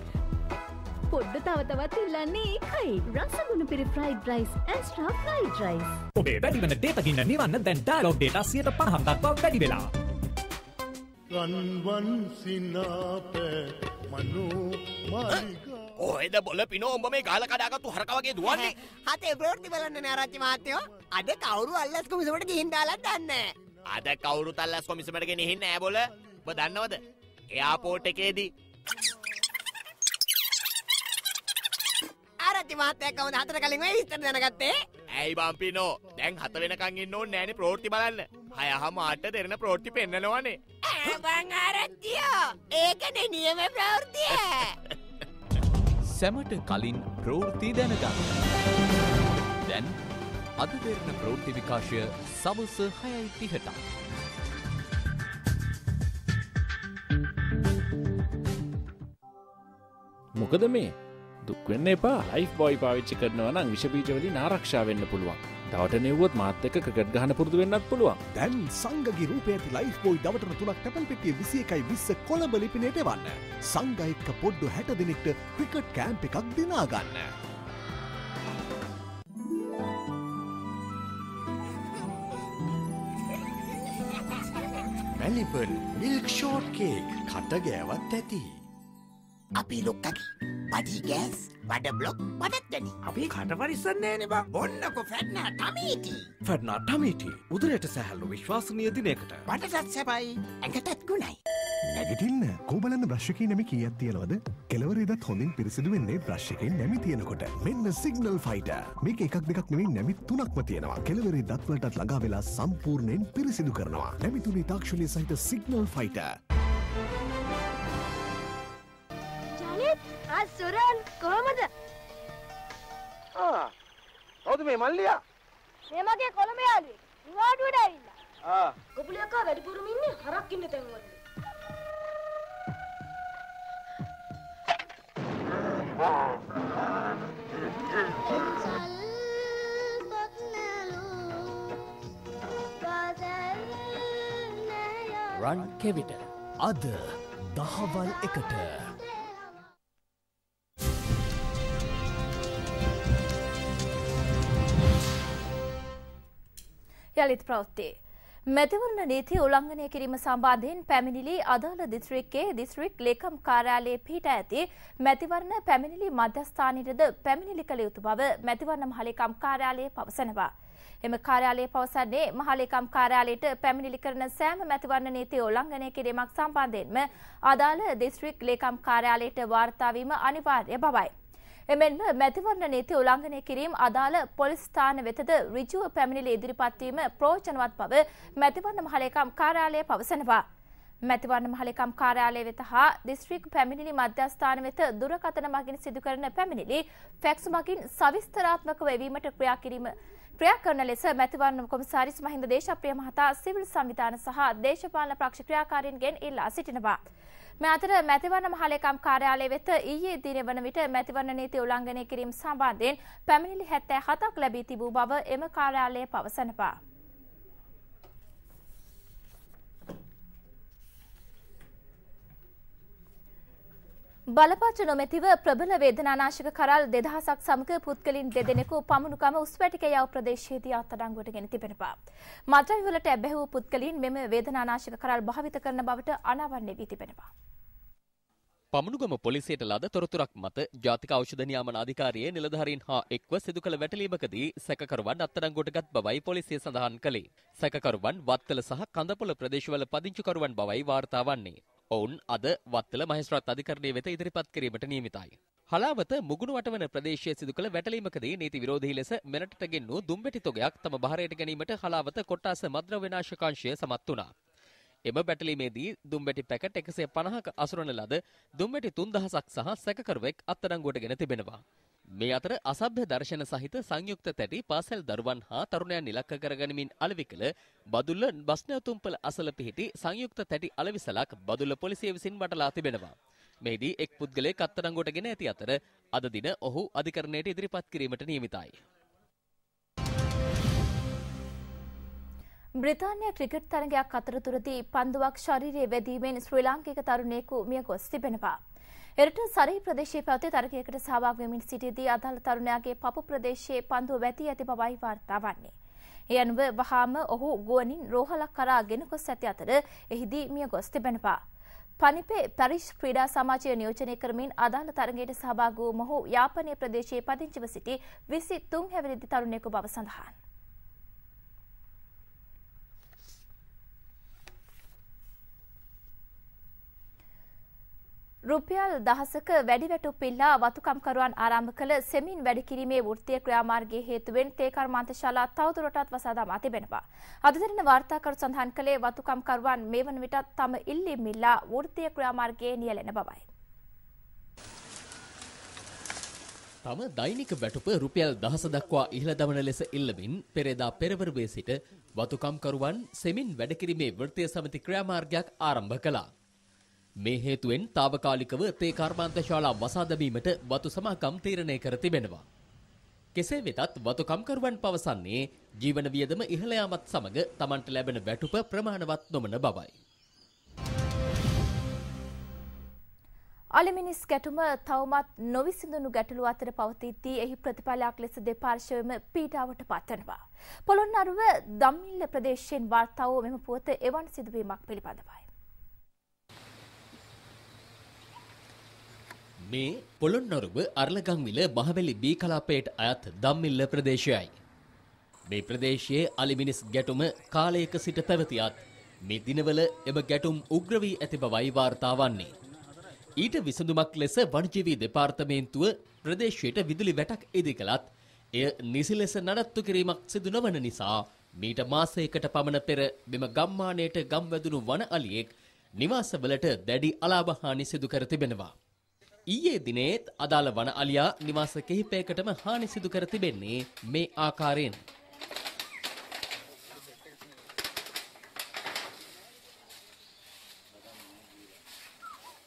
පොඩ්ඩ තව තවත් ඉල්ලන්නේ ඒකයි. රසගුණ පිරි fried rice astral fried rice. ඔබේ වැඩිවන ඩේටා ගින්න නිවන්න දැන් ඩයලොග් ඩේටා 50% දක්වා වැඩි වෙලා. රන්වන් සිනාප මනෝ මාලිගා ඔයද බොල පිනෝ උඹ මේ ගාල කඩාගත්තු හරක වගේ දුවන්නේ. හතේ ප්‍රවෘත්ති බලන්න නේ ආරච්චි මහත්තයෝ. අද කවුරු අල්ලස් කොමිසමට ගිහින් දාලා දන්නේ නැහැ. අද කවුරුත් අල්ලස් කොමිසමට ගෙනිහින් නෑ බොල. ඔබ දන්නවද? එයාපෝට් එකේදී ආරච්චි මහත්තයා කවුද හතර කලින් මේ විස්තර දැනගත්තේ? ඇයි බම්පිනෝ දැන් 7 වෙනකන් ඉන්න ඕනේ නෑනේ ප්‍රවෘත්ති බලන්න. 6:00 දෙරණ ප්‍රවෘත්ති පෙන්නනවනේ. බං ආරච්චියෝ ඒකනේ නියම ප්‍රවෘත්තිය. සැමට කලින් ප්‍රවෘත්ති දැනගන්න. දැන් අද දෙරණ ප්‍රවෘත්ති විකාශය සවස 6:30ට. මොකද මේ දුක් වෙන්න එපා. ලයිෆ් බොයි පාවිච්චි කරනවා නම් විෂ බීජ වලින් ආරක්ෂා වෙන්න පුළුවන්. දවටන එව්වොත් මාත් එක්ක ක්‍රිකට් ගහන්න පුරුදු වෙන්නත් පුළුවන්. දැන් සංගගේ රූපය ඇති ලයිෆ් බොයි දවටන 3ක් තැපැල් පෙට්ටිය 21.20 කොළඹ ලිපිනයට එවන්න. සංග එක්ක පොඩ්ඩු 60 දිනකට ක්‍රිකට් කැම්ප් එකක් දිනා ගන්න. මැලිබන් මිල්ක් ෂෝට් කේක් කට ගෑවත් ඇති. අපි ලොක්කකි පඩි ගෑස් වඩ බ්ලොක් වඩත්දනි අපි කට පරිස්සන්නේ නේ බං. ඔන්නකො ෆැට්නා ටමීටි. ෆැට්නා ටමීටි උදරයට සැහැල්ලු විශ්වාසනීය දිනයකට. වටටත් සැපයි ඇඟටත් ගුණයි. නැගිටින්න කෝබලන්න බ්‍රෂ් එකේ නැමි කීයක් තියෙනවද? කෙලවරේදත් හොඳින් පිරිසිදු වෙන්නේ බ්‍රෂ් එකේ නැමි තියෙනකොට. මෙන්න සිග්නල් ෆයිටර්. මේක එකක් දෙකක් නෙවෙයි නැමි 3ක්ම තියෙනවා. කෙලවරේ දත් වලටත් ළඟා වෙලා සම්පූර්ණයෙන් පිරිසිදු කරනවා. නැමි 3 තාක්ෂණීය සහිත සිග්නල් ෆයිටර්. සුරන් කොහමද? කවුද මේ මල්ලියා? මේ මගේ කොළඹ යාළුවෙක්. නිවාඩුවට ඇවිල්ලා. ගොපුලි අක්කා වැඩිපුරම ඉන්නේ හරක් ඉන්න තැන් වල. රන් කෙවිට අද දහවල් 1ට. යළිත් ප්‍රවෘත්ති. මැතිවරණ නීතිය උල්ලංඝනය කිරීම සම්බන්ධයෙන් පැමිණිලි අදාළ දිස්ත්‍රික්කයේ දිස්ත්‍රික් ලේකම් කාර්යාලයේ පිහිට ඇති මැතිවරණ පැමිණිලි මධ්‍යස්ථානයටද පැමිණිලි කළ යුතු බව මැතිවරණ මහලේකම් කාර්යාලය පවසනවා. එම කාර්යාලය පවසන්නේ මහලේකම් කාර්යාලයට පැමිණිලි කරන සෑම මැතිවරණ නීතිය උල්ලංඝනය කිරීමක් සම්බන්ධයෙන්ම අදාළ දිස්ත්‍රික් ලේකම් කාර්යාලයට වාර්තා වීම අනිවාර්ය බවයි. එමෙන්ම මැතිවරණ නීති උල්ලංඝනය කිරීම අදාළ පොලිස් ස්ථාන වෙතද ඍජුව පැමිණිලි ඉදිරිපත් වීම ප්‍රයෝජනවත් බව මැතිවරණ මහලේකම් කාර්යාලය පවසනවා. මැතිවරණ මහලේකම් කාර්යාලය වෙත හා දිස්ත්‍රික් පැමිණිලි මධ්‍යස්ථාන වෙත දුරකථන මගින් සිදු කරන පැමිණිලි ෆැක්ස් මගින් සවිස්තරාත්මකව එවීමට ක්‍රියා කරන ලෙස මැතිවරණ කොමසාරිස් මහින්ද දේශප්‍රිය මහතා සිවිල් සංවිධාන සහ දේශපාලන පක්ෂ ක්‍රියාකාරීන්ගෙන් ඉල්ලා සිටිනවා. මේ අතර මැතිවරණ මහලේකම් කාර්යාලය වෙත ඊයේ දින වන විට මැතිවරණ නීති උල්ලංඝනය කිරීම සම්බන්ධයෙන් පැමිණිලි 77ක් ලැබී තිබූ බව එම කාර්යාලය පවසනවා. බලපත්‍ර නොමැතිව ප්‍රබල වේදනානාශක කරල් 2000ක් සමග පුද්ගලින් දෙදෙනෙකු පමුණුකම උස්වැටික යව ප්‍රදේශයේදී අත්අඩංගුවට ගෙන තිබෙනවා. මත්ද්‍රව්‍ය වලට ඇබ්බැහි වූ පුද්ගලින් මෙම වේදනානාශක කරල් භාවිත කරන බවට අනාවරණය වී තිබෙනවා. පමුණුගම පොලිසියට ලද තොරතුරක් මත ජාතික ඖෂධ නියාමන අධිකාරියේ නිලධාරීන් හා එක්ව සිදු කළ වැටලීමකදී සැකකරුවන් අත්අඩංගුවට ගත් බවයි පොලිසිය සඳහන් කළේ. සැකකරුවන් වත්තල සහ කඳපොළ ප්‍රදේශවල පදිංචිකරුවන් බවයි වාර්තා වන්නේ. ඔවුන් අද වත්තල මහේස්ත්‍රාත් අධිකරණය වෙත ඉදිරිපත් කිරීමට නියමිතයි. හලාවත මුගුණු වටවන ප්‍රදේශයේ සිදු කළ වැටලීමකදී නීති විරෝධී ලෙස මෙරටට ගෙන්නූ දුම්බැටි තොගයක් තම බහරයට ගැනීමට හලාවත කොට්ටාස මද්‍රව්‍ය නාශකාංශය සමත් වුණා. එම බැටලීමේදී දුම්බැටි පැකට් 150ක අසුරන ලද දුම්බැටි 3000ක් සහ සැකකරුවෙක් අත්අඩංගුවට ගෙන තිබෙනවා. මේ අතර අසභ්‍ය දර්ශන සහිත සංයුක්ත තැටි පාසල් දරුවන් හා තරුණයන් ඉලක්ක කරගනිමින් අලෙවි කළ බදුල්ල බස් නැවතුම්පල අසල පිහිටි සංයුක්ත තැටි අලෙවිසලක් බදුල්ල පොලිසිය විසින් වටලා තිබෙනවා. මෙහිදී එක් පුද්ගලයෙක් අත්අඩංගුවට ගෙන ඇති අතර අද දින ඔහු අධිකරණයට ඉදිරිපත් කිරීමට නියමිතයි. බ්‍රිතාන්‍ය ක්‍රිකට් තරගයක් අතරතුරදී පන්දුවක් ශරීරයේ වැදීමෙන් ශ්‍රී ලාංකික තරුණයෙකු මිය ගොස් තිබෙනවා. එරට සරී ප්‍රදේශයේ පැවති තරගයකට සහභාගී වෙමින් සිටියදී අදාළ තරුණයාගේ පපු ප්‍රදේශයේ පන්දුව වැදී ඇති බවයි වාර්තා වන්නේ. ඒ අනුව වහාම ඔහු ගුවනින් රෝහලක් කරා ගෙන ගොස් ඇති අතර එහිදී මිය ගොස් තිබෙනවා. පනිපේ පැරිස් ක්‍රීඩා සමාජය නියෝජනය කරමින් අදාළ තරගයට සහභාගී වූ මොහු යාපනයේ ප්‍රදේශයේ පදිංචිව සිටි 23 හැවිරිදි තරුණයෙකු බව සඳහන්. රුපියල් 1000ක වැඩිවැටුප් ඉල්ලා වතුකම්කරුවන් ආරම්භ කළ සෙමින් වැඩි කිරීමේ වෘත්තීය ක්‍රියාමාර්ගයේ හේතුවෙන් තේ කර්මාන්තශාලා තවදුරටත් වසා දමා තිබෙනවා. අද දින වාර්තාකරු සඳහන් කළේ වතුකම්කරුවන් මේ වන විටත් තම ඉල්ලීම් ඉල්ලා වෘත්තීය ක්‍රියාමාර්ගයේ නියැලෙන බවයි. තම දෛනික වැටුප රුපියල් 1000 දක්වා ඉහළ දමන ලෙස ඉල්ලමින් පෙරේදා පෙරවරුවේ සිට වතුකම්කරුවන් සෙමින් වැඩ කිරීමේ වෘත්තීය සමිති ක්‍රියාමාර්ගයක් ආරම්භ කළා. මේ හේතුවෙන් తాවකාලිකව තේ කර්මාන්තශාලා වසා දැමීමට වතු සමාගම් තීරණය කර තිබෙනවා. කෙසේ වෙතත් වතුකම්කරුවන් පවසන්නේ ජීවන වියදම ඉහළ යාමත් සමග තමන්ට ලැබෙන වැටුප ප්‍රමාණවත් නොවන බවයි. අලිමිනිස් ගැටුම තවමත් නොවිසඳුණු ගැටලු අතර පවතිද්දී එහි ප්‍රතිඵලයක් ලෙස දෙපාර්ශ්වයම පීඩාවට පත්වනවා. පොළොන්නරුව දම්මිල්ල ප්‍රදේශයෙන් වාර්තා වූ මෙම පුවත එවන් සිදුවීමක් පිළිබඳවයි. මේ පොළොන්නරුව අරලගංවිල මහවැලි බී කලාපයට අයත් දම්මිල්ල ප්‍රදේශයයි. මේ ප්‍රදේශයේ අලිමිනිස් ගැටුම කාලයක සිට පැවතියත් මේ දිනවල එම ගැටුම් උග්‍ර වී ඇති බවයි වාර්තා වන්නේ. ඊට විසඳුමක් ලෙස වනජීවී දෙපාර්තමේන්තුව ප්‍රදේශයට විදුලි වැටක් ඉදි කළත් එය නිසි ලෙස නඩත්තු කිරීමක් සිදු නොවන නිසා මීට මාසයකට පමණ පෙර මෙම ගම්මානයට ගම්වැදුණු වන අලියෙක් නිවාසවලට දැඩි අලාභහානි සිදු කර තිබෙනවා. ඊයේ දිනේත් අදාළ වන අලියා නිවාස කිහිපයකටම හානි සිදු කර තිබෙන්නේ මේ ආකාරයෙන්.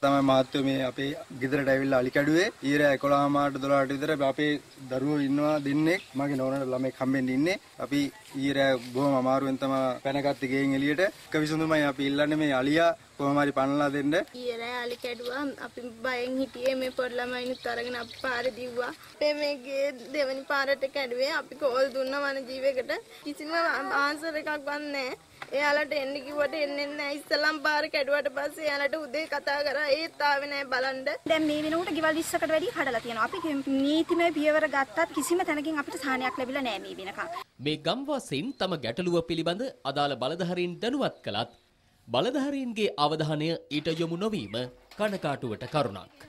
තමයි මාත්‍ය මේ අපේ ගෙදරට ඇවිල්ලා අලි කැඩුවේ ඊයේ 11 මාට 12ට විතර අපේ දරුවෝ ඉන්නවා දෙන්නෙක් මගේ නෝනට ළමෙක් හම්බෙන්න ඉන්නේ අපි ඊයේ බොහොම අමාරුවෙන් තමයි පැනගත්තේ ගෙයින් එළියට එක විසඳුමයි අපි ඉල්ලන්නේ මේ අලියා කොහොම හරි පනලා දෙන්න ඊයේ අලි කැඩුවා අපි බයෙන් හිටියේ මේ පොඩි ළමයිනුත් අරගෙන අපි පාරේ දිව්වා අපේ මේකේ දෙවනි පාරට කැඩුවේ අපි කෝල් දුන්නා වන ජීවයකට කිසිම ආන්සර් එකක් වන්නේ එයාලට එන්න කිව්වට එන්නේ නැහැ ඉස්සලම් පාර කැඩුවට පස්සේ එයාලට උදේ කතා කරා ඒත් ආවේ නැහැ බලන්න දැන් මේ වෙනකොට ගෙවල් 20කට වැඩි හදලා තියෙනවා අපි නීතිමය පියවර ගත්තත් කිසිම තැනකින් අපිට සාහනයක් ලැබිලා නැහැ මේ වෙනකන් මේ ගම්වාසීන් තම ගැටලුව පිළිබඳ අදාළ බලධාරීන් දැනුවත් කළත් බලධාරීන්ගේ අවධානය ඊට යොමු නොවීම කනකාටුවට කරුණක්.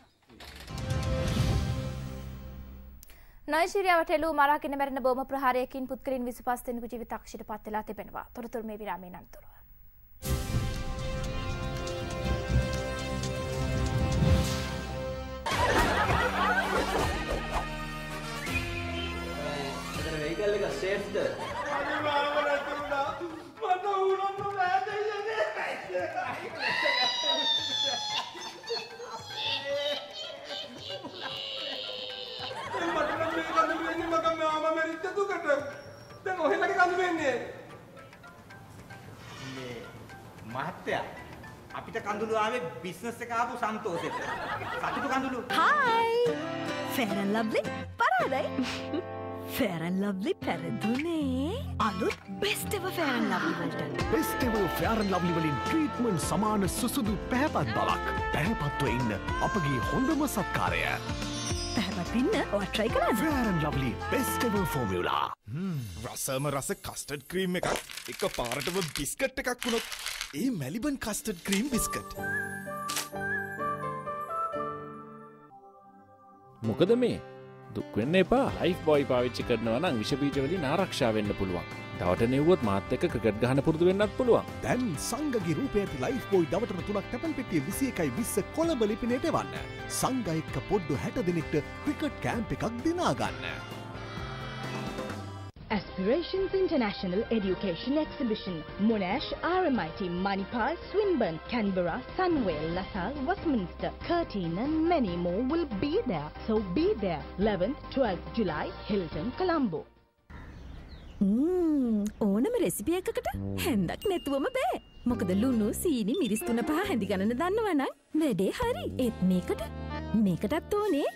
නයිජීරියාවට එළූ මරාගෙන මැරෙන බෝම ප්‍රහාරයකින් පුද්ගලයන් 25 දෙනෙකු ජීවිතක්ෂයට පත් වෙලා තිබෙනවා. තොරතුරු මේ විරාමයෙන් අනතුරුව. වෙහිකල් එක සේෆ්ද? මහත්තයා අපිට කඳුළු ආවේ බිස්නස් එක ආපු සන්තෝෂෙට. සතුටු කඳුළු. Hi. Fair and Lovely පරාදයි. Fair and Lovely පැරදුනේ. අලුත් best ever Fair and Lovely වලට. Best ever Fair and Lovely වලින් ට්‍රීට්මන්ට් සමාන සුසුදු පැහැපත් බවක්. පැහැපත්ව ඉන්න අපගේ හොඳම සත්කාරය. පැහැපත් ඉන්න ඔයා try කරන්න. Fair and Lovely best ever formula. රසම රස කස්ටඩ් ක්‍රීම් එකක් එක පාරටම බිස්කට් එකක් වුණොත් ඒ මැලිබන් කස්ටඩ් ක්‍රීම් බිස්කට්. මොකද මේ දුක් වෙන්න එපා. ලයිෆ් බොයි පාවිච්චි කරනවා නම් විෂ බීජ වලින් ආරක්ෂා වෙන්න පුළුවන්. දවට නෙව්වොත් මාත් එක්ක ක්‍රිකට් ගහන්න පුරුදු වෙන්නත් පුළුවන්. දැන් සංගගේ රූපය ඇති ලයිෆ් බොයි දවටන 3ක් තැපැල් පෙට්ටිය 21.20 කොළඹ ලිපිනයට එවන්න. සංග එක්ක පොඩ්ඩු 60 දෙනෙක්ට ක්‍රිකට් කැම්ප් එකක් දිනා ගන්න. Aspirations International Education Exhibition, Monash, RMIT, Manipal, Swinburne, Canberra, Sunwell, Nassau, Westminster, Curtin and many more will be there. So be there 11th, 12th July, Hilton, Colombo. ඕනම රෙසිපි එකකට හැන්දක් නැතුවම බෑ. මොකද ලුණු සීනි මිරිස් 3-5 හැඳි ගණන දන්නවනම් වැඩේ හරි. ඒත් මේකටත් ඕනේ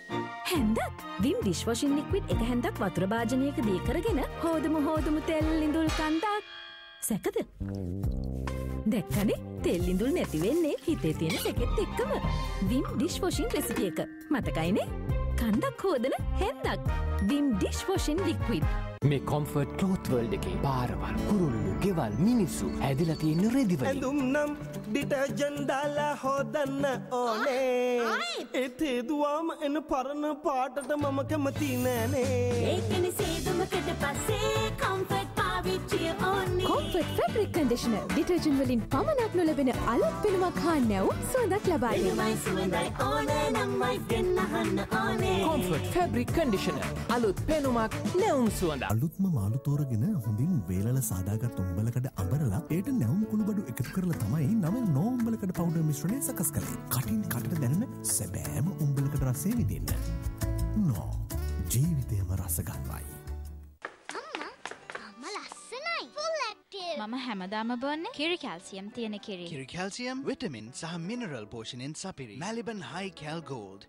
හැන්දක්. විම් ඩිෂ් වොෂින් ලික්විඩ් එක හැන්දක් වතුර භාජනයක දී කරගෙන හොදමු තෙල් ඉඳුල් කන්දක්. සැකද? දැක්කනේ තෙල් ඉඳුල් නැති වෙන්නේ හිතේ තියෙන සැකෙත් එක්කම. විම් ඩිෂ් වොෂින් රෙසිපි එක මතකයිනේ? කන්දක් හොදන හැන්දක්. විම් ඩිෂ් වොෂින් ලික්විඩ්. මේ කොම්ෆර්ට් ක්ලෝත් වර්ල්ඩ් එකේ පාරවල් කුරුල්ලු ගෙවල් මිනිස්සු ඇදලා තියෙන රෙදි වලින් ඇඳුම් නම් ඩිටර්ජන්ට් දාලා හොදන්න ඕනේ. ඒත් හේදුවාම එන පරණ පාටට මම කැමති නෑනේ. ඒකනේ සේදුමකට පස්සේ කොම්ෆර්ට් පාවිච්චිය ඕනේ. කොම්ෆර්ට් ෆැබ්‍රික් කන්ඩිෂනර් ඩිටර්ජන්ට් වලින් පමණක් නොලැබෙන අලුත් පෙනුමක් හා නැවුම් සුවඳක් ලබා දෙනවා. සුවඳයි ඕනේ නම් මයිස් දෙන්නහන්න ඕනේ. කොම්ෆර්ට් ෆැබ්‍රික් කන්ඩිෂනර් අලුත් පෙනුමක් නැවුම් සුවඳක්. අලුත්ම මාළු තෝරගෙන හොඳින් වේලල සාදාගත් උඹලකඩ අඹරලා ඒට නැවුම් කුළුබඩු එකතු කරලා තමයි නව නෝම්බලකඩ පවුඩර් මිශ්‍රණය සකස් කළේ. කටින් කටට දැනෙන සැබෑම උඹලකඩ රසය විඳින්න. නෝ ජීවිතයම රස ගන්නවයි. අම්මා ලස්සනයි. Full active. මම හැමදාම බොන්නේ කිරි කැල්සියම් තියෙන කිරි. කිරි කැල්සියම් විටමින් සහ මිනරල් පෝෂණයෙන් සපිරි. මැලිබන් හයි කැල් ගෝල්ඩ්.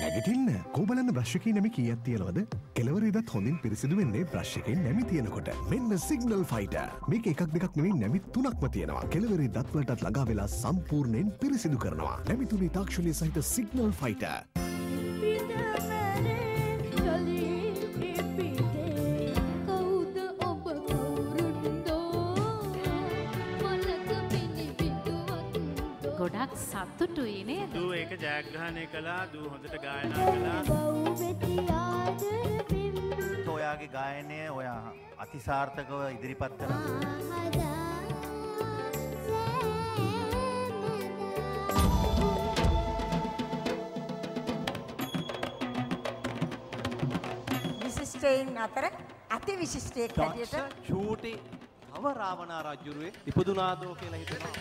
නැගිටින්න කෝබලන්න බ්‍රශ්කී නැමි කීයක් තියෙනවද? කෙලවරේදත් හොඳින් පිරිසිදු වෙන්නේ බ්‍රෂ් එකෙන් නැමි තියෙනකොට. මෙන්න සිග්නල් ෆයිටර්. මේක එකක් දෙකක් නෙවෙයි නැමි 3ක්ම තියෙනවා. කෙලවරේ දත් වලටත් ළඟා වෙලා සම්පූර්ණයෙන් පිරිසිදු කරනවා. නැමි තුනේ තාක්ෂණය සහිත සිග්නල් ෆයිටර්. ගොඩක් සතුටුයි නේද? දූ ඒක ජයග්‍රහණය කළා. දූ හොඳට ගායනා කළා. ඔයාගේ ගායනය ඔයා අතිසාර්ථකව ඉදිරිපත් කරා. විශිෂ්ටයින් අතර අති විශිෂ්ටයෙක් හැටියට චූටි තව රාවණා රජුරුවේ ඉපදුනාදෝ කියලා හිතනවා.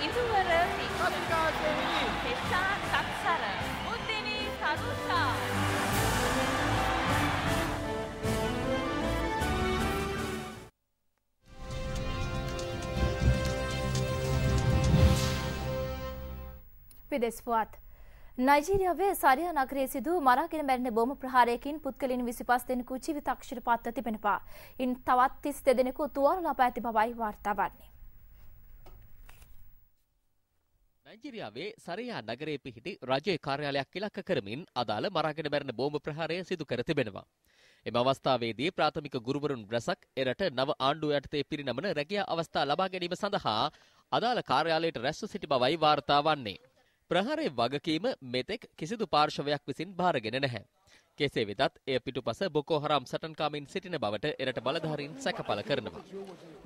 ඉදුවර පෙසා සක්සර උද්දිනී සරුසා විදෙස් පුවත් නයිජීරියාවේ සරියා නගරයේ සිදු මරාගෙන මැරෙන බෝම ප්‍රහාරයකින් පුද්ගලයන් 25 දෙනෙකු ජීවිතක්ෂර පත්ව තිබෙනවා. ඉන් තවත් 32 දෙනෙකු තුවාල ලබා ඇති බවයි වාර්තා වන්නේ. නයිජීරියාවේ සරියා නගරයේ පිහිටි රජයේ කාර්යාලයක් ඉලක්ක කරමින් අදාළ මරාගෙන මැරෙන බෝම්බ ප්‍රහාරය සිදු කර තිබෙනවා. එම අවස්ථාවේදී ප්‍රාථමික ගුරුවරුන් රැසක් එරට නව ආණ්ඩුව යටතේ පිරිනමන රැකියා අවස්ථා ලබා ගැනීම සඳහා අදාළ කාර්යාලයට රැස්ව සිටි බවයි වාර්තා වන්නේ. ප්‍රහාරයේ වගකීම මෙතෙක් කිසිදු පාර්ශවයක් විසින් භාරගෙන නැහැ. කෙසේ වෙතත් එය පිටුපස බොකෝ හරාම් සටන්කාමීන් සිටින බවට එරට බලධාරීන් සැකපල කරනවා.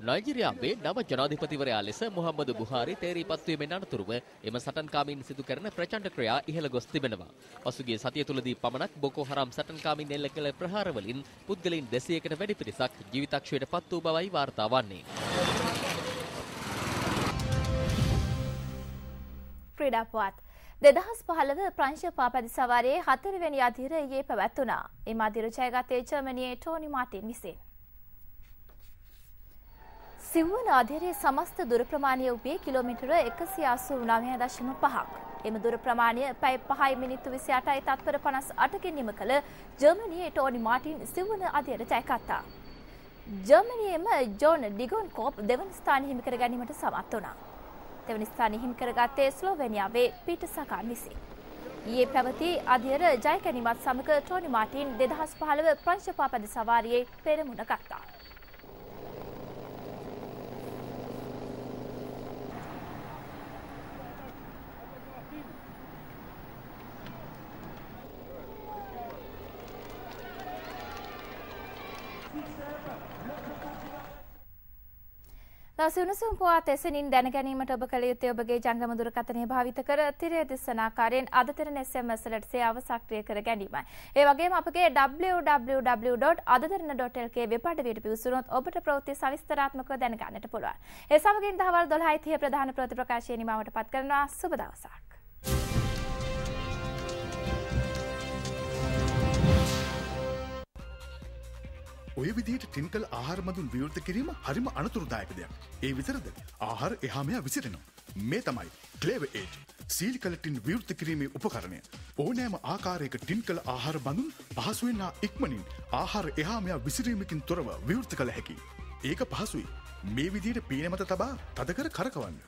නයිජීරියාවේ නව ජනාධිපතිවරයා ලෙස මුහම්මදු බුහාරි තේරීපත් වීමෙන් අනතුරුව එම සටන්කාමීන් සිදු කරන ප්‍රචණ්ඩ ක්‍රියා ඉහළ ගොස් තිබෙනවා. පසුගිය සතිය තුලදී පමණක් බොකෝ හරාම් සටන්කාමීන් එල්ල කළ ප්‍රහාරවලින් පුද්ගලයන් 200කට වැඩි පිරිසක් ජීවිතක්ෂයට පත් වූ බවයි වාර්තා වන්නේ. ක්‍රීඩා පුවත් 2015 ප්‍රංශ පාපැදි සවාරියේ 4 වෙනි අදියර ඊයේ පැවැත්වුණා. එම අදියර ජයගත්තේ ජර්මනියේ ටෝනි මාටින් විසින්. සිව්වන අදියරේ සමස්ත දුර ප්‍රමාණය වූයේ කිලෝමීටර 189.5ක්. එම දුර ප්‍රමාණය පැය 5 මිනිත්තු 28යි තත්පර 58කින් නිම කළ ජර්මනියේ ටෝනි මාටින් සිව්වන අදියර ජයගත්තා. ජර්මනියේම ජෝන් ඩිගොන් කෝප් දෙවන ස්ථානය හිමි කර ගැනීමට සමත් වුණා. දෙවන ස්ථානය හිමි කරගත්තේ ස්ලෝවෙනියාවේ පීටර් සගාන් විසින්. ඊයේ පැවති අදියර ජය ගැනීමත් සමග ටෝනි මාටින් 2015 ප්‍රංශ පාපැදි සවාරියේ පෙරමුණ ගත්තා. දවසුණුසුම් පුවත් එසනින් දැන ගැනීමට ඔබ කළ යුත්තේ ඔබගේ ජංගම දුරකථනය භාවිත කර තිරය දිස්වන ආකාරයෙන් අදතරන SMS වලට සේවාව සක්‍රිය කර ගැනීමයි. ඒ වගේම අපගේ www.adatarana.lk වෙබ් අඩවියට පිවිසුනොත් ඔබට ප්‍රවෘත්ති සවිස්තරාත්මකව දැන ගන්නට පුළුවන්. ඒ සමගින් දහවල් 12:30 ප්‍රධාන ප්‍රවෘත්ති ප්‍රකාශය නිමවට පත් කරනවා. සුබ දවසක්. ඔය විදිහට ටින් කළ ආහාර මඳුන් විවෘත කිරීම හරිම අනතුරුදායක දෙයක්. ඒ විතරද ආහාර එහා මෙහා විසිරෙනවා. මේ තමයි ක්ලේවර් ඒජ් සීල් කළ ටින් විවෘත කිරීමේ උපකරණය. ඕනෑම ආකාරයක ටින් කළ ආහාර බඳුන් පහසුවෙන් හා ඉක්මනින් ආහාර එහා මෙහා විසිරීමකින් තොරව විවෘත කළ හැකියි. ඒක පහසුයි. මේ විදිහට පීන මත තබා තද කර කරකවන්න.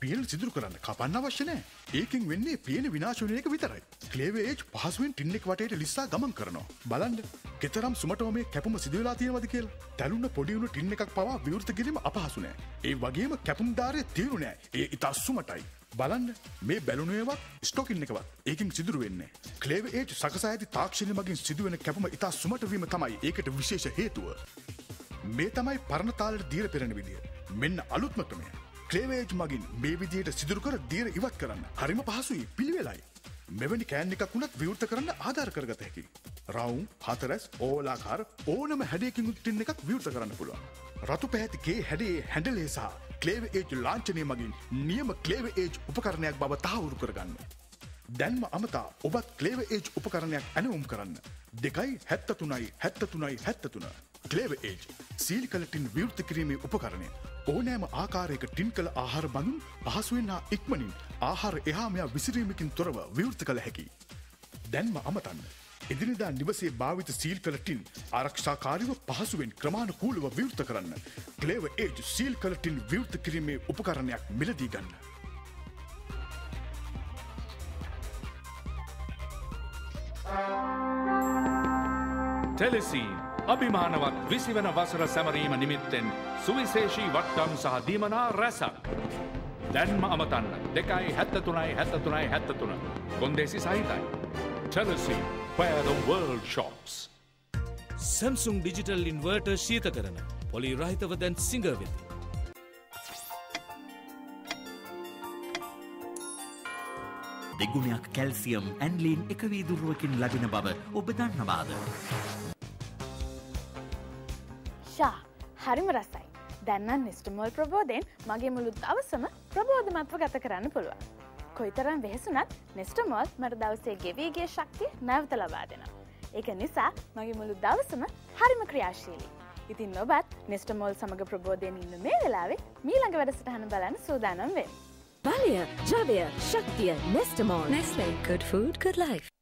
පියන සිදුරු කරන්න කපන්න අවශ්‍ය නැහැ. ඒකෙන් වෙන්නේ පියන විනාශ වෙන එක විතරයි. ක්ලේවර් ඒජ් පහසුවෙන් ටින් එක වටේට ලිස්සා ගමන් කරනවා. බලන්න කෙතරම් සුමටම මේ කැපුම සිදු වෙලා තියෙනවද කියලා. තැළුණ පොඩි උණු ටින් එකක් පවා විවෘත කිරීම අපහසු නෑ. ඒ වගේම කැපුම් ධාරය තීරු නෑ. ඒ ඉතා සුමටයි. බලන්න මේ බැලුණු ඒවා ස්ටොකින් එකවත් ඒකෙන් සිදුරු වෙන්නේ. ක්ලේවර් ඒජ් සකසා ඇති තාක්ෂණය මගින් සිදුවෙන කැපුම ඉතා සුමට වීම තමයි ඒකට විශේෂ හේතුව. මේ තමයි පරණ තාලෙට දීර පෙරෙන විදිය. මෙන්න අලුත්ම ක්‍රමය. ක්ලේවර් ඒජ් මගින් මේ විදියට සිදුරු කර දීර ඉවත් කරන්න හරිම පහසුයි පිළිවෙලයි. මෙවැනි කෑන් එකක් වුණත් විවෘත කරන්න ආධාර කරගත හැකියි. රවුම්, හතරැස්, ඕලාකාර ඕනම හැඩයකින් ටින් එකක් විවෘත කරන්න පුළුවන්. රතු පැහැති ගේ හැඩයේ හැඩලේ සහ ක්ලේවර් ඒජ් ලාංඡනය මගින් නියම ක්ලේවර් ඒජ් උපකරණයක් බව තහවුරු කරගන්න. දැන්ම අමතා ඔබත් ක්ලේවර් ඒජ් උපකරණයක් ඇනවුම් කරන්න. 2.73.73 ක්ලේවර් ඒජ් සීල් කළ ටින් විවෘත කිරීමේ උපකරණය. ඕනෑම ආකාරයක ටින් කළ ආහාර බඳුන් පහසුවෙන් හා ඉක්මනින් ආහාර එහා මෙහා විසිරීමකින් තොරව විවෘත කළ හැකියි. දැන්ම අමතන්න. එදිනෙදා නිවසේ භාවිත සීල් කළ ටින් ආරක්ෂාකාරීව පහසුවෙන් ක්‍රමානුකූලව විවෘත කරන්න. ක්ලේවර් ඒජ් සීල් කළ ටින් විවෘත කිරීමේ උපකරණයක් මිලදී ගන්න. ටෙලිසීන් අභිමානවත් 20 වන වසර සැමරීම නිමිත්තෙන් සුවිශේෂී වට්ටම් සහ දීමනා රැසක්. දැන්ම අමතන්න 2.73.73 කොන්දේසි සහිතයි. ටෙලිසීන් where the world shops. Samsung Digital Inverter ශීතකරණ පොලි රහිතව දැන් සිඟ වෙති. දෙගුණයක් කැල්සියම් ඇන්ලීන් එක වීදුරුවකින් ලැබෙන බව ඔබ දන්නවාද? ෂා හරිම රසයි. දැන් නම් නෙස්ටමෝල් ප්‍රබෝධයෙන් මගේ මුළු දවසම ප්‍රබෝධමත්ව ගත කරන්න පුළුවන්. කොයිතරම් වෙහෙසුණත් නෙස්ටමෝල් මට දවසේ ගෙවී ගිය ශක්තිය නැවත ලබා දෙනවා. ඒක නිසා මගේ මුළු දවසම හරිම ක්‍රියාශීලී. ඉතින් ඔබත් නෙස්ටමෝල් සමග ප්‍රබෝධයෙන් ඉන්න මේ වෙලාවේ මීළඟ වැඩසටහන බලන්න සූදානම් වෙන්න. බලය, ජවය, ශක්තිය, Nestomalt. Nestle, good food, good life.